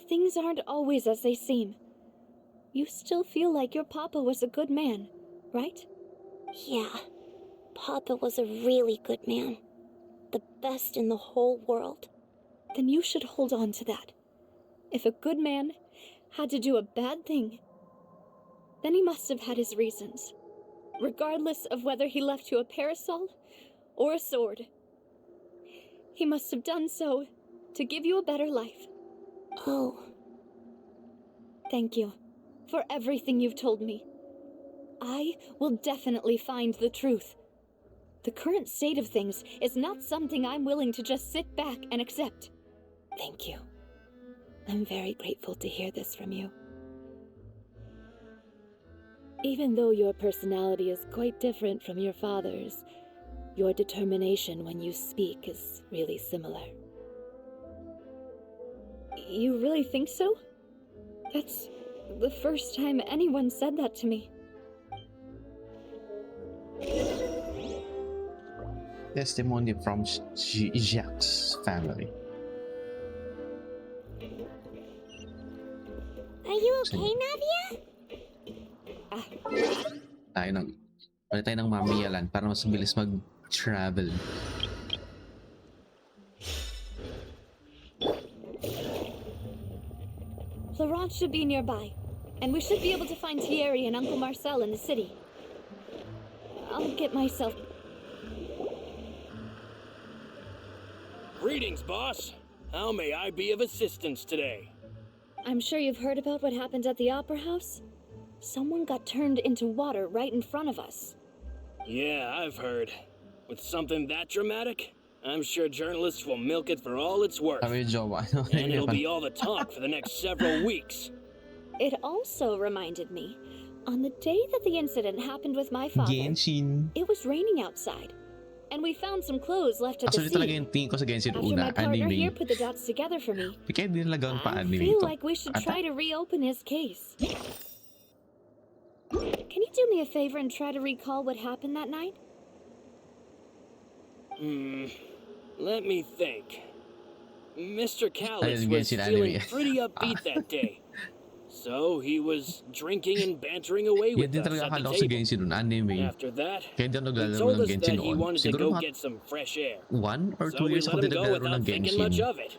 things aren't always as they seem. You still feel like your papa was a good man, right? Yeah, Papa was a really good man. The best in the whole world. Then you should hold on to that. If a good man had to do a bad thing, then he must have had his reasons. Regardless of whether he left you a parasol or a sword. He must have done so to give you a better life. Oh. Thank you for everything you've told me. I will definitely find the truth. The current state of things is not something I'm willing to just sit back and accept. Thank you. I'm very grateful to hear this from you. Even though your personality is quite different from your father's, your determination when you speak is really similar. You really think so? That's the first time anyone said that to me. Testimony from Jacques' family. Are you okay, Nadia? Palit tayo ng mamiyalan para mas bilis mag-travel. Laurent should be nearby, and we should be able to find Thierry and Uncle Marcel in the city. I'll get myself... Greetings, boss. How may I be of assistance today? I'm sure you've heard about what happened at the Opera House? Someone got turned into water right in front of us. Yeah, I've heard. With something that dramatic? I'm sure journalists will milk it for all it's worth. Sabi yung jowa. And it'll be all the talk for the next several weeks. It also reminded me, on the day that the incident happened with my father, Genshin. it was raining outside, and we found some clothes left at the Actually talaga scene. yung tingin ko sa Genshin After my una, partner here anime. put the dots together for me, Kaya din nalagawang pa I anime feel ito. like we should Ata? try to reopen his case. Can you do me a favor and try to recall what happened that night? Let me think. Mr. Callis Ayun, was Genshin feeling anime. pretty upbeat that day. So he was drinking and bantering away Yan with din us talaga at akala the ko sa table. Genshin nun, anime. After that, Kaya hindi ako he naglalaro told ng us Genshin that he noon. wanted to Siguro go mga get some fresh air. 1 or 2 So we years let ako him din go naglalaro without ng thinking Genshin. much of it.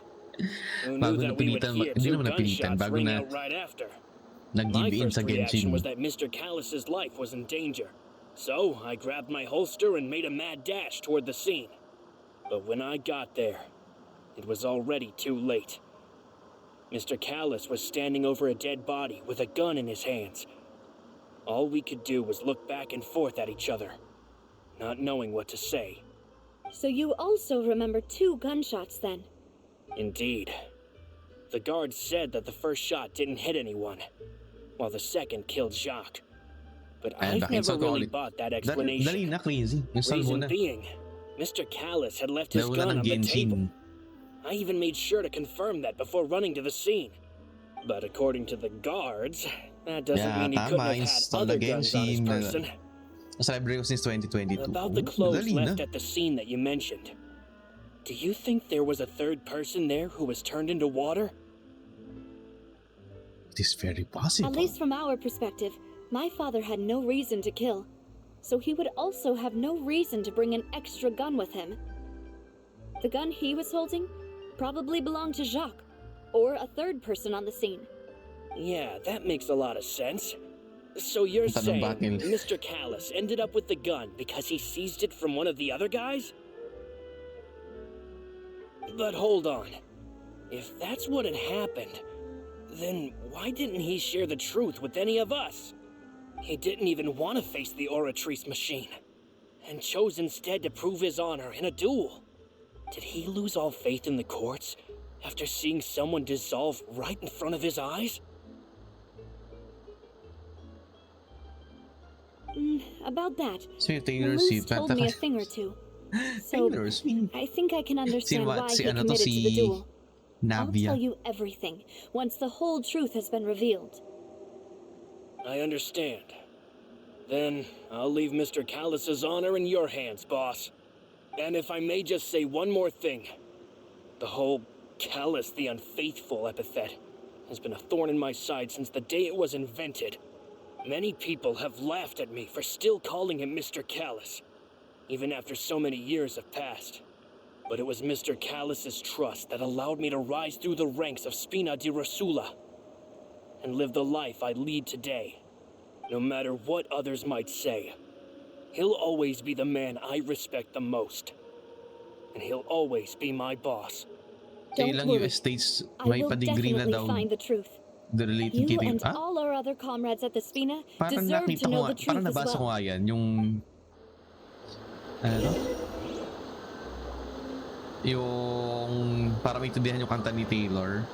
Who knew Bago that we would napilitan, hear hindi 2 naman napilitan, gunshots bago ring na out right after. My nag-give in first sa reaction Genshin. was that Mr. Callis's life was in danger. So I grabbed my holster and made a mad dash toward the scene. But when I got there, it was already too late. Mr. Callis was standing over a dead body with a gun in his hands. All we could do was look back and forth at each other, not knowing what to say. So you also remember 2 gunshots then? Indeed. The guard said that the first shot didn't hit anyone, while the second killed Jacques. But Ayan, I've never nakita ko really ulit. bought that Dali explanation. na, crazy. Install mo Reason na. being, Mr. Callis had left his Laro gun na ng on the table. Genshin. I even made sure to confirm that before running to the scene. But according to the guards, that doesn't Yeah, mean he couldn't tama. have had Install other the guns on his Genshin. person. Nasa library ko since 2022. About the Oh, clothes madali na. left at the scene that you mentioned. Do you think there was a third person there who was turned into water? It is very possible. At least from our perspective, my father had no reason to kill. So he would also have no reason to bring an extra gun with him. The gun he was holding probably belonged to Jacques, or a third person on the scene. Yeah, that makes a lot of sense. So you're Tanong saying bakit? Mr. Callis ended up with the gun because he seized it from one of the other guys? But hold on. If that's what had happened, then why didn't he share the truth with any of us? He didn't even want to face the Oratrice machine, and chose instead to prove his honor in a duel. Did he lose all faith in the courts after seeing someone dissolve right in front of his eyes? About that, So yung Taylor Moose Swift. told me a thing or two. So Taylor Swift. I think I can understand why si he ano to, committed to the si duel. I'll Navia. tell you everything once the whole truth has been revealed. I understand. Then I'll leave Mr. Callis's honor in your hands, boss. And if I may just say one more thing. The whole Callis the Unfaithful epithet has been a thorn in my side since the day it was invented. Many people have laughed at me for still calling him Mr. Callis, even after so many years have passed. But it was Mr. Callis's trust that allowed me to rise through the ranks of Spina di Rosula and live the life I lead today. No matter what others might say, he'll always be the man I respect the most. And he'll always be my boss. Don't Kailang worry. US states I may will pa-degree na definitely daw find the truth. related You kay and Ah? all our other comrades at the Spina Parang deserve nakita to ko know nga, the parang truth as nabasa ko well. nga yan, yung ano? Yung para maintindihan yung kanta ni Taylor.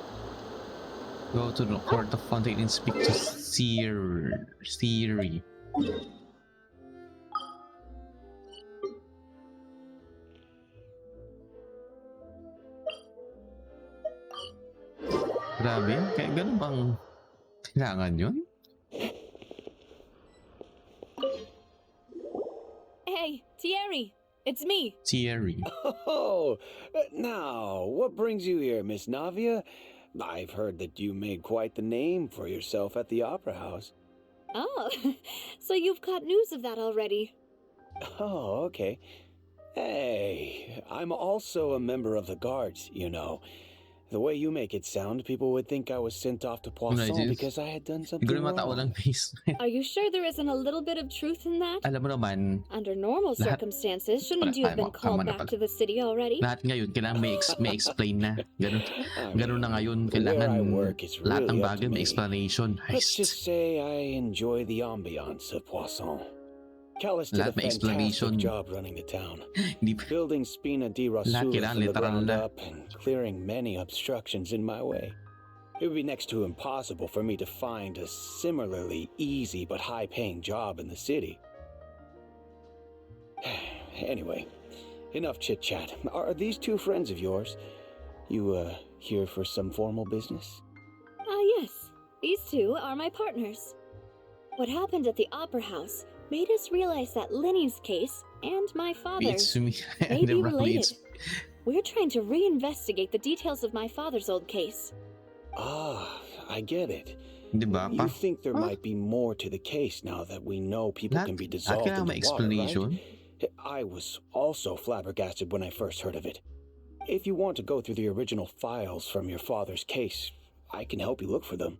Go to the court of fountain and speak to Siri. Grabe, kaya ganun bang kailangan yun? Hey, Thierry, it's me. Siri. Oh, now, what brings you here, Miss Navia? I've heard that you made quite the name for yourself at the Opera House. Oh, so you've got news of that already. Oh, okay. Hey, I'm also a member of the Guards, you know. The way you make it sound, people would think I was sent off to Poisson Nice. because I had done something Siguro matao wrong. lang face. Are you sure there isn't a little bit of truth in that? Alam mo naman, Under normal Lahat- circumstances, shouldn't you have been Tama called na back pala. to the city already? lahat ngayon kailangan may explain na. Ganun, I ganun na mean, ngayon. where Kailangan I work is lahat ng really up bagay to may me. explanation. Let's just say I enjoy the ambiance of Poisson. Callus did a Lahat may explanation. fantastic job running the town, Hindi building Spina di lahat Rosula kailangan from the literal ground na. up and clearing many obstructions in my way. It would be next to impossible for me to find a similarly easy but high-paying job in the city. Anyway, enough chit-chat. Are these two friends of yours? You, here for some formal business? Yes. These two are my partners. What happened at the Opera House made us realize that Lenny's case and my father's It's me. may be Never related. it's We're trying to reinvestigate the details of my father's old case. Ah, I get it. Di ba? You think there might be more to the case now that we know people Lahat, can be lahat dissolved in kailangan may the water, right? explanation. I was also flabbergasted when I first heard of it. If you want to go through the original files from your father's case, I can help you look for them.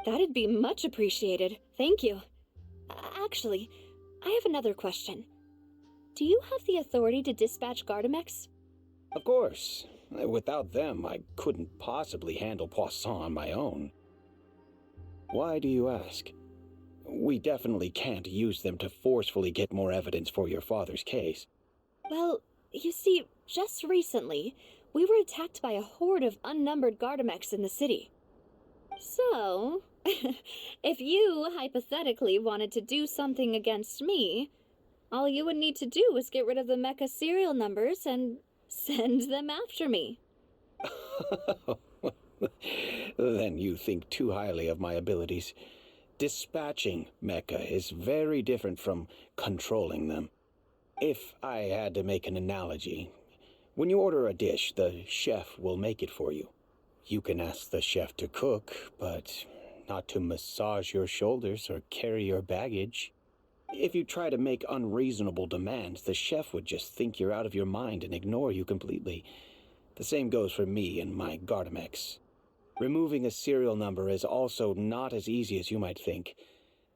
That'd be much appreciated. Thank you. Actually, I have another question. Do you have the authority to dispatch Gardamex? Of course. Without them, I couldn't possibly handle Poisson on my own. Why do you ask? We definitely can't use them to forcefully get more evidence for your father's case. Well, you see, just recently, we were attacked by a horde of unnumbered Gardamex in the city. So, if you hypothetically wanted to do something against me, all you would need to do was get rid of the mecha serial numbers and send them after me. Then you think too highly of my abilities. Dispatching mecha is very different from controlling them. If I had to make an analogy, when you order a dish, the chef will make it for you. You can ask the chef to cook, but not to massage your shoulders or carry your baggage. If you try to make unreasonable demands, the chef would just think you're out of your mind and ignore you completely. The same goes for me and my Gardamex. Removing a serial number is also not as easy as you might think.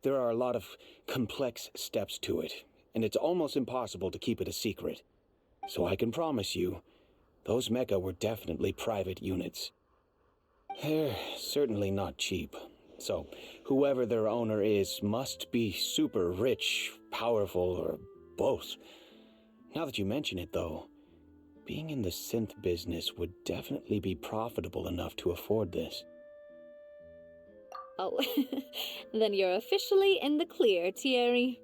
There are a lot of complex steps to it, and it's almost impossible to keep it a secret. So I can promise you, those mecha were definitely private units. They're certainly not cheap. So, whoever their owner is must be super rich, powerful, or both. Now that you mention it, though, being in the synth business would definitely be profitable enough to afford this. Oh, then you're officially in the clear, Thierry.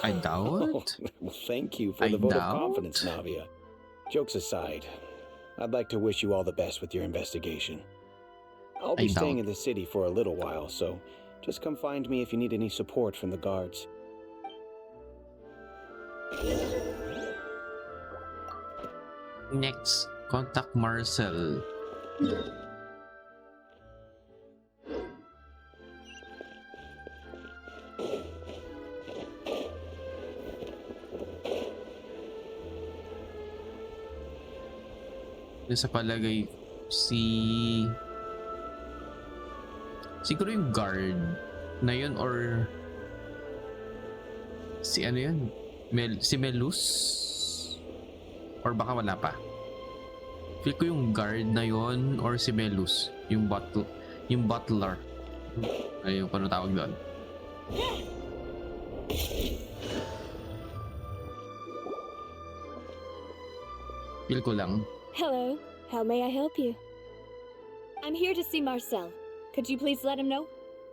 I doubt. Well, thank you for the vote of confidence, Navia. Jokes aside, I'd like to wish you all the best with your investigation. I'll be staying in the city for a little while, so just come find me if you need any support from the guards. Next, contact Marcel. Sa palagay siguro yung guard na yun or si ano yun si Melus or baka wala pa. Feel ko yung guard na yun or si Melus yung butler ayun paano tawag doon. Feel ko lang. Hello, how may I help you? I'm here to see Marcel. Could you please let him know?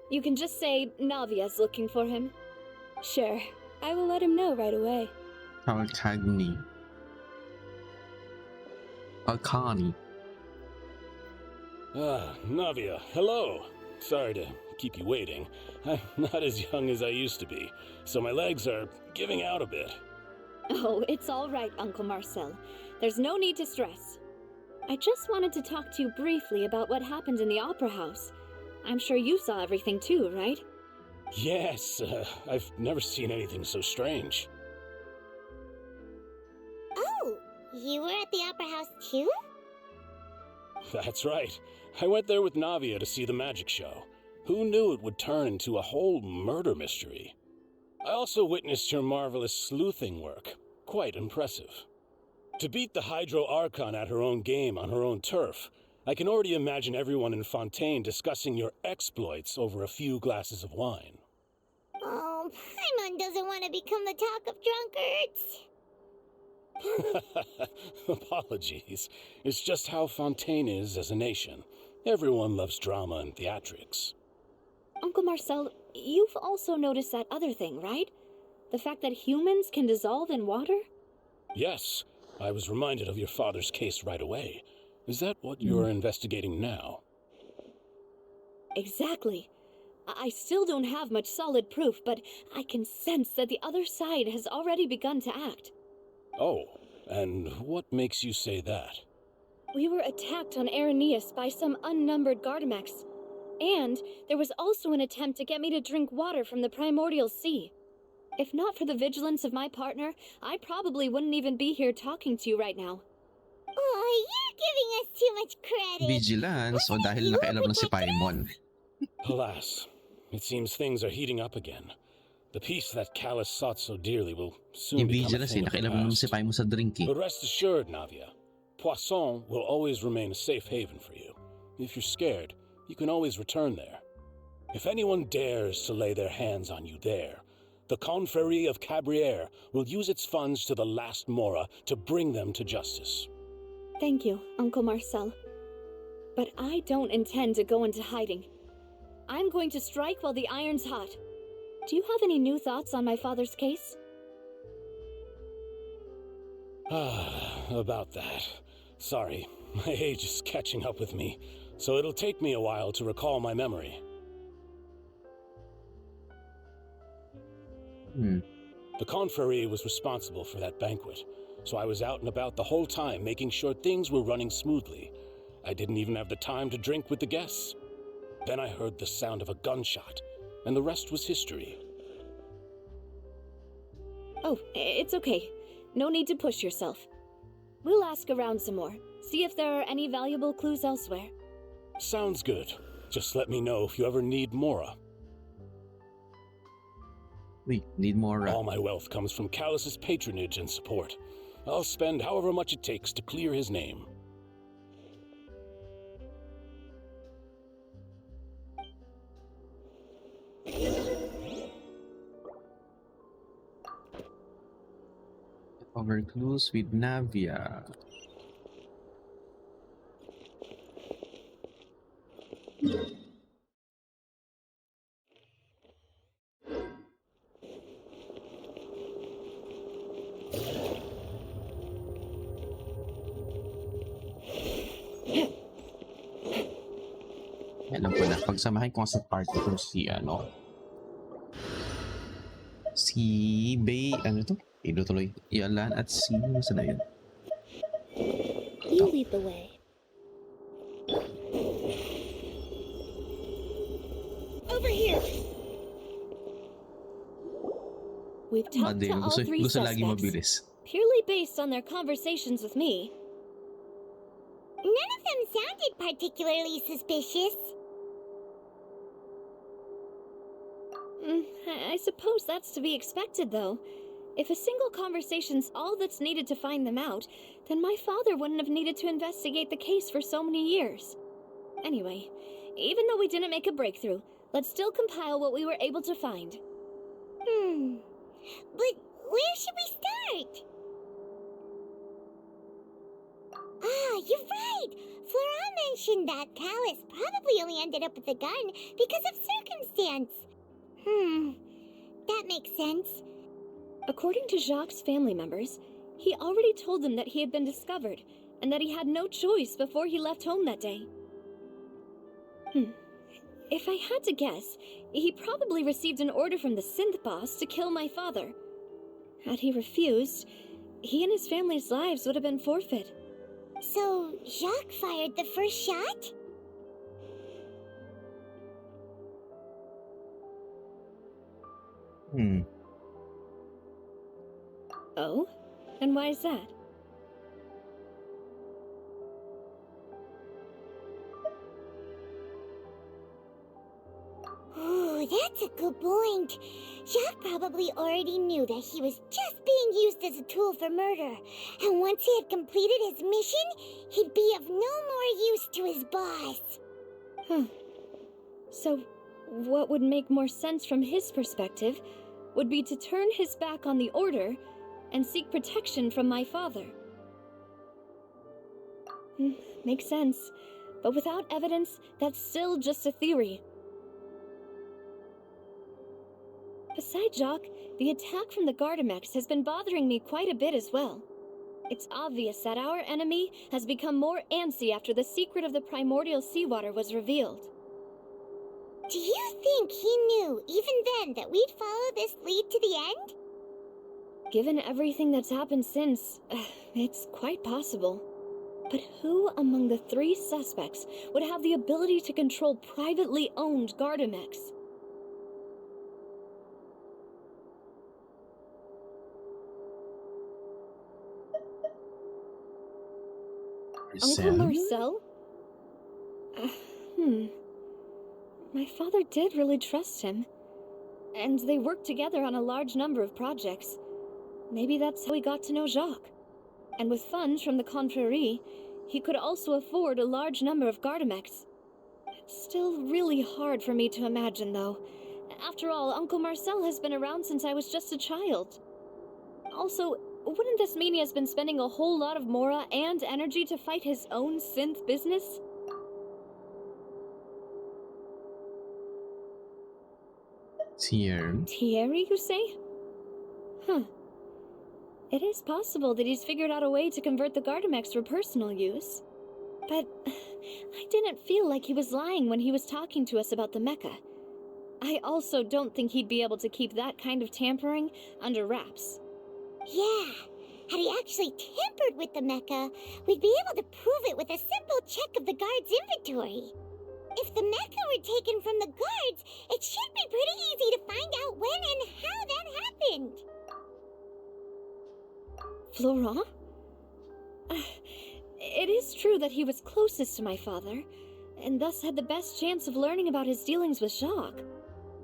You can just say Navia's looking for him. Sure, I will let him know right away. Alcani. Ah, Navia, hello. Sorry to keep you waiting. I'm not as young as I used to be, so my legs are giving out a bit. Oh, it's all right, Uncle Marcel. There's no need to stress. I just wanted to talk to you briefly about what happened in the Opera House. I'm sure you saw everything too, right? Yes, I've never seen anything so strange. Oh, you were at the Opera House too? That's right. I went there with Navia to see the magic show. Who knew it would turn into a whole murder mystery? I also witnessed your marvelous sleuthing work. Quite impressive. To beat the Hydro Archon at her own game on her own turf, I can already imagine everyone in Fontaine discussing your exploits over a few glasses of wine. Oh, Paimon doesn't want to become the talk of drunkards. Apologies. It's just how Fontaine is as a nation. Everyone loves drama and theatrics. Uncle Marcel, you've also noticed that other thing, right? The fact that humans can dissolve in water? Yes, I was reminded of your father's case right away. Is that what you're investigating now? Exactly. I still don't have much solid proof, but I can sense that the other side has already begun to act. Oh, and what makes you say that? We were attacked on Araneus by some unnumbered Gardamex. And there was also an attempt to get me to drink water from the primordial sea. If not for the vigilance of my partner, I probably wouldn't even be here talking to you right now. Oh, you're giving us too much credit. Vigilance o dahil nakialam lang si Paimon. Alas, it seems things are heating up again. The peace that Callus sought so dearly will soon Yung become a vigilance thing of the nakialam lang si past. Paimon sa drink eh. But rest assured, Navia, Poisson will always remain a safe haven for you. If you're scared, you can always return there. If anyone dares to lay their hands on you there, the Confrérie of Cabrières will use its funds to the last Mora to bring them to justice. Thank you, Uncle Marcel. But I don't intend to go into hiding. I'm going to strike while the iron's hot. Do you have any new thoughts on my father's case? About that. Sorry, my age is catching up with me, so it'll take me a while to recall my memory. The Confrérie was responsible for that banquet, so I was out and about the whole time making sure things were running smoothly. I didn't even have the time to drink with the guests. Then I heard the sound of a gunshot, and the rest was history. Oh, it's okay. No need to push yourself. We'll ask around some more, see if there are any valuable clues elsewhere. Sounds good. Just let me know if you ever need Mora. We need more. All my wealth comes from Callus's patronage and support. I'll spend however much it takes to clear his name. Over clues with Navia. Alam ko na, pagsamahin ko sa party ko si si Bay, ano to? Tuloy. Yalan at si, saan na yun? You lead the way. Over here. We've talked to all three gusto lagi suspects, mabilis. purely based on their conversations with me. None of them sounded particularly suspicious. I suppose that's to be expected, though. If a single conversation's all that's needed to find them out, then my father wouldn't have needed to investigate the case for so many years. Anyway, even though we didn't make a breakthrough, let's still compile what we were able to find. But where should we start? Ah, you're right! Flora mentioned that Callus probably only ended up with a gun because of circumstance. That makes sense. According to Jacques' family members, he already told them that he had been discovered, and that he had no choice before he left home that day. If I had to guess, he probably received an order from the synth boss to kill my father. Had he refused, he and his family's lives would have been forfeit. So, Jacques fired the first shot? Oh? And why is that? Ooh, that's a good point. Jacques probably already knew that he was just being used as a tool for murder. And once he had completed his mission, he'd be of no more use to his boss. Huh. So, what would make more sense from his perspective would be to turn his back on the Order and seek protection from my father. Makes sense. But without evidence, that's still just a theory. Besides Jacques, the attack from the Gardamex has been bothering me quite a bit as well. It's obvious that our enemy has become more antsy after the secret of the primordial seawater was revealed. Do you think he knew, even then, that we'd follow this lead to the end? Given everything that's happened since, it's quite possible. But who among the 3 suspects would have the ability to control privately owned Gardamex? Uncle Marcel? My father did really trust him. And they worked together on a large number of projects. Maybe that's how he got to know Jacques. And with funds from the Confrérie, he could also afford a large number of Gardamex. It's still really hard for me to imagine, though. After all, Uncle Marcel has been around since I was just a child. Also, wouldn't this mean he has been spending a whole lot of mora and energy to fight his own synth business? Thierry, you say? Huh. It is possible that he's figured out a way to convert the Gardamex for personal use. But I didn't feel like he was lying when he was talking to us about the mecha. I also don't think he'd be able to keep that kind of tampering under wraps. Yeah, had he actually tampered with the mecha, we'd be able to prove it with a simple check of the guard's inventory. If the mecha were taken from the guards, it should be pretty easy to find out when and how that happened. Florent? It is true that he was closest to my father, and thus had the best chance of learning about his dealings with Jacques.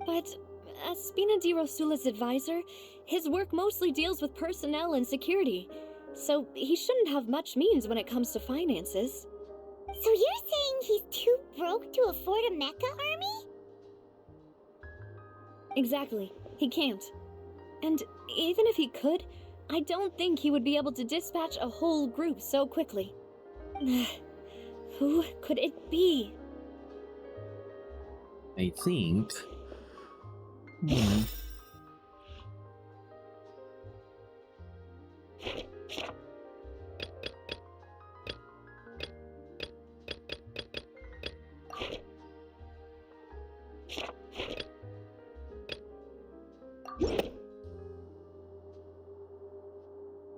But as Spina di Rosula's advisor, his work mostly deals with personnel and security, so he shouldn't have much means when it comes to finances. So you're saying he's too broke to afford a mecha army? Exactly. He can't. And even if he could, I don't think he would be able to dispatch a whole group so quickly. Who could it be? I think...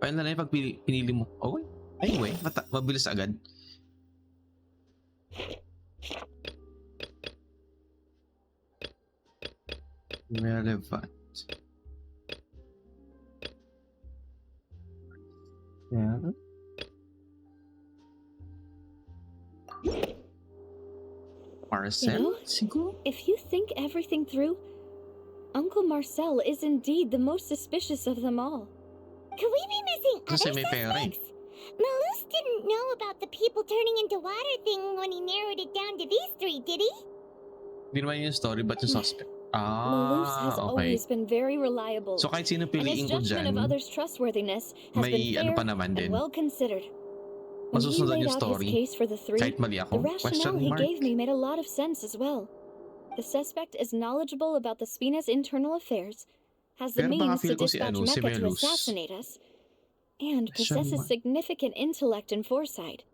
Paano na yung pag pinili mo? Oh, anyway, mabilis agad. Relevant. Yeah. Marcel, siguro? If you think everything through, Uncle Marcel is indeed the most suspicious of them all. Could we be missing other suspects? Malus didn't know about the people turning into water thing when he narrowed it down to these 3, did he? Hindi naman yung story, but yung suspect. Malus has always been very reliable. So kahit sino piliin ko dyan, of others' trustworthiness has may been fair ano pa naman din. And well considered. Masusunod yung story. Case for the 3, kahit mali ako, the rationale he gave me made a lot of sense as well. The suspect is knowledgeable about the Spina's internal affairs, has the means to dispatch mecha to assassinate us, and possesses significant intellect and foresight.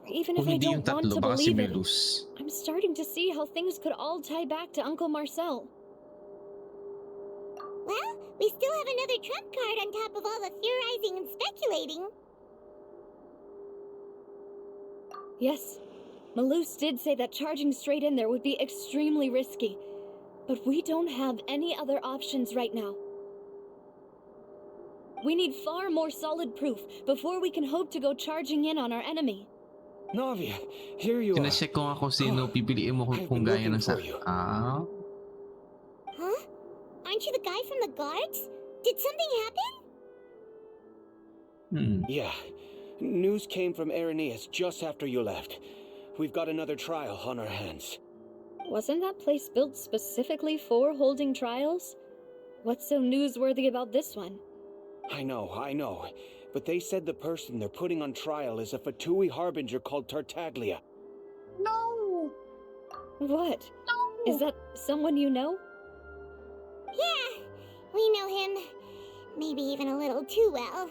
Even if I don't want to believe it, I'm starting to see how things could all tie back to Uncle Marcel. Well, we still have another trump card on top of all the theorizing and speculating. Yes, Malus did say that charging straight in there would be extremely risky, but we don't have any other options right now. We need far more solid proof before we can hope to go charging in on our enemy. Navia, here you are. Sinecheck ko nga kung sino pipiliin mo I've kung been gaya looking ng sa... for you. Ah? Huh? Aren't you the guy from the guards? Did something happen? Yeah. News came from Irenaeus just after you left. We've got another trial on our hands. Wasn't that place built specifically for holding trials? What's so newsworthy about this one? I know. But they said the person they're putting on trial is a Fatui harbinger called Tartaglia. No! What? Is that someone you know? Yeah, we know him. Maybe even a little too well.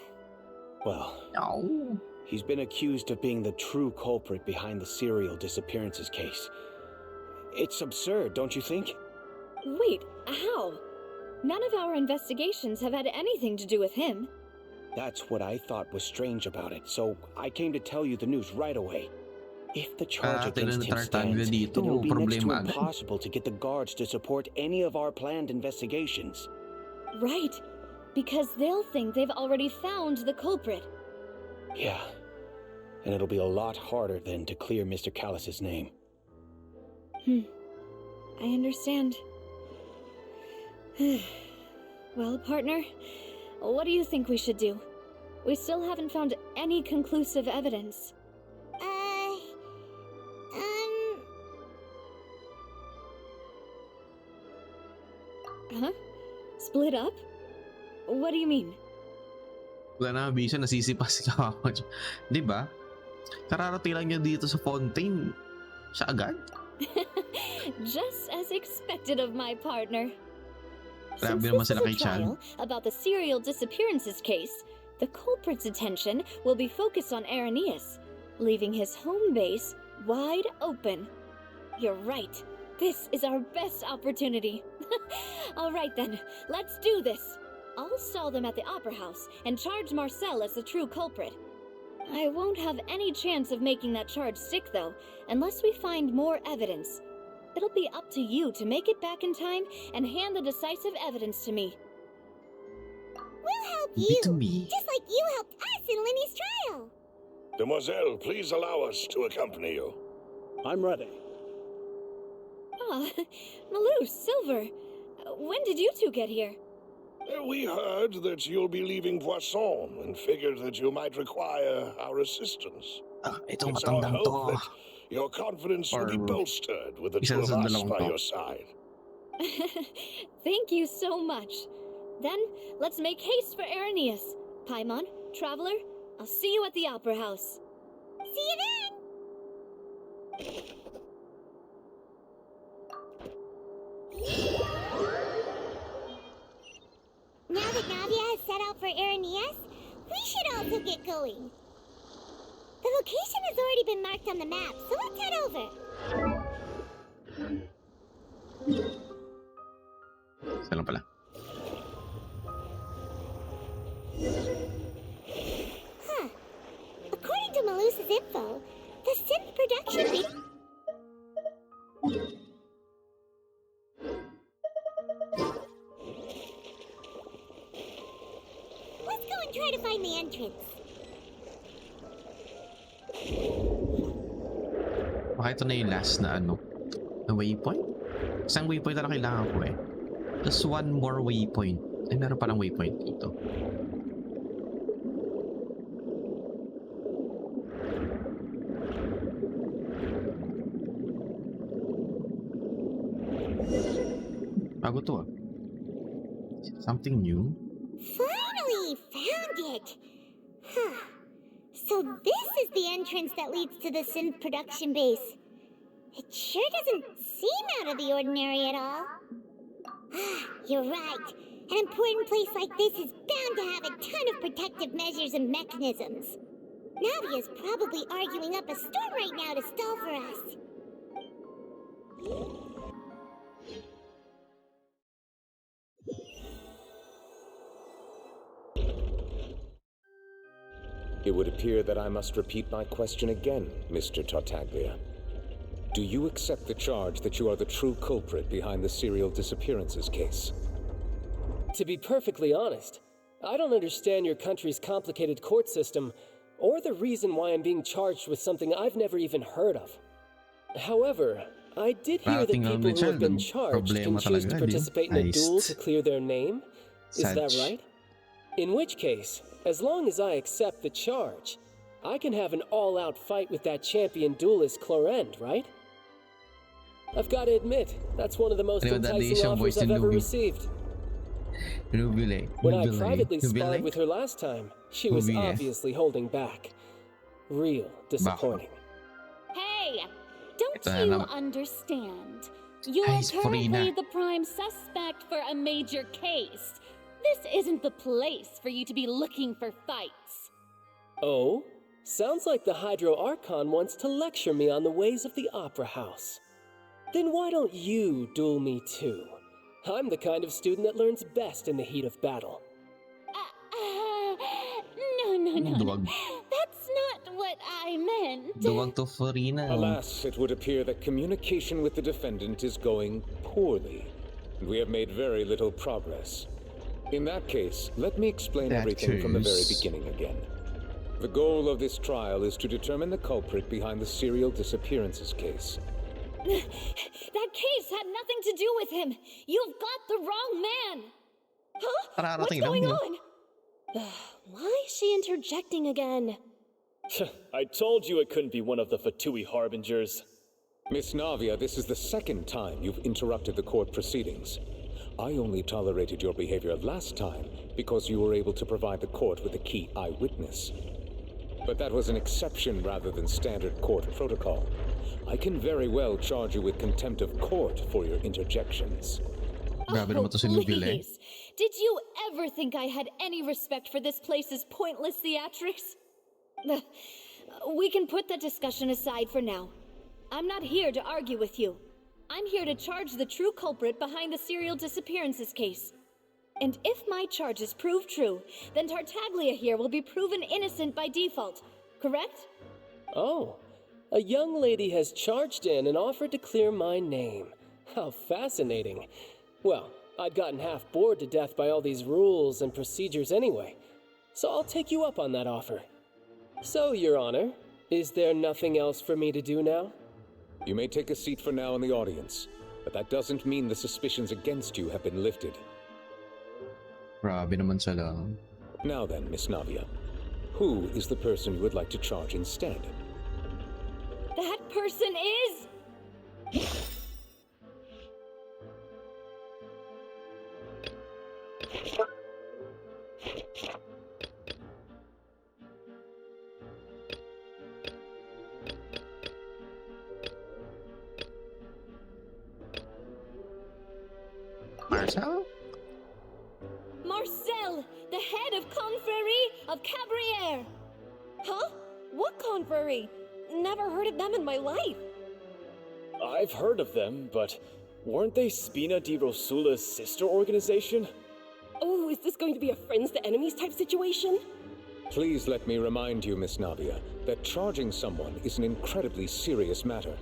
Well, No. he's been accused of being the true culprit behind the serial disappearances case. It's absurd, don't you think? Wait, how? None of our investigations have had anything to do with him. That's what I thought was strange about it, so I came to tell you the news right away. If the charge against him stands, then it'll be next to impossible to get the guards to support any of our planned investigations. Right, because they'll think they've already found the culprit. Yeah, and it'll be a lot harder then to clear Mr. Callus's name. I understand. Well, partner, what do you think we should do? We still haven't found any conclusive evidence. Huh? Split up? What do you mean? Wala na bisa, nasisipa sila ako. Di ba? Kararating lang niya dito sa Fontaine. Siya agad? Just as expected of my partner. Grabe Since naman this is sila a kay Chan. trial about the serial disappearances case, the culprit's attention will be focused on Irenaeus, leaving his home base wide open. You're right. This is our best opportunity. All right then, let's do this. I'll stall them at the Opera House and charge Marcel as the true culprit. I won't have any chance of making that charge stick though, unless we find more evidence. It'll be up to you to make it back in time and hand the decisive evidence to me. We'll help Leave you, it to me. just like you helped us in Linny's trial. Demoiselle, please allow us to accompany you. I'm ready. Ah, Malou, Silver, when did you two get here? We heard that you'll be leaving Poisson and figured that you might require our assistance. Itong It's our matandang hope to. that your confidence will be Or bolstered with the isa two of sa us dalawang by to. your side. Thank you so much. Then, let's make haste for Irenaeus. Paimon, Traveler, I'll see you at the Opera House. See you then! Now that Navia has set out for Irenaeus, we should also get going. The location has already been marked on the map, so let's head over. Isa lang pala. Huh. According to Malusa's info, the synth production... Let's go and try to find the entrance. Baka ito na yung last na ano, na waypoint? Isang waypoint na lang kailangan ko eh. Just one more waypoint. Ay, meron palang waypoint dito. Bago to ah. Something new? Finally found it! Huh. So this is the entrance that leads to the synth production base. It sure doesn't seem out of the ordinary at all. You're right. An important place like this is bound to have a ton of protective measures and mechanisms. Navia's probably arguing up a storm right now to stall for us. It would appear that I must repeat my question again, Mr. Tartaglia. Do you accept the charge that you are the true culprit behind the serial disappearances case? To be perfectly honest, I don't understand your country's complicated court system or the reason why I'm being charged with something I've never even heard of. However, I did hear that Parating lang people ni who have been Sheldon. charged can Problema choose to talaga, di? participate in a duel Heist. to clear their name. Is that Such. right? In which case, as long as I accept the charge, I can have an all-out fight with that champion duelist Clorend, right? I've got to admit, that's one of the most Ano ba, enticing siyang offers voice I've ni ever Nubi? received. Nubile. When I Nubile. privately sparred Nubile? with her last time, she was Nubile. obviously holding back. Real disappointing. Hey, don't Ito na you naman. understand? You're Ay, currently Sabrina. the prime suspect for a major case. This isn't the place for you to be looking for fights. Oh? Sounds like the Hydro Archon wants to lecture me on the ways of the Opera House. Then why don't you duel me too? I'm the kind of student that learns best in the heat of battle. No. Duwag. That's not what I meant. Duwag to Farina. Alas, it would appear that communication with the defendant is going poorly, and we have made very little progress. In that case, let me explain That everything from the very is- beginning again. The goal of this trial is to determine the culprit behind the serial disappearances case. That case had nothing to do with him. You've got the wrong man. Huh? What's Kararating lang, going no? on? Why is she interjecting again? I told you it couldn't be one of the Fatui Harbingers. Miss Navia, this is the second time you've interrupted the court proceedings. I only tolerated your behavior last time because you were able to provide the court with a key eyewitness. But that was an exception rather than standard court protocol. I can very well charge you with contempt of court for your interjections. Grabe naman to si Nubile. Please. Did you ever think I had any respect for this place's pointless theatrics? We can put that discussion aside for now. I'm not here to argue with you. I'm here to charge the true culprit behind the serial disappearances case. And if my charges prove true, then Tartaglia here will be proven innocent by default, correct? Oh, a young lady has charged in and offered to clear my name. How fascinating. Well, I'd gotten half bored to death by all these rules and procedures anyway, so I'll take you up on that offer. So, Your Honor, is there nothing else for me to do now? You may take a seat for now in the audience, but that doesn't mean the suspicions against you have been lifted. Grabe naman sila. Now then, Miss Navia, who is the person you would like to charge instead? That person is... Marcel? Marcel, the head of Confrérie of Cabrières. Huh? What confrérie? Never heard of them in my life. I've heard of them, but weren't they Spina di Rosula's sister organization? Oh, is this going to be a friends to enemies type situation? Please let me remind you, Miss Navia, that charging someone is an incredibly serious matter.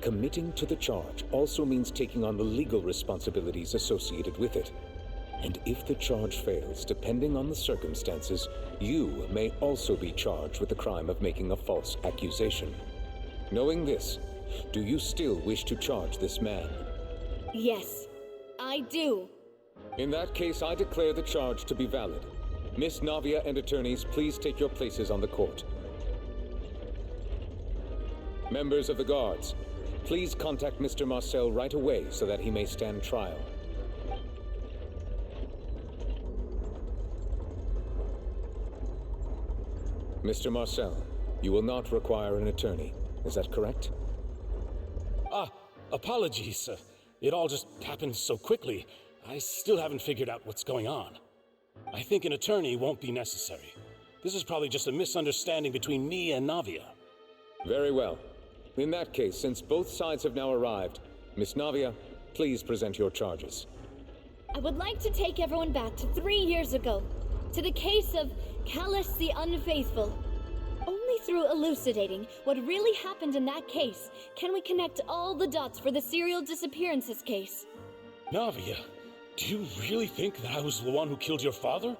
Committing to the charge also means taking on the legal responsibilities associated with it. And if the charge fails, depending on the circumstances, you may also be charged with the crime of making a false accusation. Knowing this, do you still wish to charge this man? Yes, I do. In that case, I declare the charge to be valid. Miss Navia and attorneys, please take your places on the court. Members of the guards, please contact Mr. Marcel right away so that he may stand trial. Mr. Marcel, you will not require an attorney. Is that correct? Apologies. It all just happened so quickly. I still haven't figured out what's going on. I think an attorney won't be necessary. This is probably just a misunderstanding between me and Navia. Very well. In that case, since both sides have now arrived, Miss Navia, please present your charges. I would like to take everyone back to 3 years ago, to the case of Callus the Unfaithful. Only through elucidating what really happened in that case can we connect all the dots for the serial disappearances case. Navia, do you really think that I was the one who killed your father?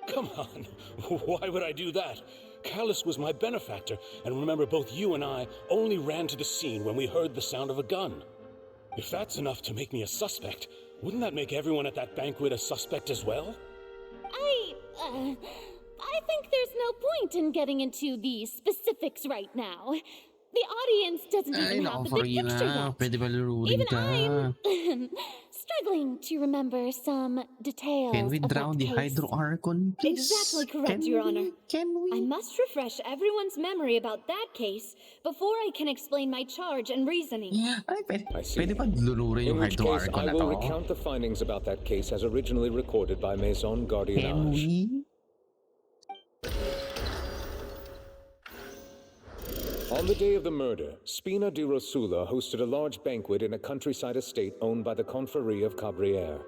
Come on, why would I do that? Callus was my benefactor, and remember both you and I only ran to the scene when we heard the sound of a gun. If that's enough to make me a suspect, wouldn't that make everyone at that banquet a suspect as well? I think there's no point in getting into the specifics right now. The audience doesn't Ay, even nako, have the big Farina. picture yet. Pwede ba lururin Even ka? I'm struggling to remember some details Can we of drown that the case. Hydro Archon, please? Exactly correct, Can Your we? Honor. Can we? I must refresh everyone's memory about that case before I can explain my charge and reasoning. Ay, pwede, I see. pwede ba lururin In yung which Hydro case, Archon I na will to? recount the findings about that case as originally recorded by Maison Can Gardiennage. we? On the day of the murder, Spina di Rosula hosted a large banquet in a countryside estate owned by the Confrérie of Cabrières.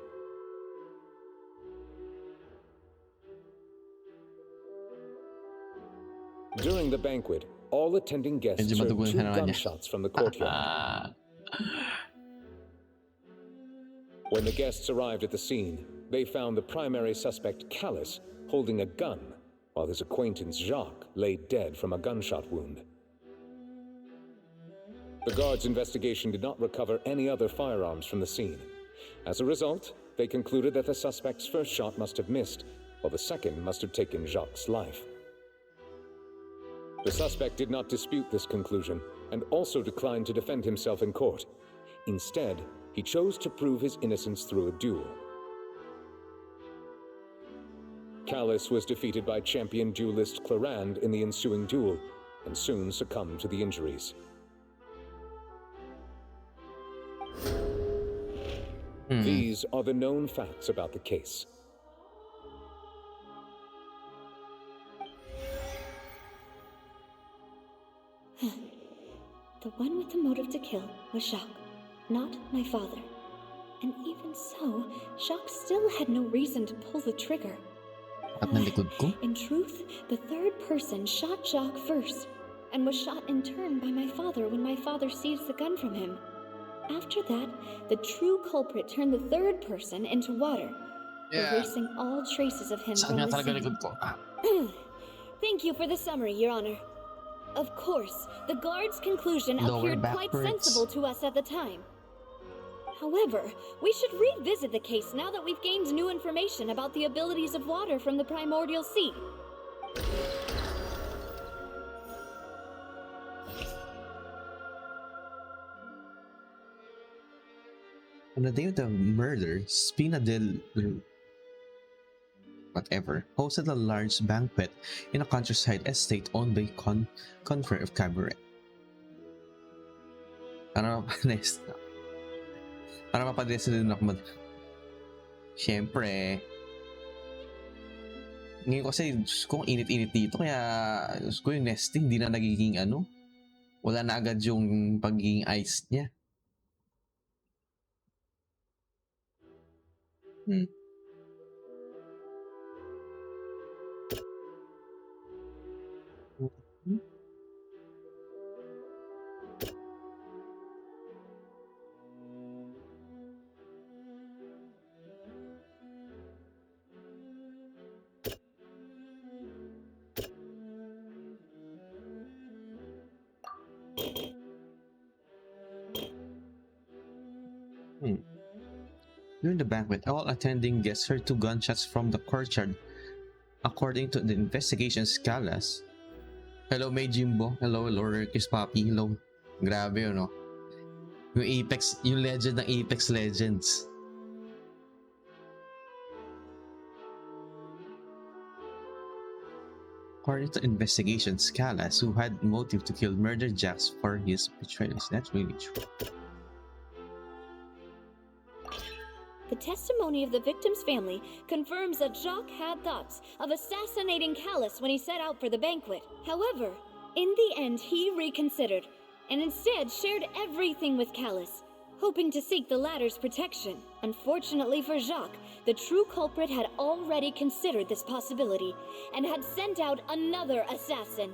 During the banquet, all attending guests Medyo heard madugo 2 yung naman niya. gunshots from the courtyard. When the guests arrived at the scene, they found the primary suspect, Callus, holding a gun, while his acquaintance, Jacques, lay dead from a gunshot wound. The guards' investigation did not recover any other firearms from the scene. As a result, they concluded that the suspect's first shot must have missed, while the second must have taken Jacques' life. The suspect did not dispute this conclusion, and also declined to defend himself in court. Instead, he chose to prove his innocence through a duel. Callus was defeated by champion duelist Clarand in the ensuing duel, and soon succumbed to the injuries. These are the known facts about the case. The one with the motive to kill was Jacques, not my father. And even so, Jacques still had no reason to pull the trigger. At nalikod ko? In truth, the third person shot Jacques first, and was shot in turn by my father when my father seized the gun from him. After that, the true culprit turned the third person into water, erasing all traces of him Saan from nga the talaga scene. likod ko? Thank you for the summary, Your Honor. Of course, the guard's conclusion Lower appeared quite backwards. sensible to us at the time. However, we should revisit the case now that we've gained new information about the abilities of water from the primordial sea. On the day of the murder, Spina del hosted a large banquet in a countryside estate owned by Confrérie of Cabaret. Para mapadesa din ako Siyempre, ngayon kasi kung init-init dito, kaya yung nesting di na nagiging wala na agad yung pagiging ice niya. During the banquet, all attending guests heard 2 gunshots from the courtyard. According to the investigation's Callus. Hello, May Jimbo. Hello, Lord Kiss Papi. Hello. Grabe yun, no? Yung legend ng Apex Legends. According to investigations, Callus, who had motive to kill, murdered Jax for his betrayals. That's really true. The testimony of the victim's family confirms that Jacques had thoughts of assassinating Callus when he set out for the banquet. However, in the end, he reconsidered and instead shared everything with Callus, hoping to seek the latter's protection. Unfortunately for Jacques, the true culprit had already considered this possibility and had sent out another assassin.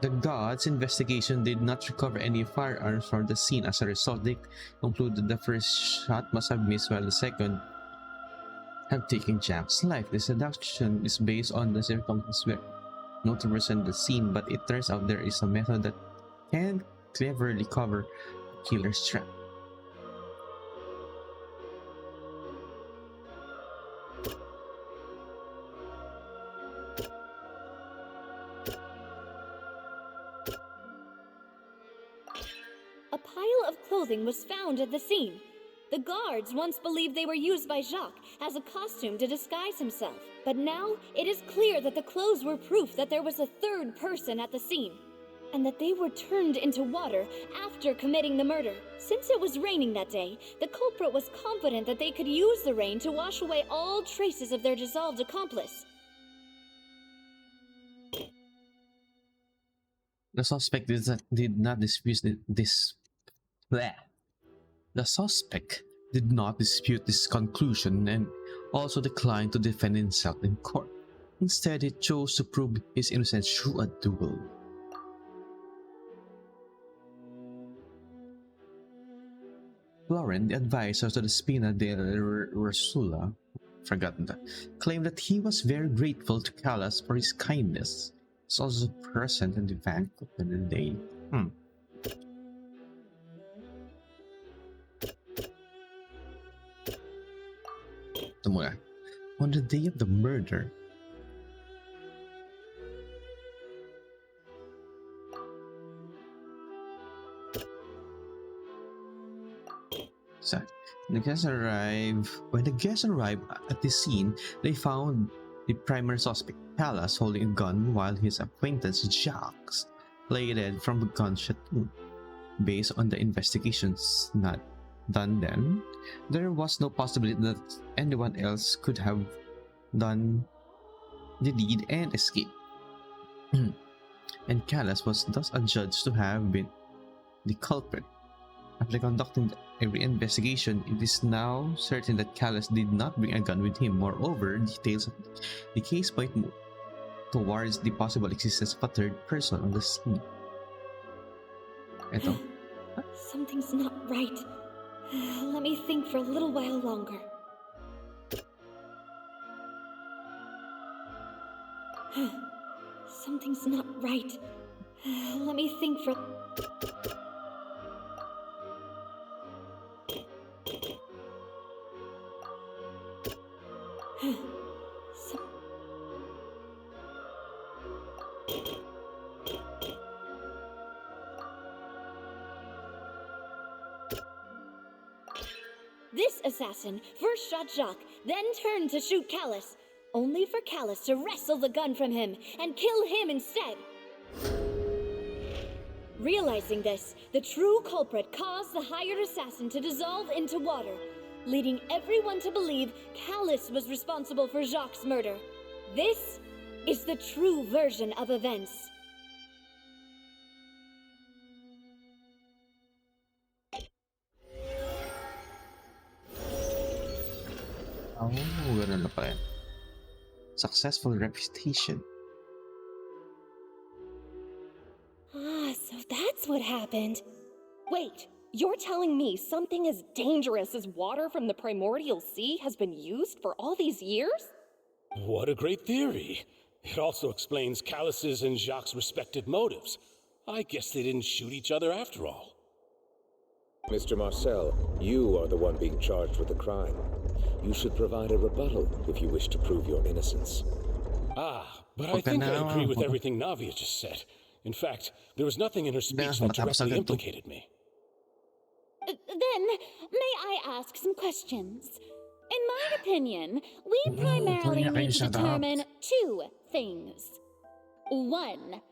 The gods' investigation did not recover any firearms from the scene. As a result, they concluded the first shot must have missed while the second had taken Jack's life. This deduction is based on the circumstances where no to present the scene, but it turns out there is a method that can cleverly cover the killer's trap. A pile of clothing was found at the scene. The guards once believed they were used by Jacques as a costume to disguise himself. But now it is clear that the clothes were proof that there was a third person at the scene, and that they were turned into water after committing the murder. Since it was raining that day, the culprit was confident that they could use the rain to wash away all traces of their dissolved accomplice. The suspect did not dispute this. Bleh. The suspect did not dispute this conclusion and also declined to defend himself in court. Instead, he chose to prove his innocence through a duel. Lauren, the advisor to the Spina della Rosula, claimed that he was very grateful to Callas for his kindness. He was also present in the banquet of the day. On the day of the murder, when the guests arrived at the scene, they found the primary suspect, Callas, holding a gun while his acquaintance, Jacques, lay dead from a gunshot wound. Based on the investigations not done then, there was no possibility that anyone else could have done the deed and escape. And Callas was thus adjudged to have been the culprit. After conducting every investigation, it is now certain that Callas did not bring a gun with him. Moreover, details of the case point towards the possible existence of a third person on the scene. Eto. Something's not right. Let me think for a little while longer. Something's not right. Let me think for... This assassin first shot Jacques, then turned to shoot Callas, only for Callas to wrestle the gun from him and kill him instead. Realizing this, the true culprit caused the hired assassin to dissolve into water, leading everyone to believe Callas was responsible for Jacques' murder. This is the true version of events. Oh, ganun na pala. Successful reputation. So that's what happened. Wait, you're telling me something as dangerous as water from the primordial sea has been used for all these years? What a great theory. It also explains Callas's and Jacques' respective motives. I guess they didn't shoot each other after all. Mr. Marcel, you are the one being charged with the crime. You should provide a rebuttal if you wish to prove your innocence. But I think I agree with everything Navia just said. In fact, there was nothing in her speech that directly implicated me. Then, may I ask some questions? In my opinion, we primarily need to determine two things. One,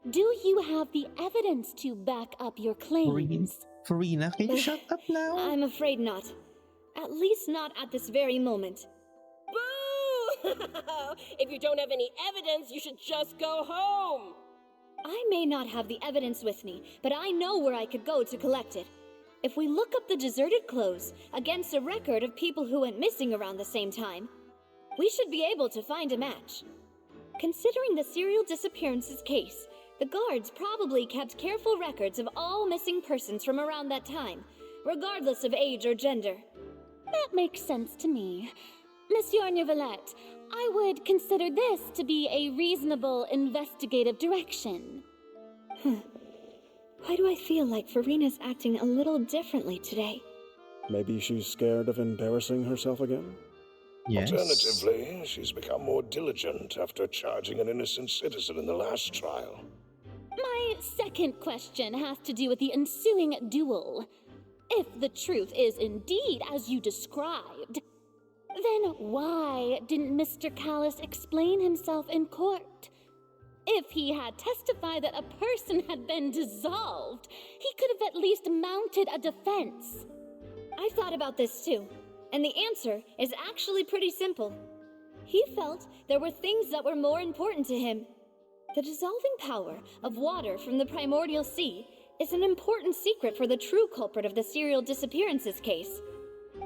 do you have the evidence to back up your claims? Farina, can you shut up now? I'm afraid not. At least not at this very moment. Boo! If you don't have any evidence, you should just go home! I may not have the evidence with me, but I know where I could go to collect it. If we look up the deserted clothes against a record of people who went missing around the same time, we should be able to find a match. Considering the serial disappearances case, The guards probably kept careful records of all missing persons from around that time, regardless of age or gender. That makes sense to me. Monsieur Neuvillette, I would consider this to be a reasonable investigative direction. Why do I feel like Farina's acting a little differently today? Maybe she's scared of embarrassing herself again? Yes. Alternatively, she's become more diligent after charging an innocent citizen in the last trial. My second question has to do with the ensuing duel. If the truth is indeed as you described, then why didn't Mr. Callus explain himself in court? If he had testified that a person had been dissolved, he could have at least mounted a defense. I thought about this too, and the answer is actually pretty simple. He felt there were things that were more important to him. The dissolving power of water from the primordial sea is an important secret for the true culprit of the serial disappearances case.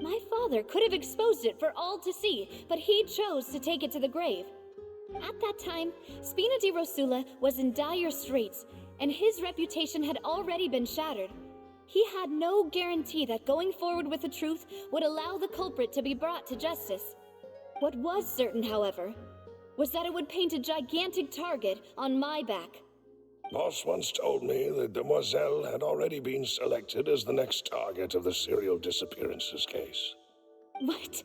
My father could have exposed it for all to see, but he chose to take it to the grave. At that time, Spina di Rosula was in dire straits, and his reputation had already been shattered. He had no guarantee that going forward with the truth would allow the culprit to be brought to justice. What was certain, however, was that it would paint a gigantic target on my back. Boss once told me that Demoiselle had already been selected as the next target of the serial disappearances case. What?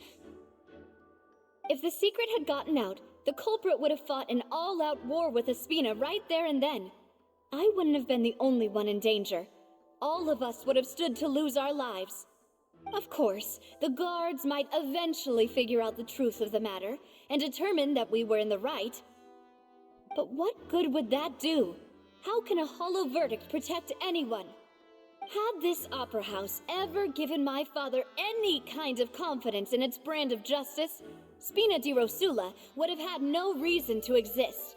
If the secret had gotten out, the culprit would have fought an all-out war with Espina right there and then. I wouldn't have been the only one in danger. All of us would have stood to lose our lives. Of course, the guards might eventually figure out the truth of the matter and determine that we were in the right. But what good would that do? How can a hollow verdict protect anyone? Had this opera house ever given my father any kind of confidence in its brand of justice, Spina di Rosula would have had no reason to exist.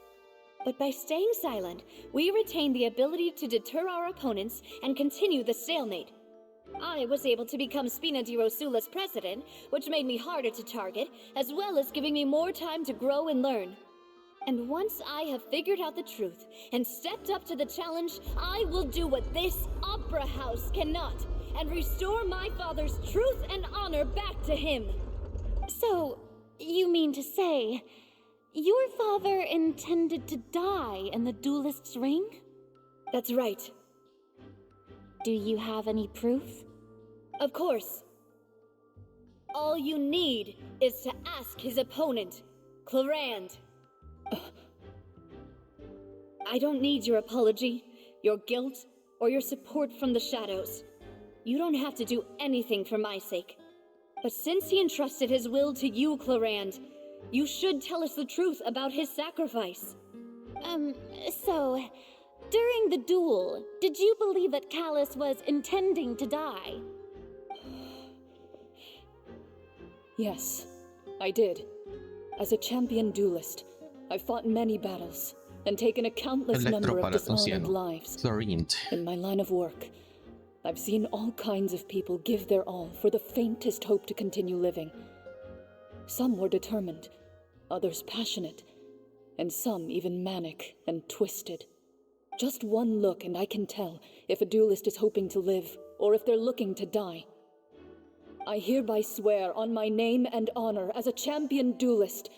But by staying silent, we retained the ability to deter our opponents and continue the stalemate. I was able to become Spina di Rosula's president, which made me harder to target, as well as giving me more time to grow and learn. And once I have figured out the truth and stepped up to the challenge, I will do what this opera house cannot, and restore my father's truth and honor back to him. So, you mean to say, your father intended to die in the duelist's ring? That's right. Do you have any proof? Of course. All you need is to ask his opponent, Clarand. I don't need your apology, your guilt, or your support from the shadows. You don't have to do anything for my sake. But since he entrusted his will to you, Clarand, you should tell us the truth about his sacrifice. So, during the duel, did you believe that Callus was intending to die? Yes, I did. As a champion duelist, I've fought many battles and taken a countless number of dishonored lives. In my line of work, I've seen all kinds of people give their all for the faintest hope to continue living. Some were determined, others passionate, and some even manic and twisted. Just one look and I can tell if a duelist is hoping to live or if they're looking to die. I hereby swear on my name and honor as a champion duelist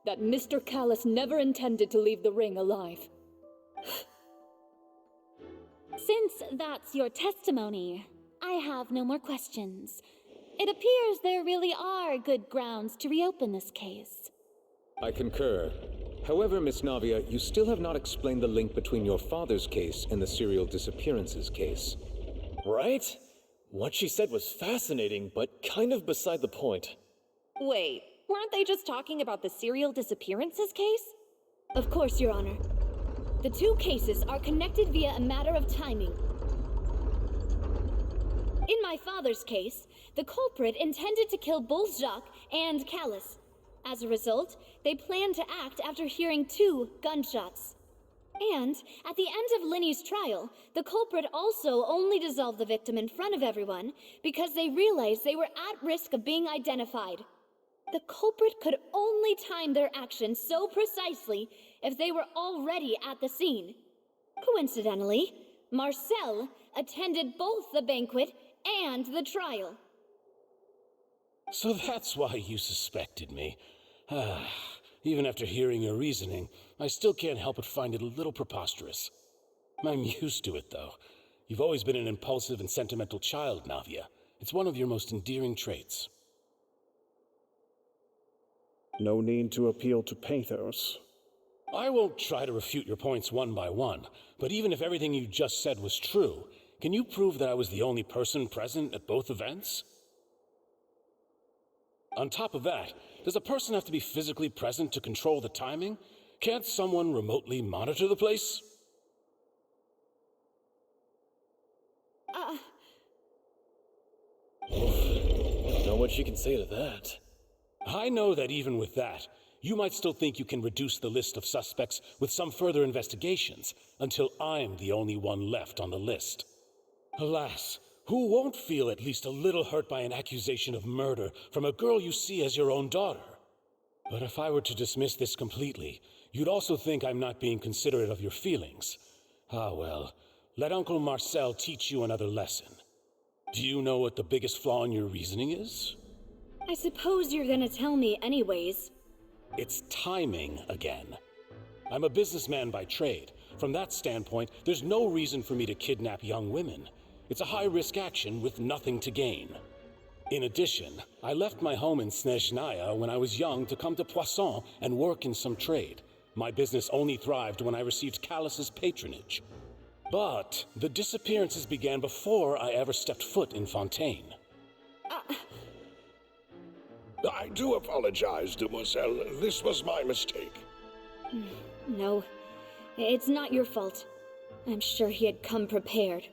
that Mr. Callus never intended to leave the ring alive. Since that's your testimony, I have no more questions. It appears there really are good grounds to reopen this case. I concur. However, Miss Navia, you still have not explained the link between your father's case and the serial disappearances case. Right? What she said was fascinating, but kind of beside the point. Wait, weren't they just talking about the serial disappearances case? Of course, Your Honor. The two cases are connected via a matter of timing. In my father's case, the culprit intended to kill both Jacques and Callus. As a result, they planned to act after hearing 2 gunshots. And, at the end of Linny's trial, the culprit also only dissolved the victim in front of everyone because they realized they were at risk of being identified. The culprit could only time their actions so precisely if they were already at the scene. Coincidentally, Marcel attended both the banquet and the trial. So that's why you suspected me. Even after hearing your reasoning, I still can't help but find it a little preposterous. I'm used to it, though. You've always been an impulsive and sentimental child, Navia. It's one of your most endearing traits. No need to appeal to pathos. I won't try to refute your points one by one, but even if everything you just said was true, can you prove that I was the only person present at both events? On top of that, does a person have to be physically present to control the timing? Can't someone remotely monitor the place? Don't know what you can say to that. I know that even with that, you might still think you can reduce the list of suspects with some further investigations until I'm the only one left on the list. Alas, who won't feel at least a little hurt by an accusation of murder from a girl you see as your own daughter? But if I were to dismiss this completely, you'd also think I'm not being considerate of your feelings. Ah well, let Uncle Marcel teach you another lesson. Do you know what the biggest flaw in your reasoning is? I suppose you're gonna tell me anyways. It's timing again. I'm a businessman by trade. From that standpoint, there's no reason for me to kidnap young women. It's a high-risk action with nothing to gain. In addition, I left my home in Snezhnaya when I was young to come to Poisson and work in some trade. My business only thrived when I received Callus's patronage. But the disappearances began before I ever stepped foot in Fontaine. I do apologize, Demoiselle. This was my mistake. No, it's not your fault. I'm sure he had come prepared.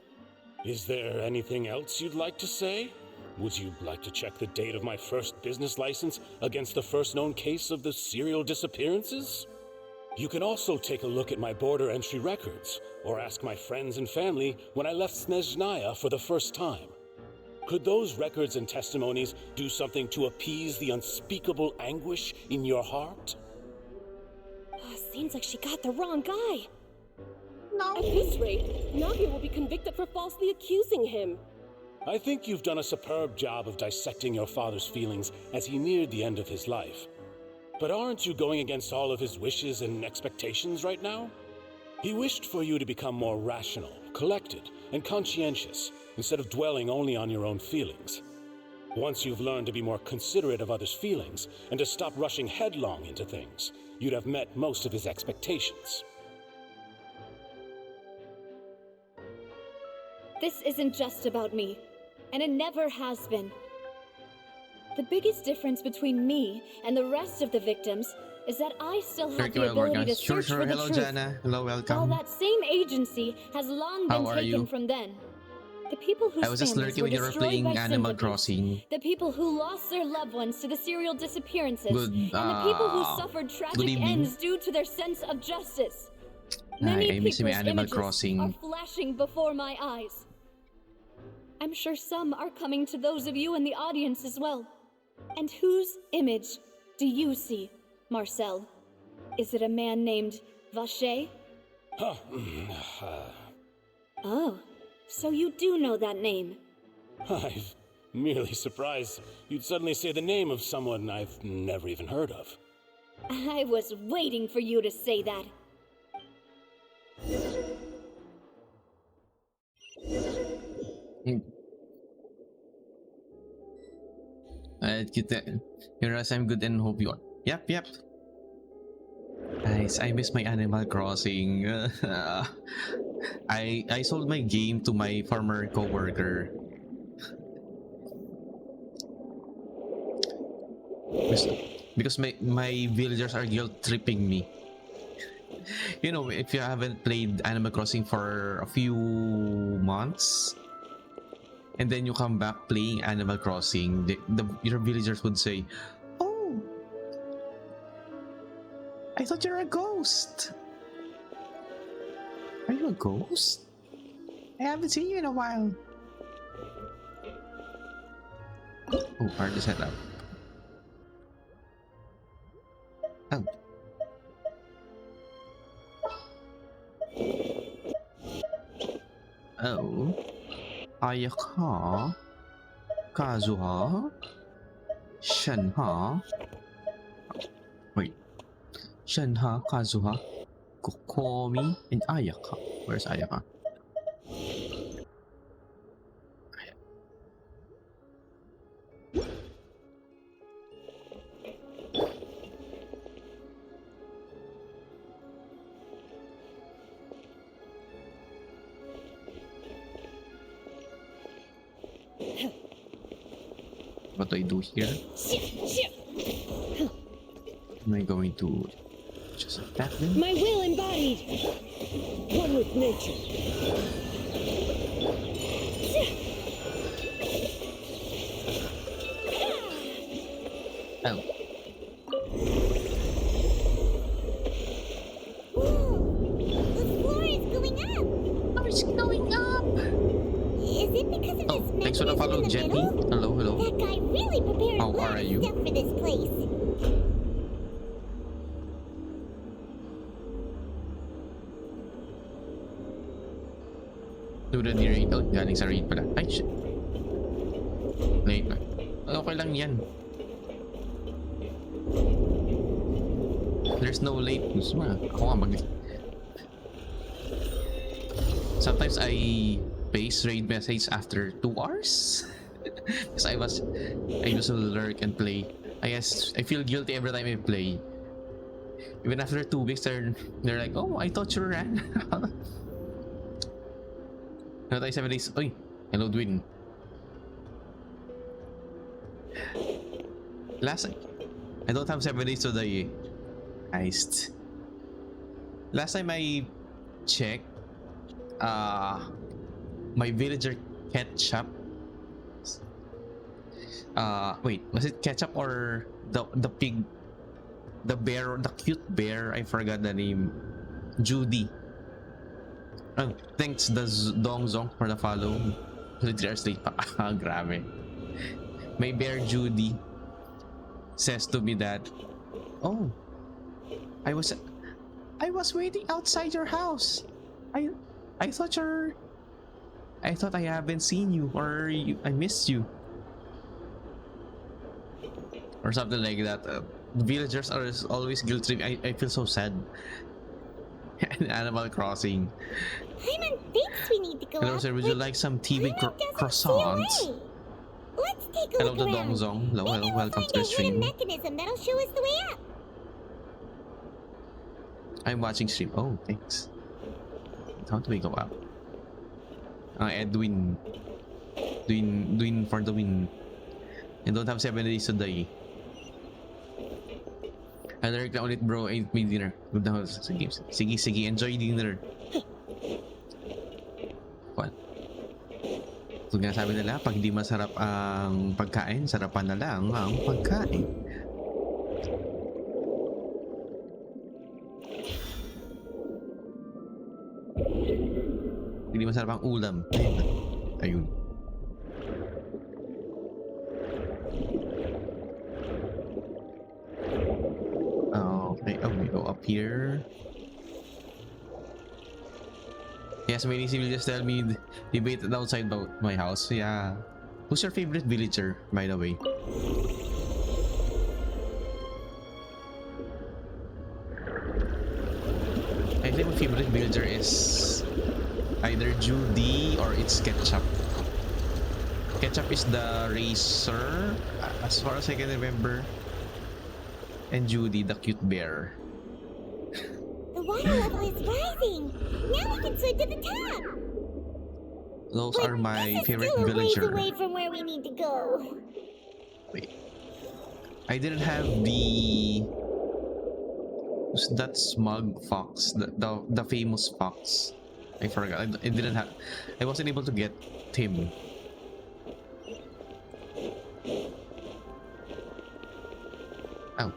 Is there anything else you'd like to say? Would you like to check the date of my first business license against the first known case of the serial disappearances? You can also take a look at my border entry records, or ask my friends and family when I left Snezhnaya for the first time. Could those records and testimonies do something to appease the unspeakable anguish in your heart? Seems like she got the wrong guy. No. At this rate, Navia will be convicted for falsely accusing him. I think you've done a superb job of dissecting your father's feelings as he neared the end of his life. But aren't you going against all of his wishes and expectations right now? He wished for you to become more rational, collected, and conscientious, instead of dwelling only on your own feelings. Once you've learned to be more considerate of others' feelings, and to stop rushing headlong into things, you'd have met most of his expectations. This isn't just about me, and it never has been. The biggest difference between me and the rest of the victims is that I still have the ability to search for the Hello, truth. Jana. Hello, welcome. While that same agency has long been taken from then. The people whose I was just families lurking were when you were destroyed playing by Animal sympathies, Crossing. the people who lost their loved ones to the serial disappearances, Good, and the people who suffered tragic ends due to their sense of justice. Many I miss people's my Animal images Crossing. are flashing before my eyes. I'm sure some are coming to those of you in the audience as well. And whose image do you see, Marcel? Is it a man named Vacher? Oh, so you do know that name. I'm merely surprised you'd suddenly say the name of someone I've never even heard of. I was waiting for you to say that. Here's I'm good and hope you are. Yep. Guys, I miss my Animal Crossing. I sold my game to my former coworker. Because my villagers are guilt tripping me. You know, if you haven't played Animal Crossing for a few months, and then you come back playing Animal Crossing, your villagers would say, "Oh, I thought you're a ghost. Are you a ghost? I haven't seen you in a while." Oh, party setup. Oh. Oh. Ayaka. Kazuha. Shenha. Wait. Shenha, Kazuha, Kokomi, and Ayaka. Where's Ayaka? What do I do here? Am I going to just attack them? My will embodied. One with nature. Oh. The floor is going up. Oh, it's going up. Is it because of this Thanks for the mechanism follow, in the Jetty. middle? Hello, hello. That guy really prepared How a lot are of you? stuff for this place. Do the raid. Oh, galing sa raid pala. Ay, shit. Late na. Okay lang yan. There's no late. Ako nga mag... Sometimes I paste raid message after 2 hours. Because I used to lurk and play. I guess I feel guilty every time I play. Even after 2 weeks, they're like, oh, I thought you ran. Ano tayo 7 days? Uy! Hello, Dwin. I don't have 7 days today eh. Heist. Last time I checked, my villager ketchup. Wait, was it ketchup or the pig? The bear, the cute bear, I forgot the name. Judy. Oh, thanks Dongzong for the follow. 3 hours late pa. Grabe. My bear Judy says to me that, oh, I was waiting outside your house. I thought I haven't seen you, or I missed you, or something like that. Villagers are always guilt tripping. I feel so sad. Animal Crossing. Paimon thinks we need to go Hello up, sir, would you but like some tea with Paimon doesn't see a croissants? way. Let's take a Hello look to around. Dongzong. Hello, Maybe hello, we'll welcome find to the a hidden stream. mechanism that'll show us the way up. I'm watching stream. Oh, thanks. How do we go up? Edwin. Dwin for the win. I don't have 7 days today. I like na ulit bro, ain't me dinner. Good na sa games. Sige, enjoy dinner. What? Kung nga sabi nila, pag di masarap ang pagkain, sarapan na lang ang pagkain. Hindi masarap ang ulam. Ayun. Okay, we go up here. Yes, many civilians tell me debate outside about my house. Yeah. Who's your favorite villager, by the way? I think my favorite villager is either Judy or it's Ketchup. Ketchup is the racer, as far as I can remember. And Judy, the cute bear. The water level is rising. Now we can swim to the top. Those But are my this is favorite still a ways villager. away from where we need to go. Wait, I didn't have the... Who's that smug fox? The famous fox. I forgot. I didn't have... I wasn't able to get him. Oh.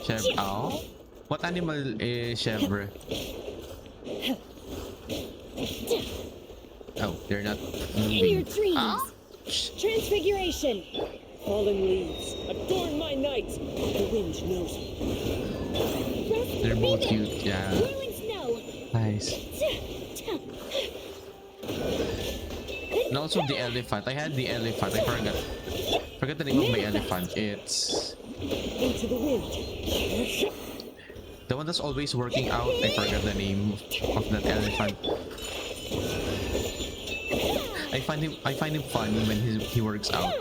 Chevre. Oh. What animal is Chevre? Oh, they're not In your moving. dreams. Transfiguration. Fallen leaves adorn my night. The wind knows me. They're both cute, yeah. Whirling snow. Nice. And also the elephant. I had the elephant. I forgot. Forget the name of my elephant. It's Into the wind. the one that's always working out. I forgot the name of that elephant. I find him funny when he works out.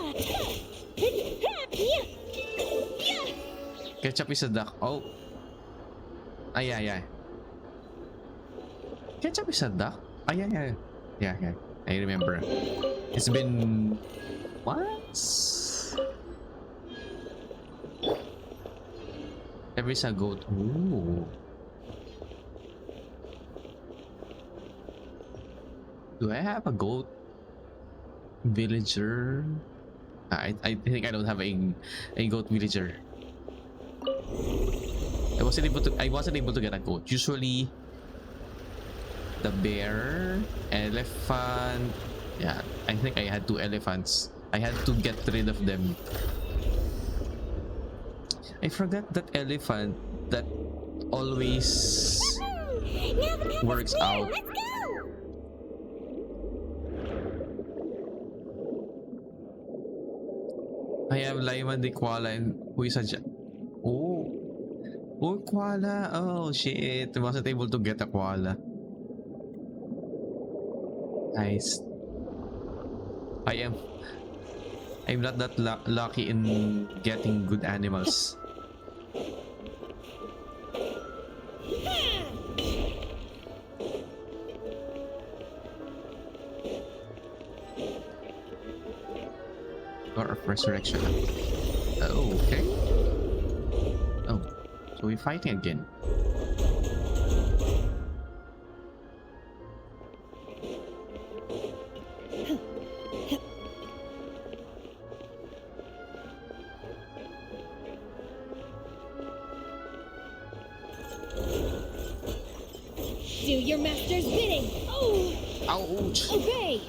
Ketchup is a duck. Oh. Ah, yeah. Ketchup is a duck? Ah, yeah. Yeah. I remember. It's been once. Every is a goat. Ooh. Do I have a goat villager? I think I don't have a goat villager. I wasn't able to get a goat. Usually the bear, elephant. Yeah, I think I had 2 elephants. I had to get rid of them. I forgot that elephant that always works out. Let's go! I have Lyman the koala and who is a Oh, koala. Oh, shit. I wasn't able to get a koala. Nice. I'm not that lucky in getting good animals. Or of resurrection. Oh, okay. Oh, so we're fighting again. Do your master's bidding. Oh! Ouch! Obey!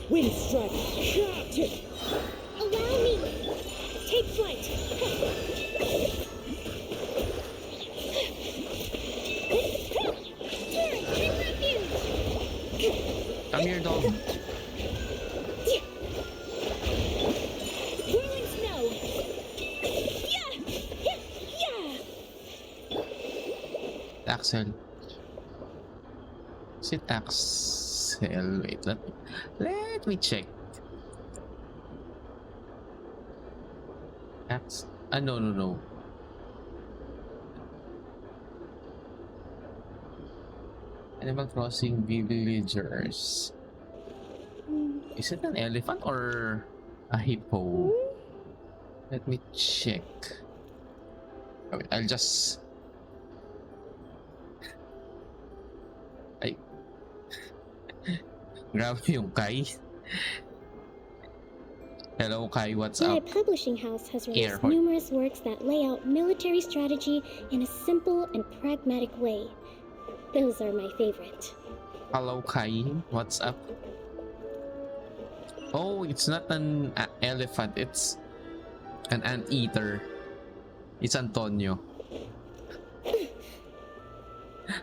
Wind strike. Captain! Allow me! Take flight! Turret, take refuge! Come here, dog. Whirling snow! Yeah! Axel. Is it Axel? Wait, let me check. No. Animal Crossing villagers. Is it an elephant or a hippo? Let me check. Okay, I'll just... Grab yung Kai. Hello Kai, what's My up? publishing house has Here, released numerous works that lay out military strategy in a simple and pragmatic way. Those are my favorite. Hello Kai, what's up? Oh, it's not an elephant, it's an anteater. It's Antonio.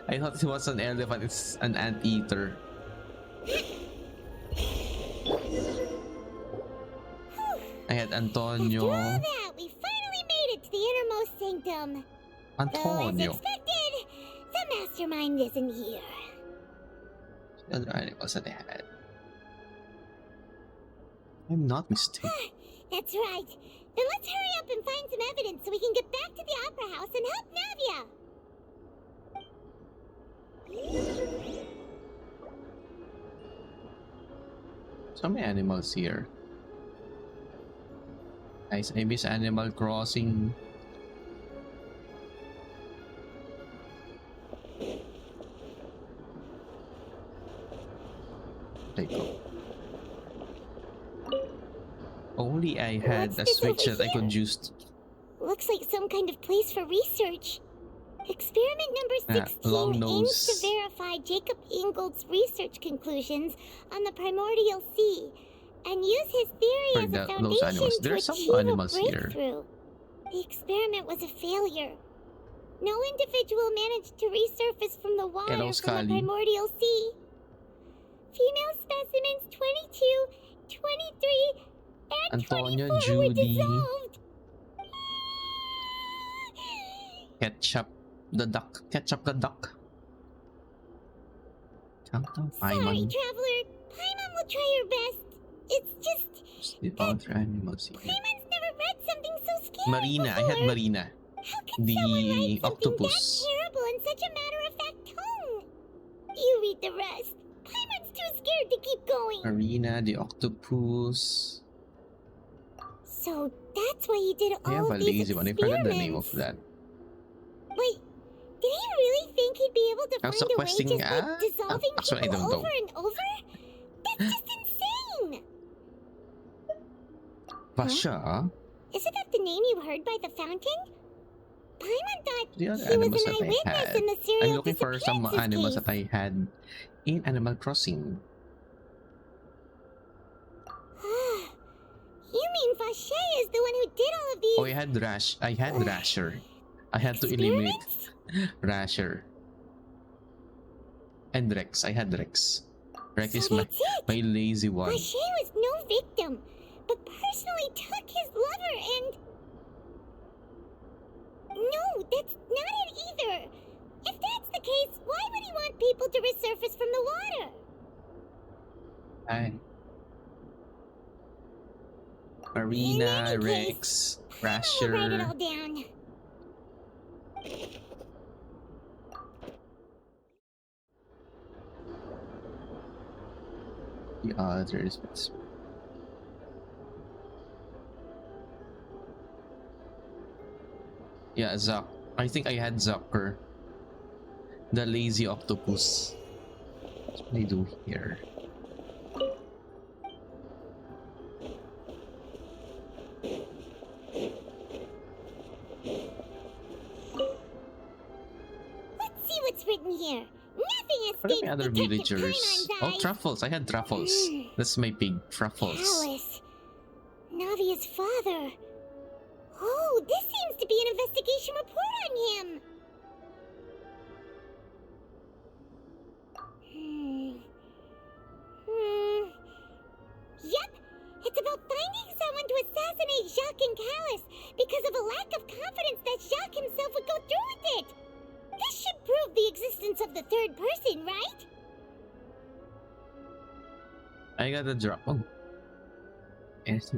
I thought it was an elephant, it's an anteater. I had Antonio. After all that, we finally made it to the innermost sanctum. Though, as Antonio. expected, the mastermind isn't here. Other animals that I had. I'm not mistaken. That's right. Then let's hurry up and find some evidence so we can get back to the Opera House and help Navia. So many animals here. Nice, I miss Animal Crossing. There you go. Only I had a switch that I could use. Looks like some kind of place for research. Experiment number 16 long aims nose. to verify Jacob Ingold's research conclusions on the primordial sea and use his theory For as a those foundation animals. to There are some achieve animals a here. breakthrough. The experiment was a failure. No individual managed to resurface from the water Hello, from the Scully. primordial sea. Female specimens 22, 23, and Antonia, 24 were Judy, dissolved. Ketchup the duck. Ketchup the duck. Countdown. Sorry, Paimon. Traveler. Paimon will try her best. It's just The other animals here. Paimon's never read something so scary Marina. I before. had Marina. How could someone The write something octopus. that terrible in such a matter-of-fact tone? You read the rest. Paimon's too scared to keep going. Marina, the octopus. So that's why he did I have all a of these lazy one. I experiments. forgot the name of that. Wait, did he really think he'd be able to Also find a way questing, just by dissolving actually, I people don't know. over and over? That's just insane! Pasha? Isn't that the name you heard by the fountain? Paimon thought The other he was animals an that I eyewitness had. in the serial I'm looking for some disappearances animals case. that I had in Animal Crossing. You mean Vache is the one who did all of these Oh, I had Rasher. I had to eliminate Rasher. And Rex. I had Rex. Rex is my lazy one. Vache was no victim, but personally took his lover and... No, that's not it either. If that's the case, why would he want people to resurface from the water? Marina, Rex, I'll write it Rasher. all down. The others. Yeah, Zuck. I think I had Zucker. The lazy octopus. What do I do here? Let's see what's written here. Nothing What are escapes my other Detective villagers? Paimon's Oh, eyes. Truffles. I had Truffles. That's my pig. Truffles. Callus. Navia's father. Oh, this seems to be an investigation report on him. Yep, it's about finding someone to assassinate Jacques and Callus because of a lack of confidence that Jacques himself would go through with it. This should prove the existence of the third person, right? I got a drop. Oh. Yes.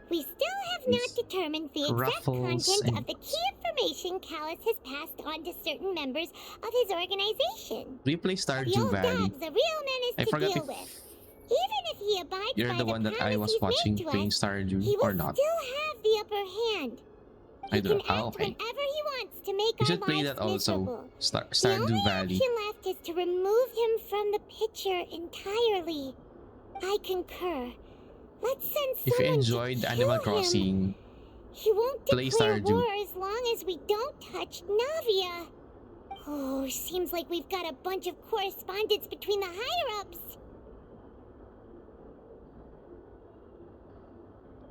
We still have not determined the exact Ruffles content and- of the key information Callus has passed on to certain members of his organization. Do you play The Stardew old Valley? dog's a real menace I to forgot deal if with. Even if he abides you're by the one that I promise was he's watching made to playing us, Stardew he will or not. still have the upper hand. I He don't can know. act Okay. whenever he wants to make You our should play lives that also. miserable. The Stardew only Valley. option left is to remove him from the picture entirely. I concur. Let's send If you someone enjoyed to Animal kill him. Crossing, He won't play declare Stardew. war as long as we don't touch Navia. Oh, seems like we've got a bunch of correspondence between the higher-ups.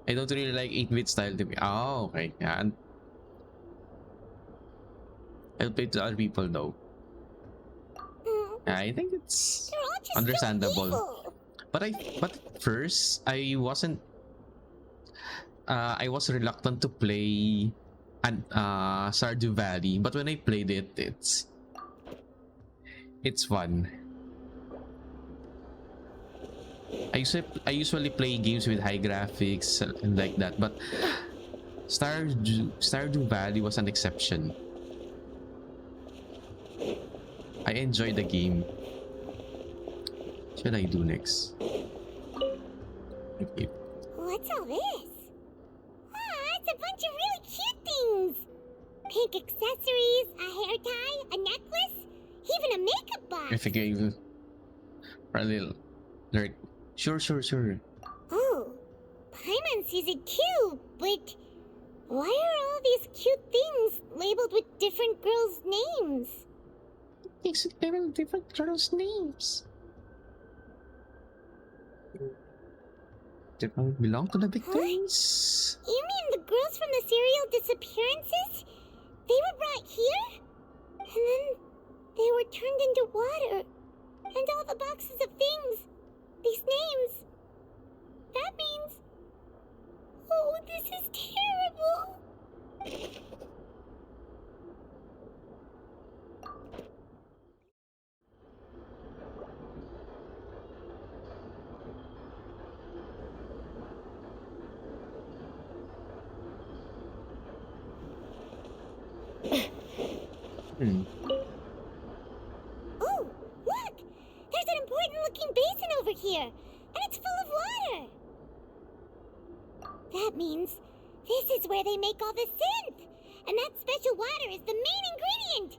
I don't really like 8-bit style to me. Oh, okay. Yeah. And I'll play to other people though. Yeah, I think it's They're all just so understandable. evil. But at first I wasn't I was reluctant to play Stardew Valley, but when I played it, it's fun. I usually play games with high graphics and like that, but Stardew Valley was an exception. I enjoyed the game. What should I do next? Okay. What's all this? It's a bunch of really cute things. Pink accessories, a hair tie, a necklace, even a makeup box. If I gave for a little, like, sure. Oh, Paimon sees it too, but why are all these cute things labeled with different girls' names? It's different girls' names. They don't belong to the victims. You mean the girls from the serial disappearances? They were brought here? And then they were turned into water. And all the boxes of things. These names. That means... Oh, this is terrible. Oh, look! There's an important-looking basin over here, and it's full of water. That means this is where they make all the synth, and that special water is the main ingredient.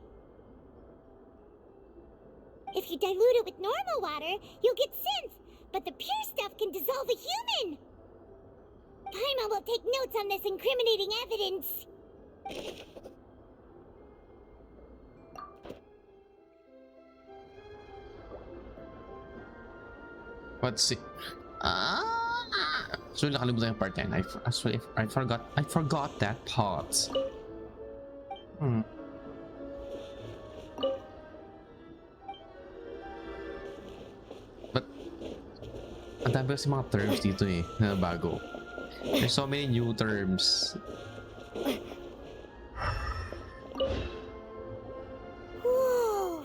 If you dilute it with normal water, you'll get synth, but the pure stuff can dissolve a human. Paimon will take notes on this incriminating evidence. What's it? So nakalimutan yung part 10. I forgot that part. But ang dami kasi mga terms dito eh na bago. There's so many new terms. Whoa!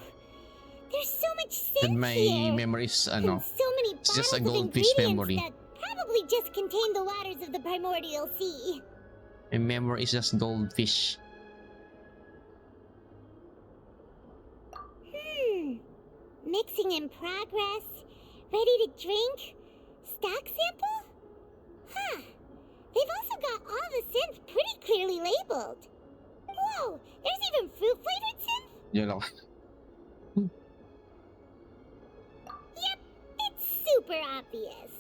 There's so much sense And my here. memory is And so many it's just a bottles of goldfish ingredients memory. that probably just contain the waters of the primordial sea. My memory is just goldfish. Mixing in progress. Ready to drink? Stock sample? Huh. They've also got all the synth pretty clearly labeled. Whoa, there's even fruit-flavored synth? Yun lang. Yep, it's super obvious.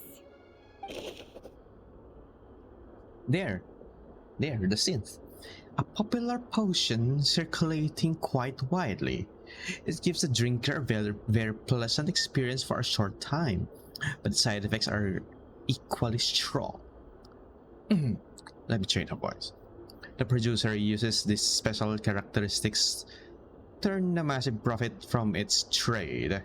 There, the synth. A popular potion circulating quite widely. It gives the drinker a very, very pleasant experience for a short time, but the side effects are equally strong. Let me train her voice. The producer uses these special characteristics to earn a massive profit from its trade.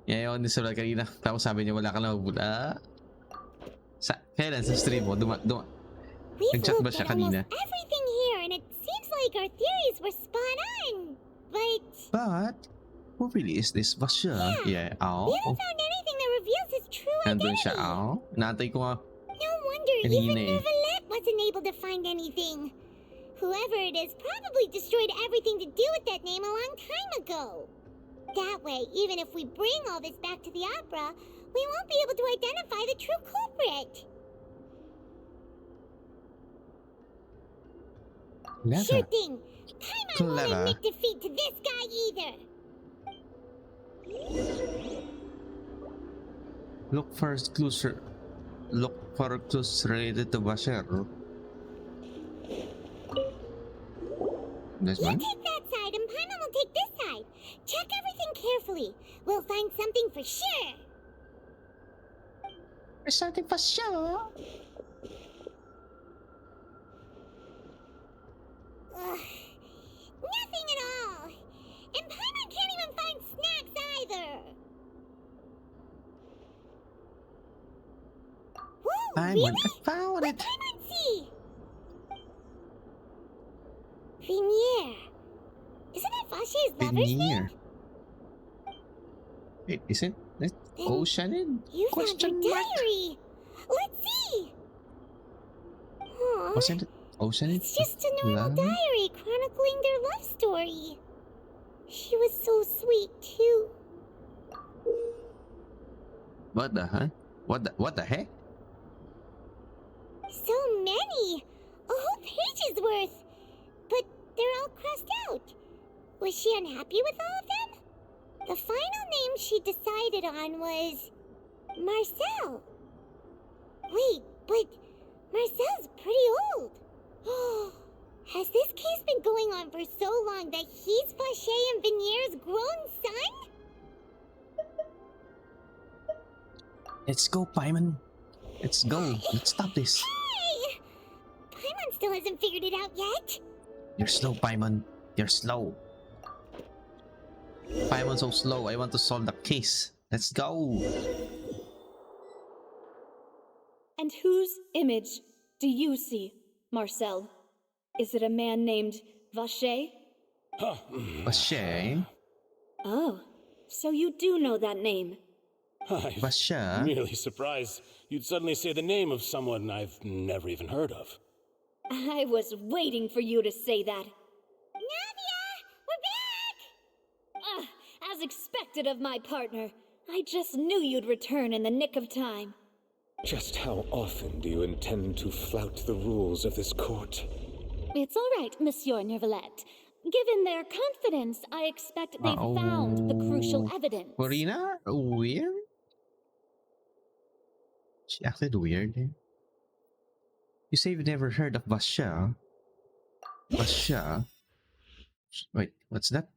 Yan yung nisulat kanina. Tapos sabi niya wala ka lang magbula. Kailan sa stream mo? We've Nag-chat ba looked siya at almost kanina? everything here, and it seems like our theories were spot on. But who really is this Vasya? Yeah. we haven't found anything that reveals his true Nandun identity. siya. Naantay ko nga. No wonder Kanina even eh. Mervalette wasn't able to find anything. Whoever it is probably destroyed everything to do with that name a long time ago. That way, even if we bring all this back to the opera, we won't be able to identify the true culprit. Sure thing. Paimon won't admit defeat to this guy either. Look for clues related to Vasher. This You one? take that side and Paimon will take this side. Check everything carefully. We'll find something for sure. There's something for sure. Nothing at all. And Paimon can't even find snacks either. Whoa, Paimon, really? I found What it. Paimon see? Venier. Isn't that Vache's lover's name? Veneer. Wait, is it? Ocean? You found Question your mark? diary. Let's see. Aw, Wasn't it Ocean? it's just a normal Love? diary chronicling their love story. She was so sweet too. What the huh? What the heck? So many! A whole page's worth! But they're all crossed out. Was she unhappy with all of them? The final name she decided on was... Marcel. Wait, but Marcel's pretty old. Has this case been going on for so long that he's Vache and Venier's grown son? Let's go, Paimon. Let's go. Let's stop this. Hey! Paimon still hasn't figured it out yet. You're slow, Paimon. You're slow. Paimon's so slow. I want to solve the case. Let's go. And whose image do you see, Marcel? Is it a man named Vacher? Vacher? Oh, so you do know that name. Vacher? Really surprised you'd suddenly say the name of someone I've never even heard of. I was waiting for you to say that. Nadia! We're back! As expected of my partner. I just knew you'd return in the nick of time. Just how often do you intend to flout the rules of this court? It's all right, Monsieur Nervalette. Given their confidence, I expect they've found the crucial evidence. Corina? Weird? She acted weird. You say you've never heard of Vacher? Vacher? Wait, what's that?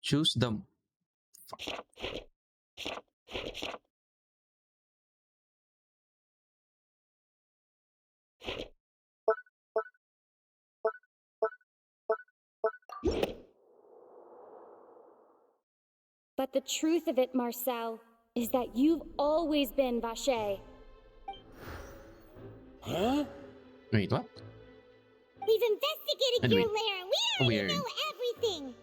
Choose the... But the truth of it, Marcel, is that you've always been Vacher. Huh? Wait, what? We've investigated your lair and we already know everything.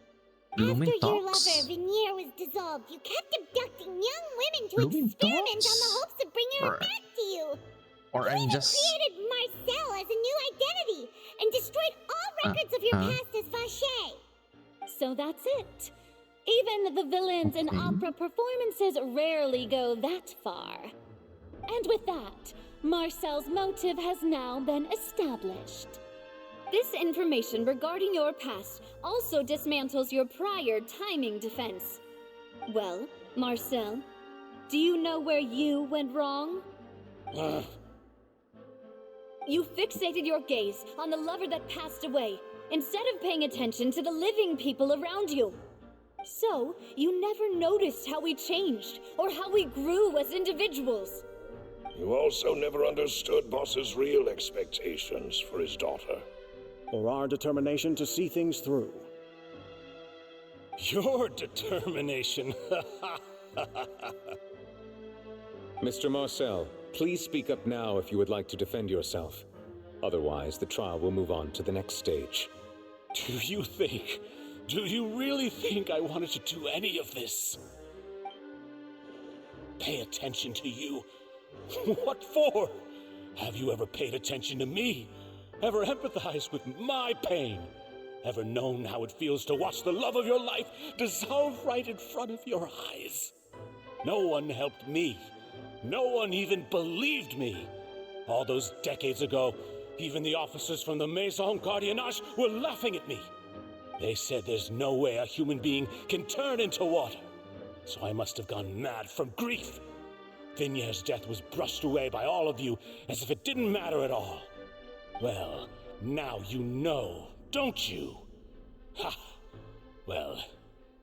Blooming After your talks? lover, Veneer, was dissolved, you kept abducting young women to Blooming experiment talks? on the hopes of bringing her back to you. Or You I'm even just... created Marcel as a new identity and destroyed all records of your past as Vacher. So that's it. Even the villains in opera performances rarely go that far. And with that, Marcel's motive has now been established. This information regarding your past also dismantles your prior timing defense. Well, Marcel, do you know where you went wrong? You fixated your gaze on the lover that passed away, instead of paying attention to the living people around you. So, you never noticed how we changed, or how we grew as individuals. You also never understood Boss's real expectations for his daughter. Or our determination to see things through. Your determination. Mr. Marcel, please speak up now if you would like to defend yourself. Otherwise, the trial will move on to the next stage. Do you really think I wanted to do any of this? Pay attention to you? What for? Have you ever paid attention to me? Ever empathized with my pain? Ever known how it feels to watch the love of your life dissolve right in front of your eyes? No one helped me. No one even believed me. All those decades ago, even the officers from the Maison Gardiennage were laughing at me. They said there's no way a human being can turn into water. So I must have gone mad from grief. Vignere's death was brushed away by all of you as if it didn't matter at all. Well, now you know, don't you? Ha! Well,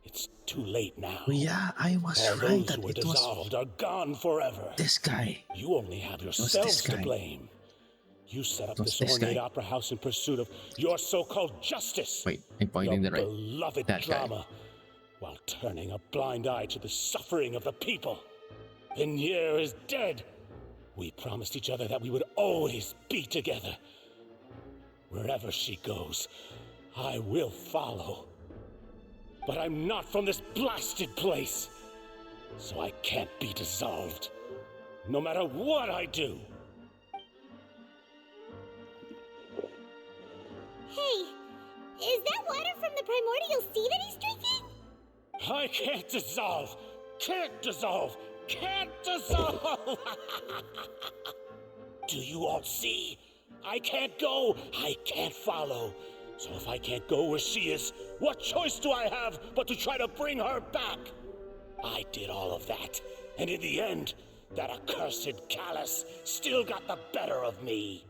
it's too late now. Yeah, I was all right those that who were it was dissolved are gone forever. this guy. You only have yourselves this to guy. blame. You set up Was this this ornate guy. opera house in pursuit of your so-called justice. Wait, I'm pointing your the right. beloved That guy. drama, while turning a blind eye to the suffering of the people. Vignere is dead. We promised each other that we would always be together. Wherever she goes, I will follow. But I'm not from this blasted place, so I can't be dissolved, no matter what I do. Hey, is that water from the primordial sea that he's drinking? I can't dissolve! Can't dissolve! Can't dissolve! Do you all see? I can't go! I can't follow! So if I can't go where she is, what choice do I have but to try to bring her back? I did all of that, and in the end, that accursed Callus still got the better of me.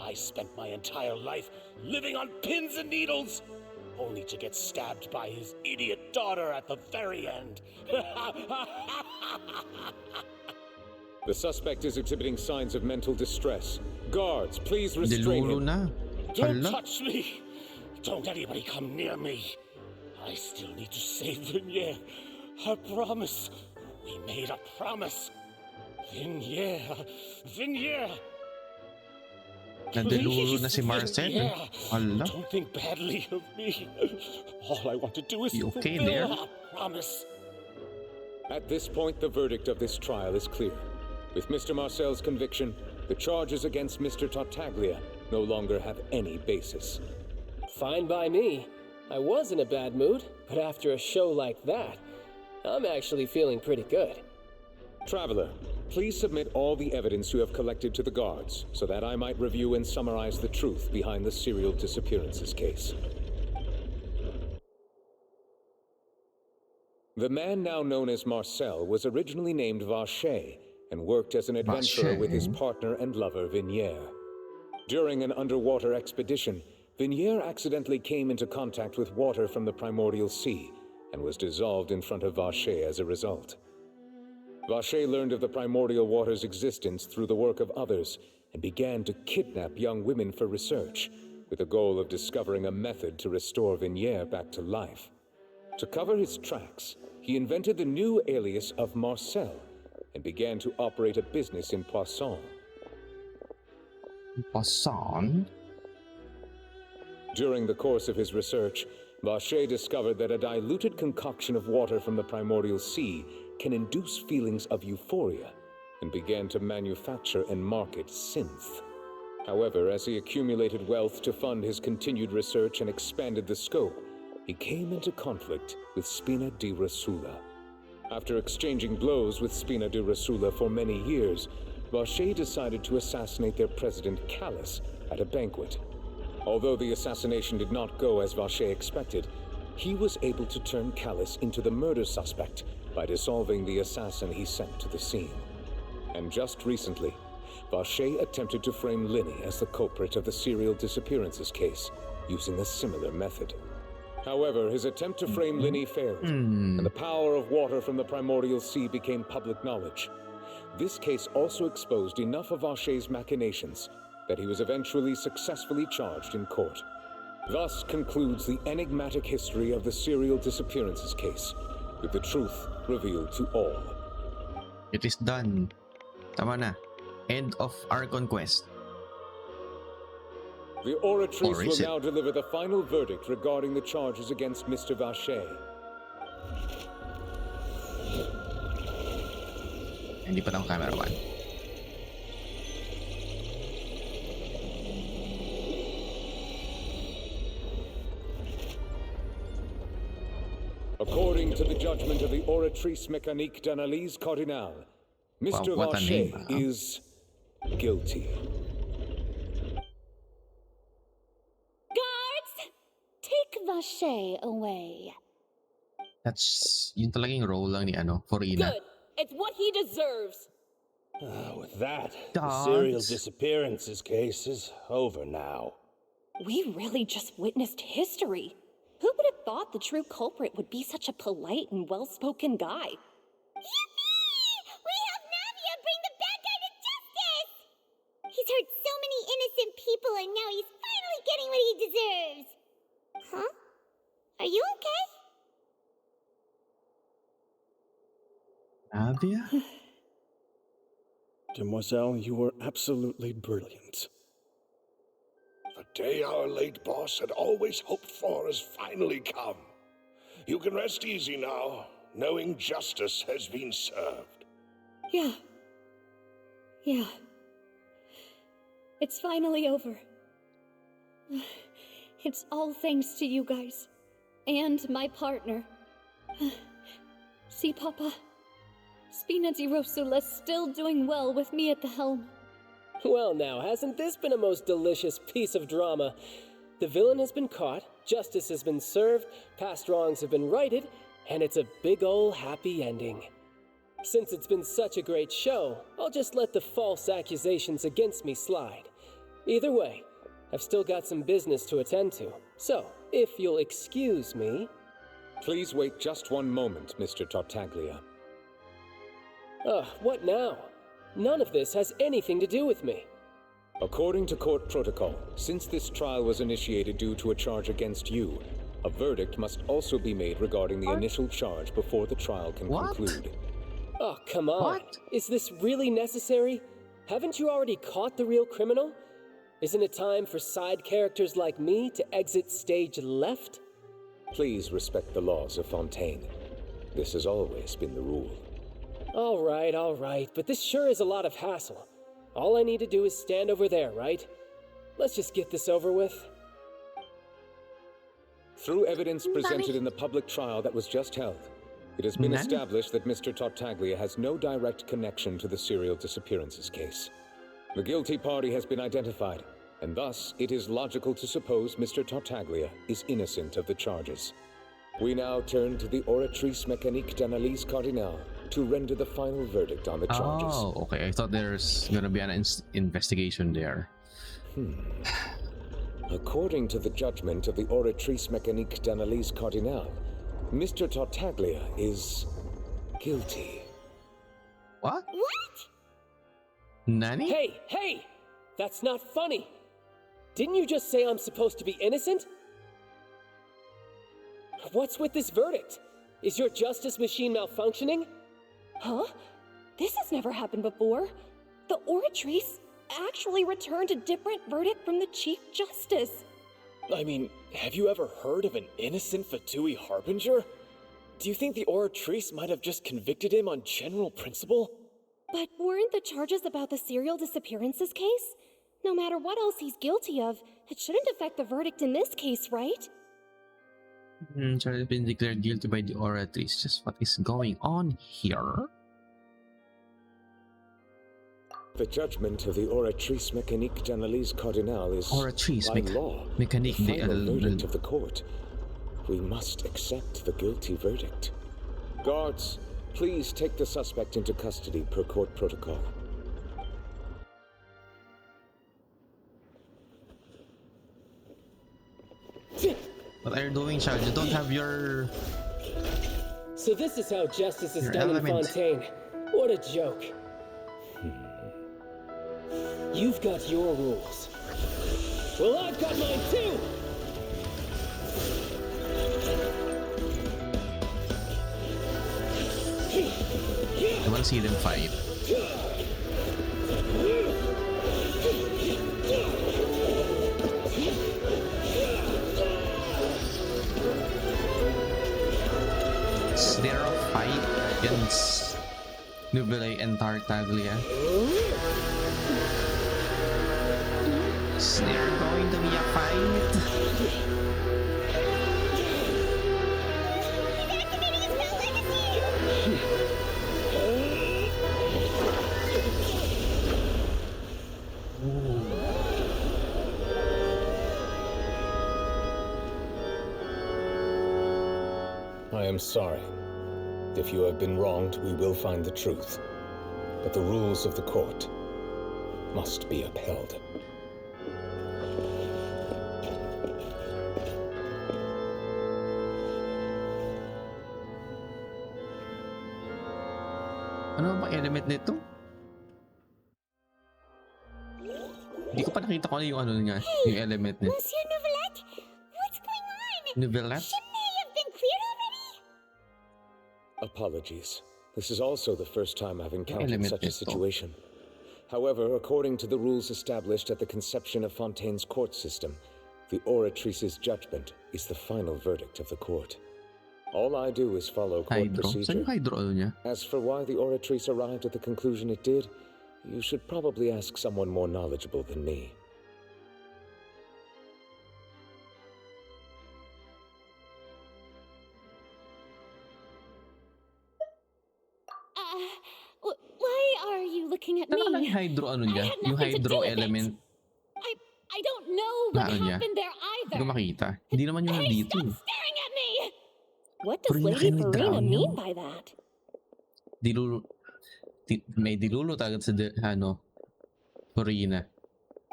I spent my entire life living on pins and needles, only to get stabbed by his idiot daughter at the very end. The suspect is exhibiting signs of mental distress. Guards, please restrain Delulu him. na. Don't Hala. touch me! Don't anybody come near me. I still need to save Vignere. I promise. We made a promise. Vignere. Nadaluro na si Marcel. Hala. Don't think badly of me. All I want to do is You okay fulfill there? our promise. At this point, the verdict of this trial is clear. With Mr. Marcel's conviction, the charges against Mr. Tartaglia no longer have any basis. Fine by me. I was in a bad mood, but after a show like that, I'm actually feeling pretty good. Traveler, please submit all the evidence you have collected to the guards so that I might review and summarize the truth behind the serial disappearances case. The man now known as Marcel was originally named Vacher and worked as an adventurer with his partner and lover Vignere. During an underwater expedition, Vignere accidentally came into contact with water from the primordial sea and was dissolved in front of Vacher as a result. Vacher learned of the primordial water's existence through the work of others and began to kidnap young women for research, with the goal of discovering a method to restore Vignere back to life. To cover his tracks, he invented the new alias of Marcel and began to operate a business in Poisson. Poisson? During the course of his research, Vacher discovered that a diluted concoction of water from the primordial sea can induce feelings of euphoria, and began to manufacture and market synth. However, as he accumulated wealth to fund his continued research and expanded the scope, he came into conflict with Spina di Rosula. After exchanging blows with Spina di Rosula for many years, Vacher decided to assassinate their president Callus at a banquet. Although the assassination did not go as Vacher expected, he was able to turn Callus into the murder suspect by dissolving the assassin he sent to the scene. And just recently, Vacher attempted to frame Linny as the culprit of the serial disappearances case, using a similar method. However, his attempt to frame Linny failed, and the power of water from the primordial sea became public knowledge. This case also exposed enough of Vacher's machinations that he was eventually successfully charged in court. Thus concludes the enigmatic history of the serial disappearances case, with the truth revealed to all. It is done. Tama na. End of Archon Quest. The Oratrice Or is will it? now deliver the final verdict regarding the charges against Mr. Vacher. Hindi pa lang cameraman. According to the judgment of the Oratrice Mécanique d'Analyse Cardinale, Mr. Wow, what a Vacher name, huh? is guilty. Guards! Take Vacher away. That's yun talagang role lang ni Forina. Good. It's what he deserves. With that, the Dogs. serial disappearances case is over now. We really just witnessed history. Who would have thought the true culprit would be such a polite and well-spoken guy? Yippee! We helped Navia bring the bad guy to justice! He's hurt so many innocent people and now he's finally getting what he deserves! Huh? Are you okay? Navia? Demoiselle, you were absolutely brilliant. The day our late boss had always hoped for has finally come. You can rest easy now, knowing justice has been served. Yeah. It's finally over. It's all thanks to you guys. And my partner. See, Papa? Spina di Rosula's still doing well with me at the helm. Well now, hasn't this been a most delicious piece of drama? The villain has been caught, justice has been served, past wrongs have been righted, and it's a big ol' happy ending. Since it's been such a great show, I'll just let the false accusations against me slide. Either way, I've still got some business to attend to, so if you'll excuse me... Please wait just one moment, Mr. Tartaglia. What now? None of this has anything to do with me. According to court protocol, since this trial was initiated due to a charge against you, a verdict must also be made regarding the initial charge before the trial can conclude. Oh, come on. What? Is this really necessary? Haven't you already caught the real criminal? Isn't it time for side characters like me to exit stage left? Please respect the laws of Fontaine. This has always been the rule. All right, but this sure is a lot of hassle. All I need to do is stand over there, right? Let's just get this over with. Through evidence presented in the public trial that was just held, it has been established that Mr. Tartaglia has no direct connection to the serial disappearances case. The guilty party has been identified, and thus it is logical to suppose Mr. Tartaglia is innocent of the charges. We now turn to the Oratrice Mécanique d'Analyse Cardinale to render the final verdict on the charges. Oh, okay. I thought there's gonna be an investigation there. According to the judgment of the Oratrice Mécanique d'Analyse Cardinale, Mr. Tartaglia is guilty. What? What? Nani? Hey! That's not funny! Didn't you just say I'm supposed to be innocent? What's with this verdict? Is your justice machine malfunctioning? Huh? This has never happened before. The Oratrice actually returned a different verdict from the Chief Justice. I mean, have you ever heard of an innocent Fatui Harbinger? Do you think the Oratrice might have just convicted him on general principle? But weren't the charges about the serial disappearances case? No matter what else he's guilty of, it shouldn't affect the verdict in this case, right? Charlie has been declared guilty by the Oratrice. Just what is going on here? The judgment of the Oratrice Mécanique d'Analyse Cardinale is Oratrice by law Mécanique the final verdict of the court. We must accept the guilty verdict. Guards, please take the suspect into custody per court protocol. What are you doing, Charlie? You don't have your... So this is how justice is Your done element. in Fontaine. What a joke. You've got your rules. Well, I've got mine too! I want to see them fight. Is there a fight against Nubile and Tartaglia? Is there going to be a fight? I am sorry. If you have been wronged, we will find the truth. But the rules of the court must be upheld. Ano ba element nito? Hindi ko pa nakita kung ano yung ano niya, yung element niya. Monsieur Novelette, what's going on? Novelette? Shouldn't I have been cleared already? Apologies. This is also the first time I've encountered element such a nito? situation. However, according to the rules established at the conception of Fontaine's court system, the Oratrice's judgment is the final verdict of the court. All I do is follow court Hydro? Saan procedure. yung hydro ano niya? As for why the Oratrice arrived at the conclusion it did, you should probably ask someone more knowledgeable than me. Why are you looking at me? Saan yung hydro ano niya? I had Yung nothing to hydro do with it. element I don't know na what ano niya? happened there Hindi either. ko makita. Hindi naman yun nandito. Stop staring at me! What does Farina Lady kayo Farina nag-drown mean yun. by that? May dilulot agad sa ano, Farina.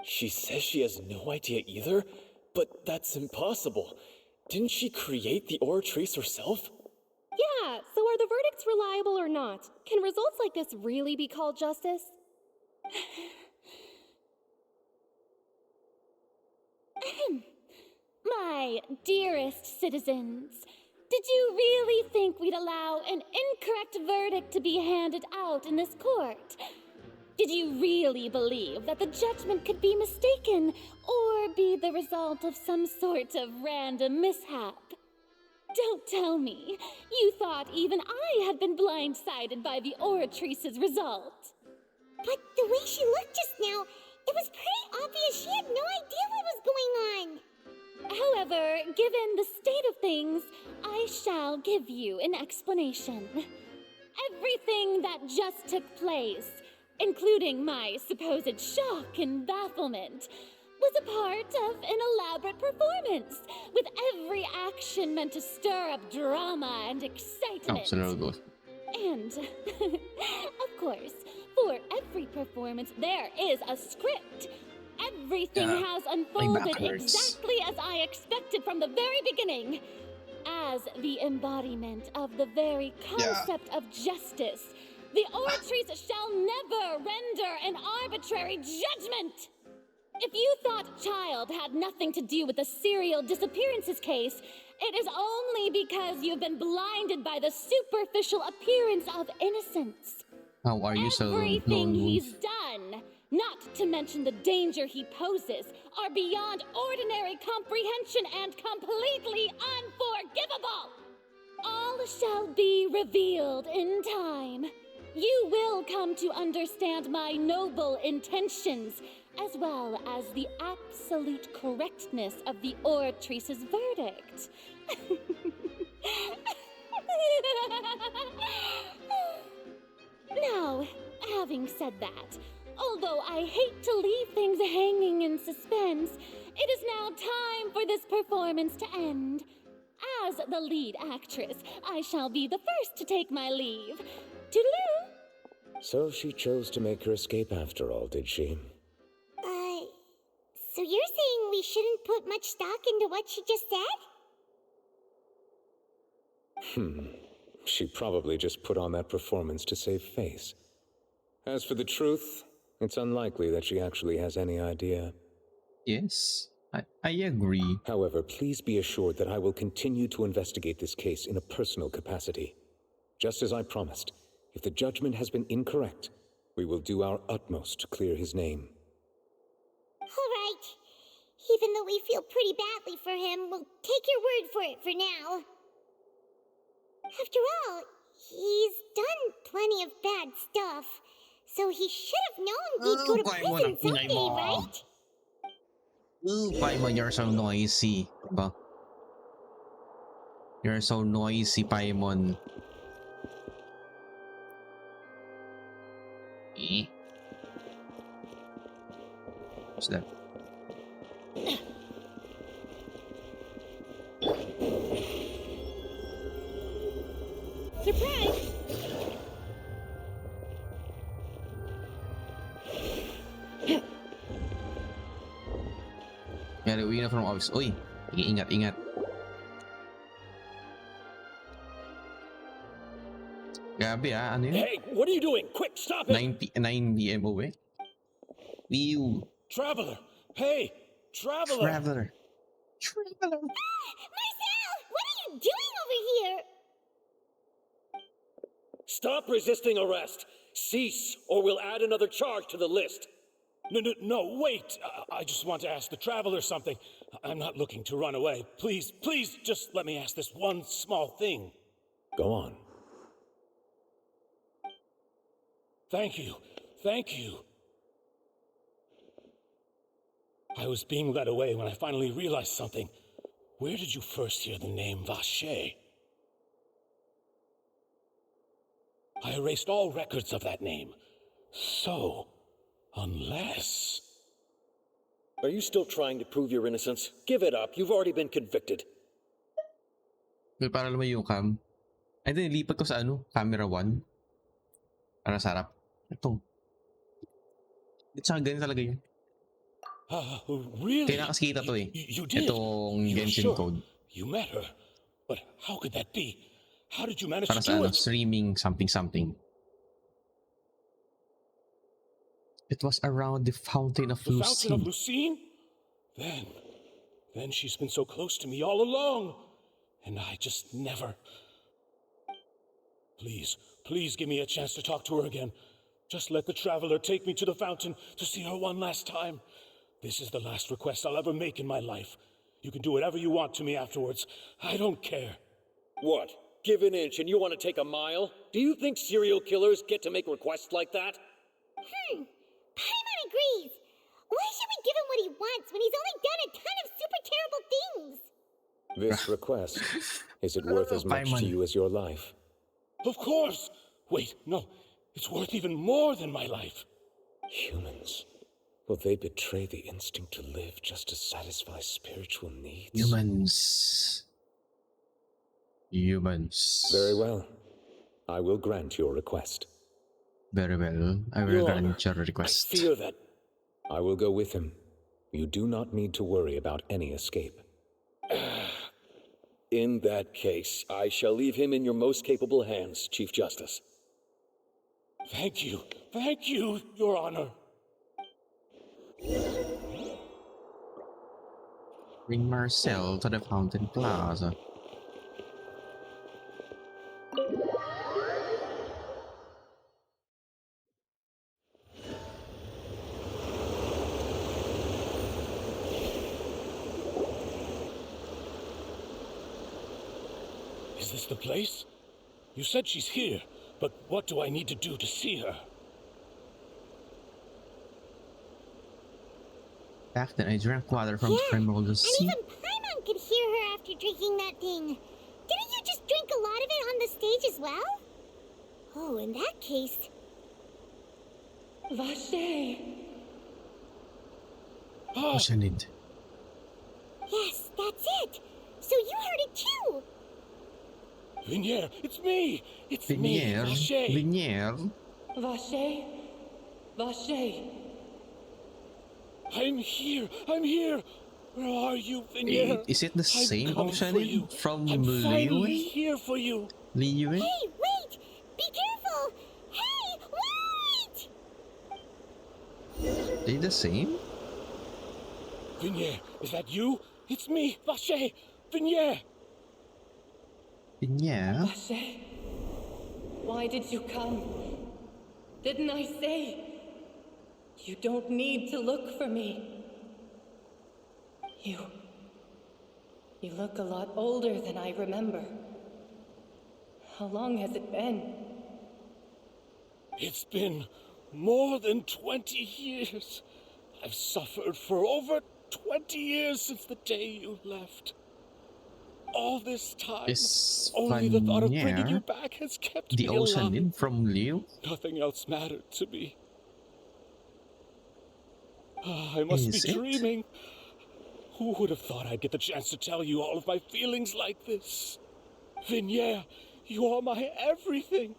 She says she has no idea either, but that's impossible. Didn't she create the Oratrice herself? Yeah, so are the verdicts reliable or not? Can results like this really be called justice? My dearest citizens, did you really think we'd allow an incorrect verdict to be handed out in this court? Did you really believe that the judgment could be mistaken or be the result of some sort of random mishap? Don't tell me you thought even I had been blindsided by the oratrice's result. But the way she looked just now, it was pretty obvious she had no idea what was going on. However, given the state of things, I shall give you an explanation. Everything that just took place, including my supposed shock and bafflement, was a part of an elaborate performance, with every action meant to stir up drama and excitement. Absolutely. And, of course, for every performance, there is a script. Everything has unfolded exactly as I expected from the very beginning. As the embodiment of the very concept of justice, the oratrice shall never render an arbitrary judgment. If you thought Child had nothing to do with the serial disappearances case, it is only because you've been blinded by the superficial appearance of innocence. How are you so Everything he's done, not to mention the danger he poses, are beyond ordinary comprehension and completely unforgivable. All shall be revealed in time. You will come to understand my noble intentions, as well as the absolute correctness of the oratrice's verdict. Now, having said that, although I hate to leave things hanging in suspense, it is now time for this performance to end. As the lead actress, I shall be the first to take my leave. Toodaloo! So she chose to make her escape after all, did she? So you're saying we shouldn't put much stock into what she just said? She probably just put on that performance to save face. As for the truth, it's unlikely that she actually has any idea. Yes, I agree. However, please be assured that I will continue to investigate this case in a personal capacity. Just as I promised, if the judgment has been incorrect, we will do our utmost to clear his name. All right. Even though we feel pretty badly for him, we'll take your word for it for now. After all, he's done plenty of bad stuff, so he should have known he'd go to prison someday, right? Paimon, you're so noisy. Diba? You're so noisy, Paimon. What's that? Surprise! Yan, uwi na from office. Uy, ingat. Grabe ano yun? Hey, what are you doing? Quick, stop it! 9 p.m. uwi. Ew. Traveler! Hey! Traveler! Traveler! Marcel! What are you doing over here? Stop resisting arrest! Cease, or we'll add another charge to the list. No, wait! I just want to ask the Traveler something. I'm not looking to run away. Please, just let me ask this one small thing. Go on. Thank you. I was being led away when I finally realized something. Where did you first hear the name Vache? I erased all records of that name. So, unless... Are you still trying to prove your innocence? Give it up. You've already been convicted. Uy, para lumayo yung cam. Ay, din, lipat ko sa camera 1. Para sa harap. Ito. Ganyan talaga yun. Really? Kaya nakaskita to eh. You did? Itong You're Genshin sure? code. You met her. But how could that be? How did you manage Para to sa do it? streaming something. It was around the Fountain of The Fountain of Lucine. Lucine? Then she's been so close to me all along, and I just never... Please give me a chance to talk to her again. Just let the Traveler take me to the fountain to see her one last time. This is the last request I'll ever make in my life. You can do whatever you want to me afterwards. I don't care. What? Give an inch and you want to take a mile? Do you think serial killers get to make requests like that? Paimon agrees. Why should we give him what he wants when he's only done a ton of super terrible things? This request, is it worth as much to you as your life? Of course! Wait, no. It's worth even more than my life. Humans. Will they betray the instinct to live just to satisfy spiritual needs? Humans. Very well. I will grant your request. Very well. I will grant your request. I fear that... I will go with him. You do not need to worry about any escape. In that case, I shall leave him in your most capable hands, Chief Justice. Thank you, Your Honor. Bring Marcel to the Fountain Plaza. Is this the place? You said she's here, but what do I need to do to see her? Back then, I drank water from the Primrose Sea. And even Paimon could hear her after drinking that thing. Didn't you just drink a lot of it on the stage as well? Oh, in that case... Vache! What's your need? Yes, that's it! So you heard it too! Vinier, it's me! It's Vinier. me, Vache! Vinier. Vache? Vache? I'm here! Where are you, Vinier? Is it the same option from I'm finally Liyue? here for you! Liyue? Hey, wait! Be careful! Hey, wait! They the same? Vinier, is that you? It's me, Vache! Vinier! Yeah. Vache? Why did you come? Didn't I say? You don't need to look for me. You look a lot older than I remember. How long has it been? It's been more than 20 years. I've suffered for over 20 years since the day you left. All this time, only the thought of bringing you back has kept me alive. The Ocean from Liu? Nothing else mattered to me. I must be dreaming. Who would have thought I'd get the chance to tell you all of my feelings like this? Vinier, you are my everything.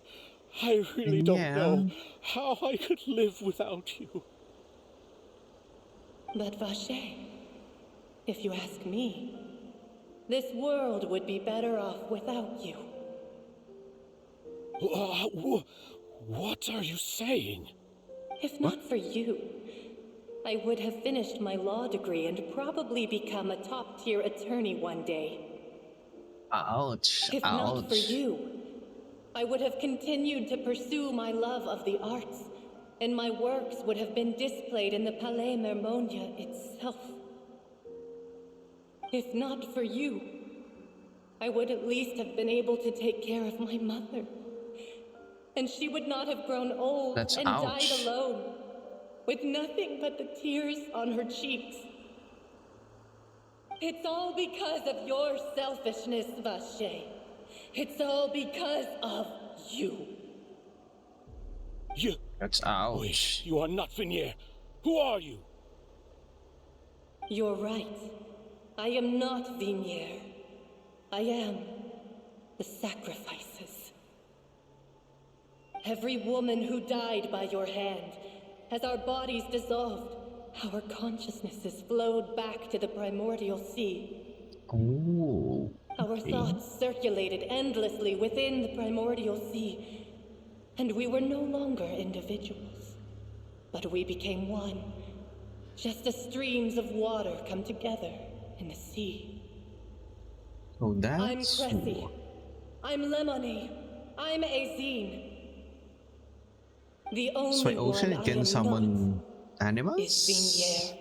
I really don't know how I could live without you. But Vache, if you ask me, this world would be better off without you. What are you saying? If not for you, I would have finished my law degree and probably become a top-tier attorney one day. Ouch. If not for you, I would have continued to pursue my love of the arts, and my works would have been displayed in the Palais Mermonia itself. If not for you, I would at least have been able to take care of my mother. And she would not have grown old and died alone, with nothing but the tears on her cheeks. It's all because of your selfishness, Vache. It's all because of you. That's ouch. Wait, you are not Vinier. Who are you? You're right. I am not Vinier. I am the sacrifices. Every woman who died by your hand, as our bodies dissolved, our consciousnesses flowed back to the primordial sea. Oh. Our thoughts circulated endlessly within the primordial sea, and we were no longer individuals, but we became one, just as streams of water come together. in the sea. Oh, that's... I'm Cressy. I'm Lemony. I'm Azine. The only So ocean, one it can I am summon not animals? is Vignier.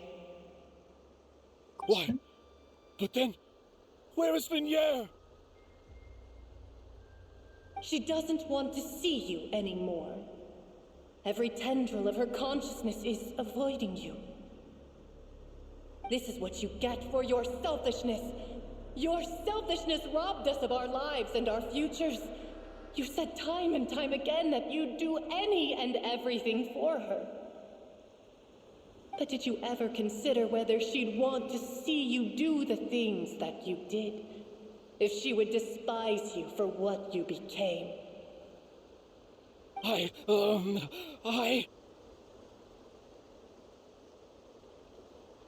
Why? But then, where is Vignier? She doesn't want to see you anymore. Every tendril of her consciousness is avoiding you. This is what you get for your selfishness. Your selfishness robbed us of our lives and our futures. You said time and time again that you'd do any and everything for her. But did you ever consider whether she'd want to see you do the things that you did? If she would despise you for what you became?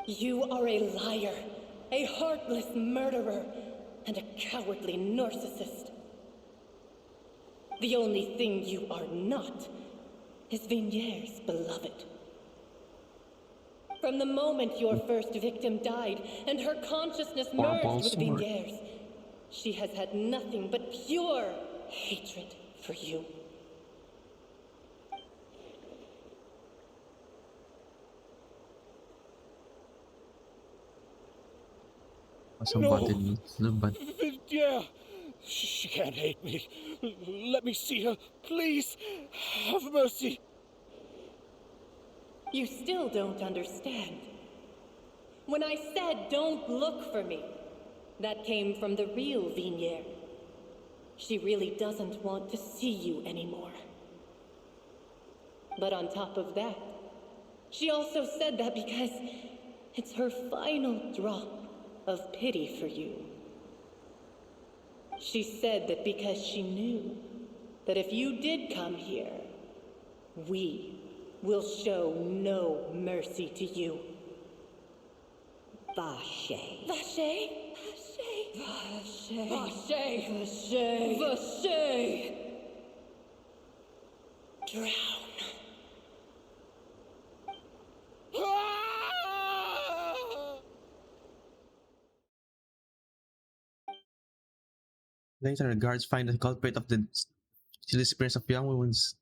You are a liar, a heartless murderer, and a cowardly narcissist. The only thing you are not is Vignier's beloved. From the moment your first victim died and her consciousness merged with Vignier's, she has had nothing but pure hatred for you. Yeah, she can't hate me. Let me see her, please. Have mercy. You still don't understand. When I said don't look for me, that came from the real Vignier. She really doesn't want to see you anymore. But on top of that, she also said that because it's her final drop of pity for you. She said that because she knew that if you did come here, we will show no mercy to you. Vache. Vache? Vache. Vache. Vache. Vache. Drown. Later, guards find the culprit of the disappearance of young women's.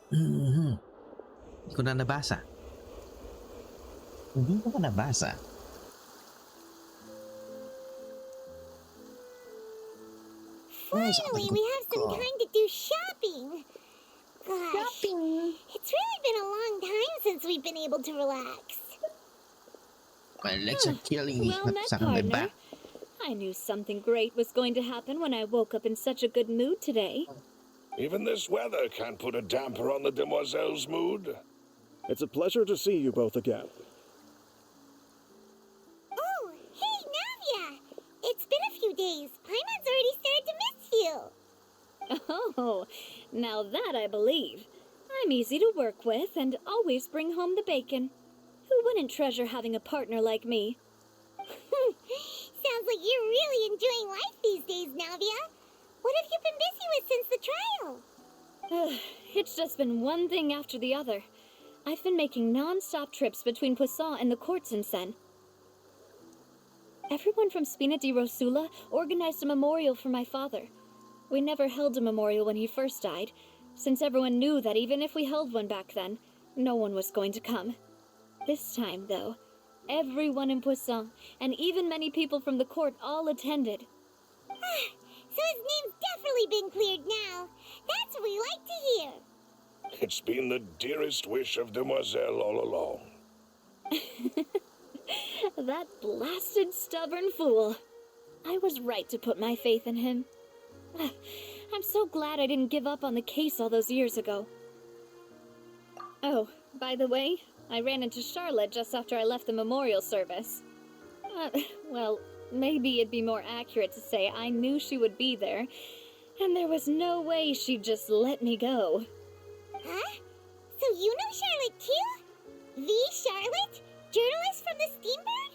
Hindi ko na nabasa. Hindi ko na nabasa. Finally, we have some time to do shopping. Gosh, shopping. It's really been a long time since we've been able to relax. My legs are killing me. Well met, partner. I knew something great was going to happen when I woke up in such a good mood today. Even this weather can't put a damper on the demoiselle's mood. It's a pleasure to see you both again. Oh, hey, Navia! It's been a few days. Paimon's already started to miss you. Oh, now that I believe. I'm easy to work with and always bring home the bacon. Who wouldn't treasure having a partner like me? Sounds like you're really enjoying life these days, Navia. What have you been busy with since the trial? It's just been one thing after the other. I've been making non-stop trips between Poisson and the court since then. Everyone from Spina di Rosula organized a memorial for my father. We never held a memorial when he first died, since everyone knew that even if we held one back then, no one was going to come. This time, though, everyone in Poisson, and even many people from the court, all attended. So his name's definitely been cleared now. That's what we like to hear. It's been the dearest wish of Demoiselle all along. That blasted stubborn fool. I was right to put my faith in him. I'm so glad I didn't give up on the case all those years ago. Oh, by the way, I ran into Charlotte just after I left the memorial service. Well, maybe it'd be more accurate to say I knew she would be there, and there was no way she'd just let me go. Huh? So you know Charlotte too? The Charlotte? Journalist from the Steambird?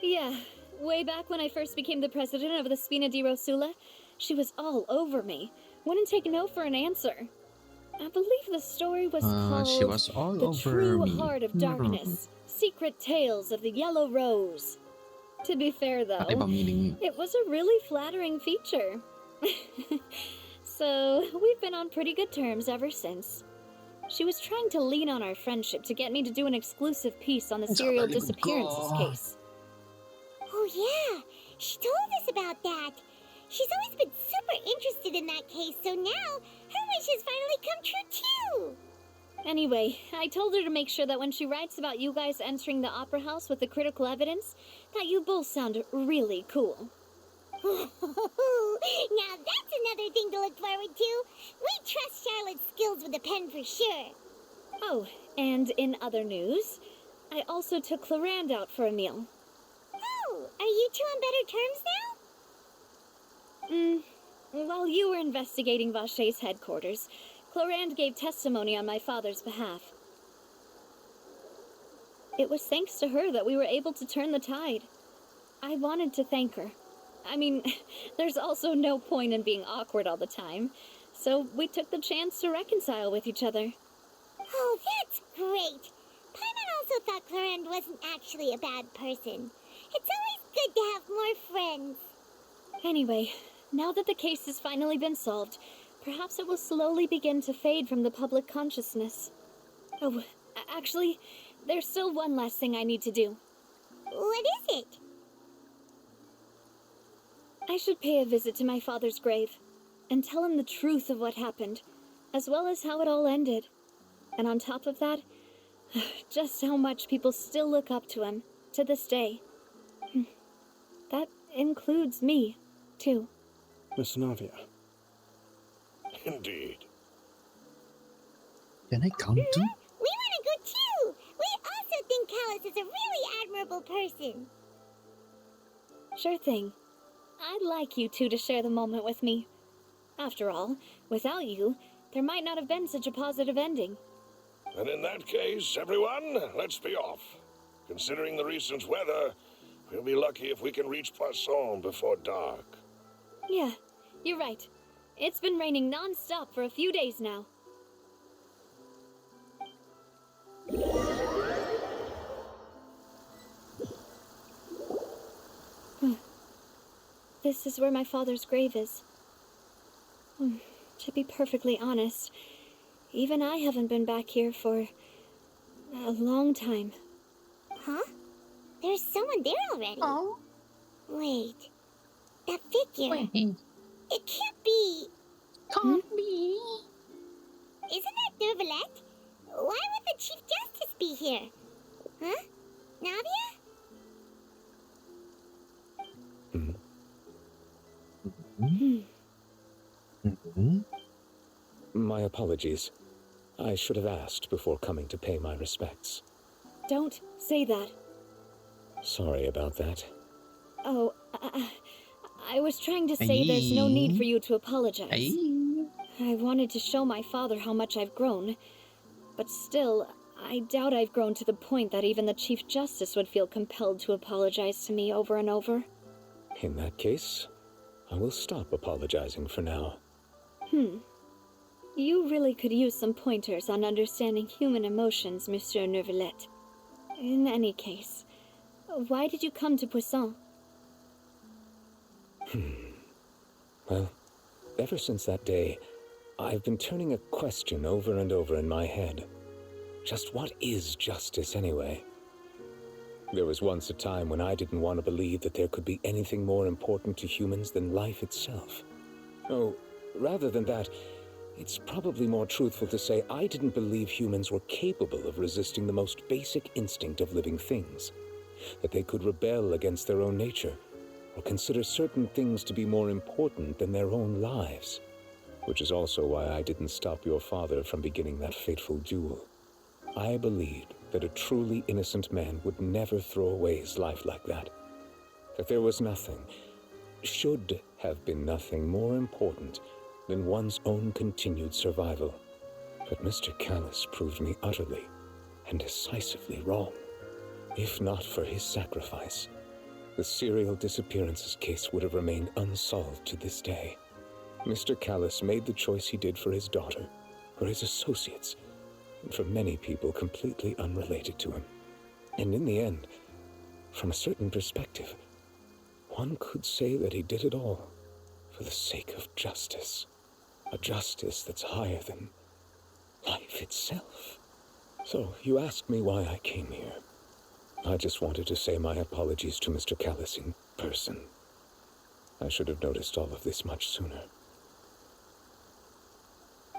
Yeah, way back when I first became the president of the Spina di Rosula, she was all over me. Wouldn't take no for an answer. I believe the story was called she was all The over True me. Heart of Darkness, Secret Tales of the Yellow Rose. To be fair, though, meaning. it was a really flattering feature. So, we've been on pretty good terms ever since. She was trying to lean on our friendship to get me to do an exclusive piece on the serial disappearances case. Oh yeah, she told us about that. She's always been super interested in that case, so now her wish has finally come true too. Anyway, I told her to make sure that when she writes about you guys entering the opera house with the critical evidence, that you both sound really cool. Now that's another thing to look forward to. We trust Charlotte's skills with a pen for sure. Oh, and in other news, I also took Clarand out for a meal. Oh, are you two on better terms now? While you were investigating Vache's headquarters, Clarand gave testimony on my father's behalf. It was thanks to her that we were able to turn the tide. I wanted to thank her. I mean, there's also no point in being awkward all the time, so we took the chance to reconcile with each other. Oh, that's great. Paimon also thought Clarand wasn't actually a bad person. It's always good to have more friends. Anyway, now that the case has finally been solved, perhaps it will slowly begin to fade from the public consciousness. Oh, actually, there's still one last thing I need to do. What is it? I should pay a visit to my father's grave, and tell him the truth of what happened, as well as how it all ended. And on top of that, just how much people still look up to him, to this day. That includes me, too. Miss Navia. Indeed. Can I come too? We want to go too! We also think Callus is a really admirable person. Sure thing. I'd like you two to share the moment with me. After all, without you, there might not have been such a positive ending. And in that case, everyone, let's be off. Considering the recent weather, we'll be lucky if we can reach Poisson before dark. Yeah, you're right. It's been raining non-stop for a few days now. This is where my father's grave is. To be perfectly honest, even I haven't been back here for a long time. Huh? There's someone there already. Oh. Wait. That figure. Wait. It can't be. Can't be. Isn't that Nervalette? Why would the Chief Justice be here? Huh? Navia? My apologies. I should have asked before coming to pay my respects. Don't say that. Sorry about that. Oh, I was trying to say there's no need for you to apologize. I wanted to show my father how much I've grown, but still, I doubt I've grown to the point that even the Chief Justice would feel compelled to apologize to me over and over. In that case, I will stop apologizing for now. You really could use some pointers on understanding human emotions, Monsieur Nervalette. In any case, why did you come to Poisson? Well, ever since that day, I've been turning a question over and over in my head. Just what is justice anyway? There was once a time when I didn't want to believe that there could be anything more important to humans than life itself. Oh, rather than that, it's probably more truthful to say I didn't believe humans were capable of resisting the most basic instinct of living things. That they could rebel against their own nature, or consider certain things to be more important than their own lives. Which is also why I didn't stop your father from beginning that fateful duel. I believed that a truly innocent man would never throw away his life like that. That there was nothing, should have been nothing more important than one's own continued survival. But Mr. Callus proved me utterly and decisively wrong. If not for his sacrifice, the serial disappearances case would have remained unsolved to this day. Mr. Callus made the choice he did for his daughter, for his associates, and for many people completely unrelated to him. And in the end, from a certain perspective, one could say that he did it all for the sake of justice. A justice that's higher than life itself. So, you asked me why I came here. I just wanted to say my apologies to Mr. Callis in person. I should have noticed all of this much sooner.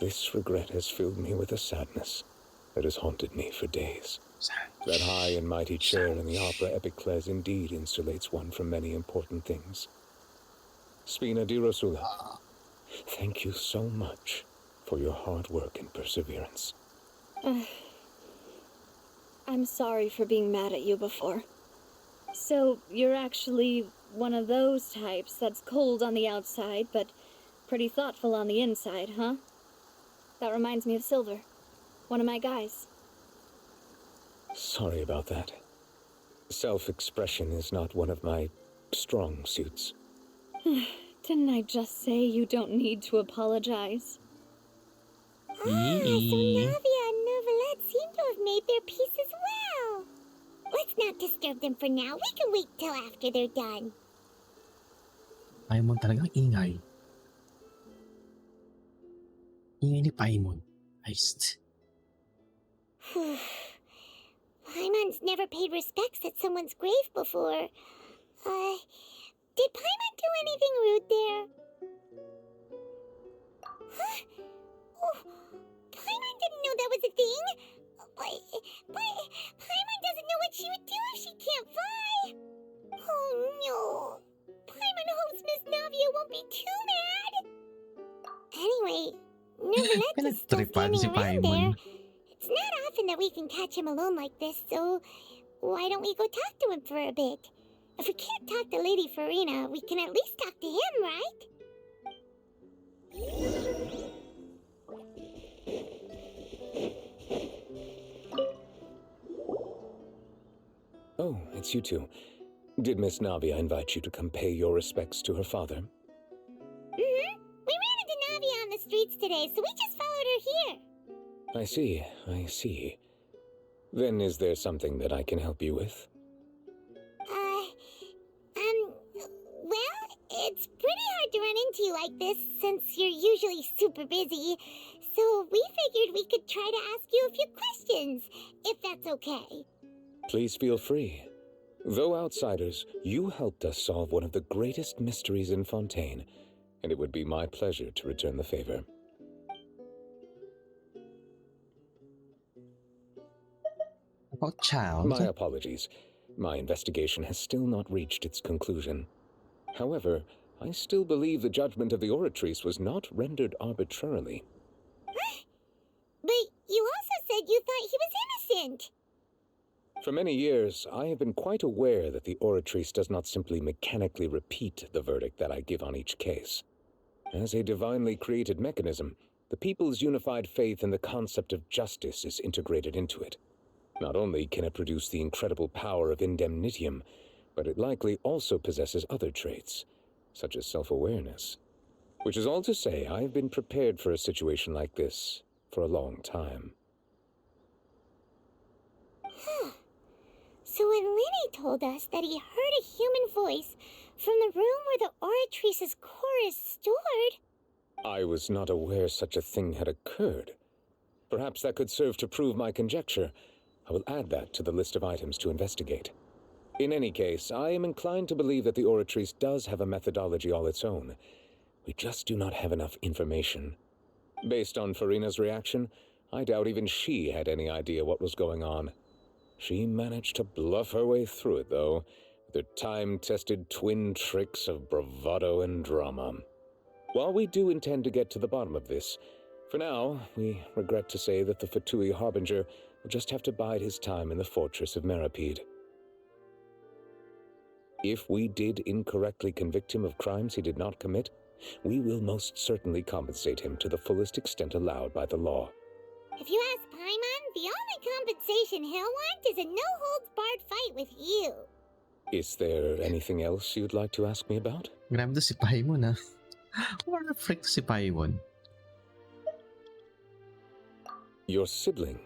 This regret has filled me with a sadness that has haunted me for days. That high and mighty chair in the opera epiclese indeed insulates one from many important things. Spina di Rosula, thank you so much for your hard work and perseverance. I'm sorry for being mad at you before. So, you're actually one of those types that's cold on the outside, but pretty thoughtful on the inside, huh? That reminds me of Silver, one of my guys. Sorry about that. Self-expression is not one of my strong suits. Didn't I just say you don't need to apologize? So Navia and Novelette seem to have made their peace as well. Let's not disturb them for now. We can wait till after they're done. Paimon talagang ingay. Ingay ni Paimon. Heist. Paimon's never paid respects at someone's grave before. Did Paimon do anything rude there? Huh? Oh, Paimon didn't know that was a thing. But Paimon doesn't know what she would do if she can't fly. Oh no. Paimon hopes Miss Navia won't be too mad. Anyway, Novelette is still standing around there. It's not often that we can catch him alone like this, so why don't we go talk to him for a bit? If we can't talk to Lady Farina, we can at least talk to him, right? Oh, it's you two. Did Miss Navia invite you to come pay your respects to her father? We ran into Navia on the streets today, so we just followed her here. I see. Then is there something that I can help you with? Well, it's pretty hard to run into you like this since you're usually super busy. So we figured we could try to ask you a few questions, if that's okay. Please feel free. Though outsiders, you helped us solve one of the greatest mysteries in Fontaine, and it would be my pleasure to return the favor. About child? My apologies. My investigation has still not reached its conclusion. However, I still believe the judgment of the Oratrice was not rendered arbitrarily. But you also said you thought he was innocent. For many years, I have been quite aware that the Oratrice does not simply mechanically repeat the verdict that I give on each case. As a divinely created mechanism, the people's unified faith in the concept of justice is integrated into it. Not only can it produce the incredible power of indemnitium, but it likely also possesses other traits, such as self-awareness. Which is all to say, I have been prepared for a situation like this for a long time. So when Lenny told us that he heard a human voice from the room where the Oratrice's core is stored... I was not aware such a thing had occurred. Perhaps that could serve to prove my conjecture. I will add that to the list of items to investigate. In any case, I am inclined to believe that the Oratrice does have a methodology all its own. We just do not have enough information. Based on Farina's reaction, I doubt even she had any idea what was going on. She managed to bluff her way through it, though, with her time-tested twin tricks of bravado and drama. While we do intend to get to the bottom of this, for now, we regret to say that the Fatui Harbinger will just have to bide his time in the fortress of Meripede. If we did incorrectly convict him of crimes he did not commit, we will most certainly compensate him to the fullest extent allowed by the law. If you ask Paimon, the only compensation he'll want is a no-holds-barred fight with you. Is there anything else you'd like to ask me about? Grabe to si Paimon, ah. What the frick si Paimon? Your sibling?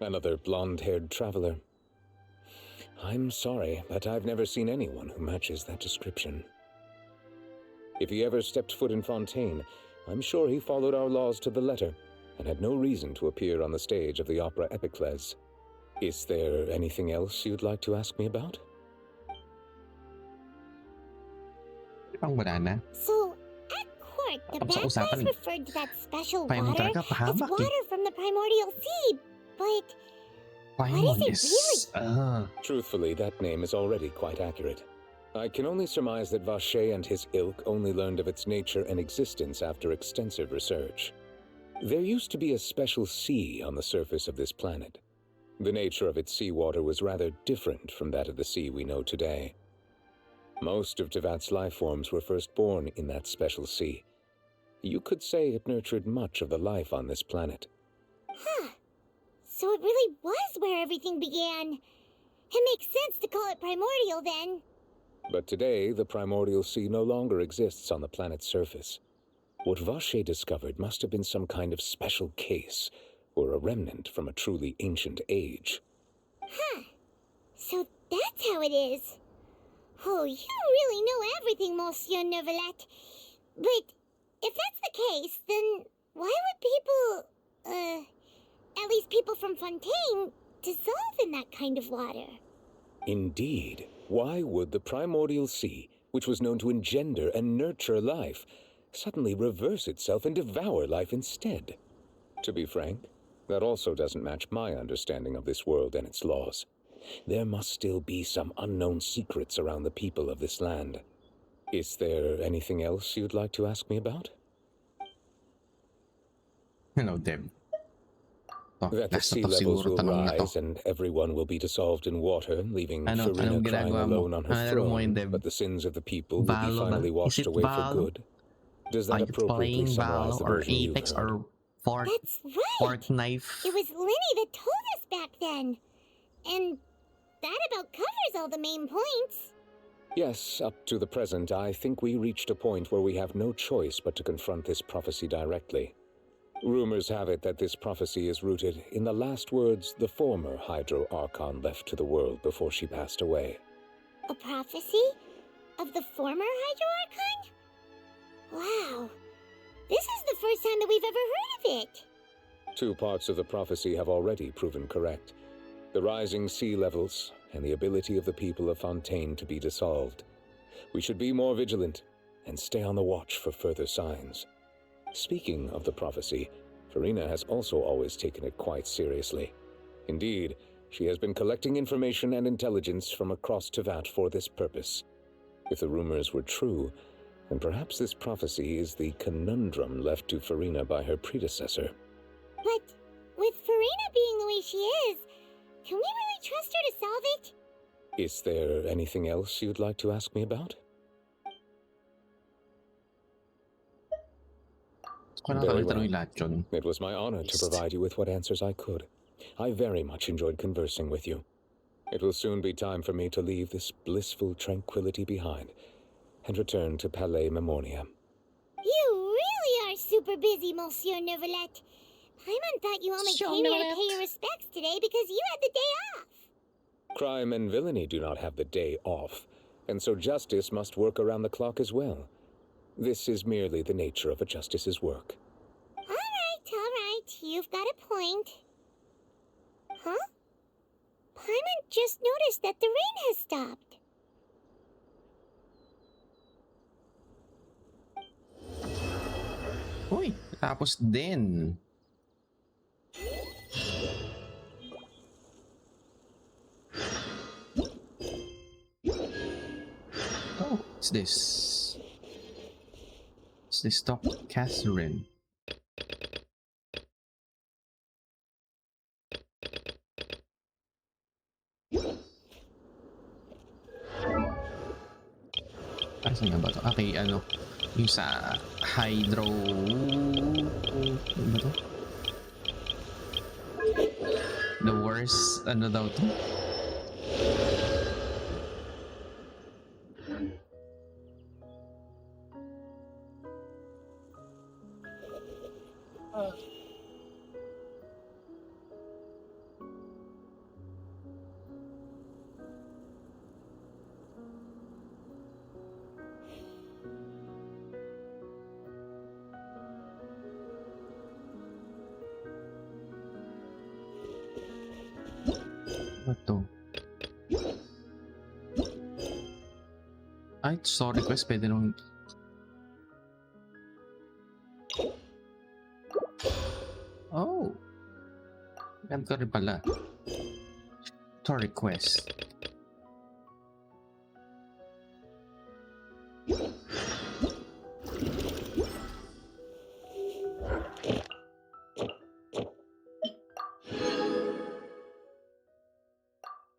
Another blonde-haired traveler? I'm sorry, but I've never seen anyone who matches that description. If he ever stepped foot in Fontaine, I'm sure he followed our laws to the letter and had no reason to appear on the stage of the opera Epicles. Is there anything else you'd like to ask me about? So, at court, the bad guys referred to that special water as water from the primordial sea, but what is it really? Truthfully, that name is already quite accurate. I can only surmise that Vacher and his ilk only learned of its nature and existence after extensive research. There used to be a special sea on the surface of this planet. The nature of its seawater was rather different from that of the sea we know today. Most of Tevat's life forms were first born in that special sea. You could say it nurtured much of the life on this planet. Huh. So it really was where everything began. It makes sense to call it primordial then. But today, the primordial sea no longer exists on the planet's surface. What Vacher discovered must have been some kind of special case, or a remnant from a truly ancient age. Huh. So that's how it is. Oh, you really know everything, Monsieur Neuvillette. But if that's the case, then why would people, at least people from Fontaine, dissolve in that kind of water? Indeed. Why would the primordial sea, which was known to engender and nurture life, suddenly reverse itself and devour life instead? To be frank, that also doesn't match my understanding of this world and its laws. There must still be some unknown secrets around the people of this land. Is there anything else you'd like to ask me about? Hello, Deb. That the sea levels will rise and everyone will be dissolved in water, leaving Farina crying alone on her throne, but the sins of the people will be finally washed away for good. Does that appropriately summarize the version you've heard? Or fork, That's right! Fork knife. It was Linny that told us back then. And that about covers all the main points. Yes, up to the present, I think we reached a point where we have no choice but to confront this prophecy directly. Rumors have it that this prophecy is rooted in the last words the former Hydro Archon left to the world before she passed away. A prophecy? Of the former Hydro Archon? Wow. This is the first time that we've ever heard of it. 2 parts of the prophecy have already proven correct. The rising sea levels and the ability of the people of Fontaine to be dissolved. We should be more vigilant and stay on the watch for further signs. Speaking of the prophecy, Farina has also always taken it quite seriously. Indeed, she has been collecting information and intelligence from across Tevat for this purpose. If the rumors were true, then perhaps this prophecy is the conundrum left to Farina by her predecessor. But with Farina being the way she is, can we really trust her to solve it? Is there anything else you'd like to ask me about? Very well. It was my honor to provide you with what answers I could. I very much enjoyed conversing with you. It will soon be time for me to leave this blissful tranquility behind and return to Palais Memoria. You really are super busy, Monsieur Neuvillette. Paimon thought you only came here to pay your respects today because you had the day off. Crime and villainy do not have the day off, and so justice must work around the clock as well. This is merely the nature of a justice's work. All right. You've got a point. Huh? Paimon just noticed that the rain has stopped. Uy, tapos din. Oh, what's this? Is this Dr. Catherine? Asan nga ba ito? Okay, ano? Yung sa hydro... Ano ba ito? The worst, ano daw ito? Ay, story quest, pwede nung... Oh! Ganito rin pala. Story quest.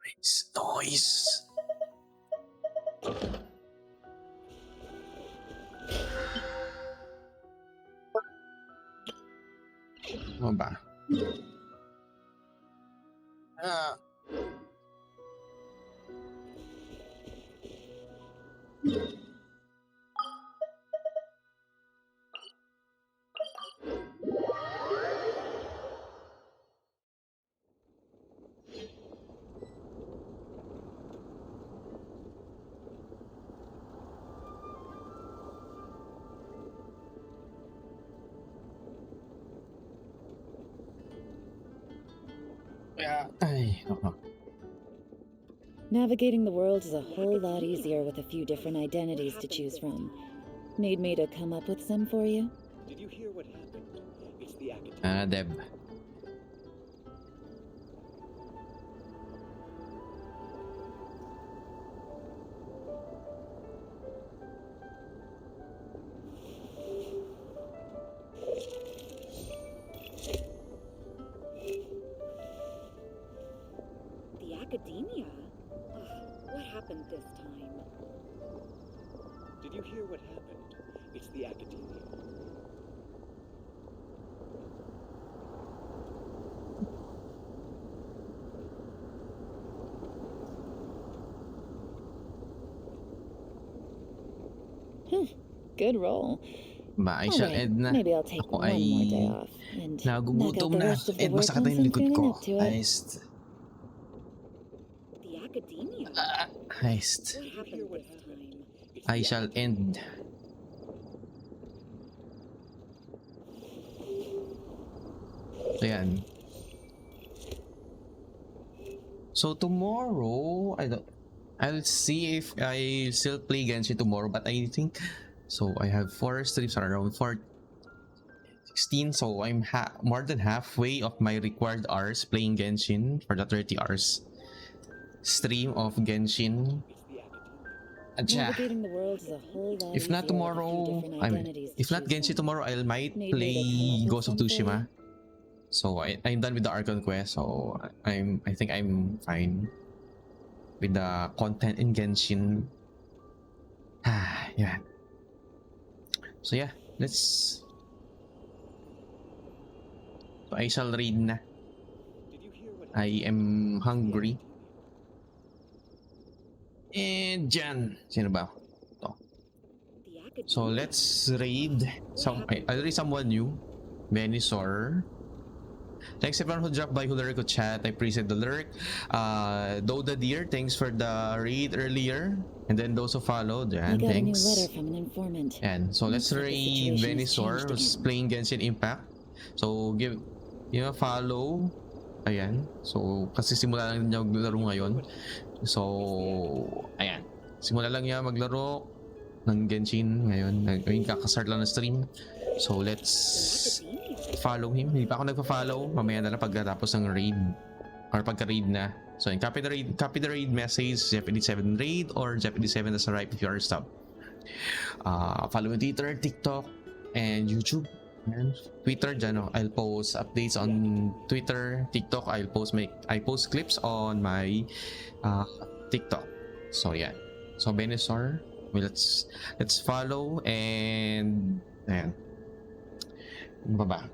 It's noise. Ano ba? Ay, Navigating the world is a whole lot easier with a few different identities to choose from. Need me to come up with some for you? Did you hear what happened? It's the academy. Deb. The academia? What happened this time? Did you hear what happened? It's the academia. Good roll. Ba, I shall end na. Maybe I'll take Ako one ay more day off and nagugutom knock out the na. rest of the And work masakit na once yung I'm likod feeling ko. up to it. Heist. The academia? Heist. What happened this time? I shall end. Ayan. So tomorrow, I'll see if I still play Genshin tomorrow, but I think so. I have 4 streams around 16, so I'm more than halfway of my required hours playing Genshin for the 30 hours stream of Genshin. Navigating the world is a whole lot If not easier with a few tomorrow, different identities to if not choose Genshin from. tomorrow, I might Need me to play come up with Ghost of some for Tsushima. you? So I'm done with the Archon Quest, so I think I'm fine with the content in Genshin. Yeah. So yeah, let's. So I shall read na. I am hungry. And Jan, sino ba? Ito. So let's raid I'll read someone new. Venusaur. Thanks everyone who dropped by, who lurked chat. I appreciate the lurk. Doda Deer, thanks for the raid earlier. And then those who followed, I Jan, got a new thanks. letter from an informant. And so let's Looks like the raid situation has Venusaur, changed who's again. playing Genshin Impact. So give a follow. Ayan. So kasi simula lang niya maglaro ngayon. So ayan. Simula lang niya maglaro ng Genshin ngayon. Ngayon kakastart lang ng stream. So let's follow him. Hindi pa ako nagpa-follow. Mamaya na lang pagkatapos ng raid or pagka-raid na. So copy the raid message, Jeff87 raid or Jeff87 as a right if you are stop. Follow me Twitter, TikTok, and YouTube. And Twitter dyan, I'll post updates on Twitter, TikTok. I post clips on my TikTok. So yeah. So Venusaur, let's follow and ayan. Ano ba?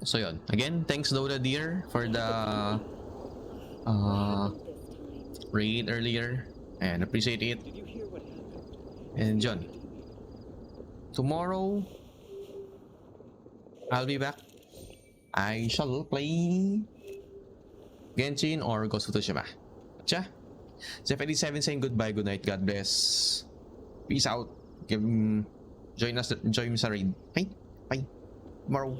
So yun. Again, thanks Doda Deer for the raid earlier. And appreciate it. And John, tomorrow I'll be back. I shall play Genshin or Ghost of Tsushima. Tja. Jeff87 saying goodbye, good night, God bless. Peace out. Join me sa raid. Bye. Tomorrow.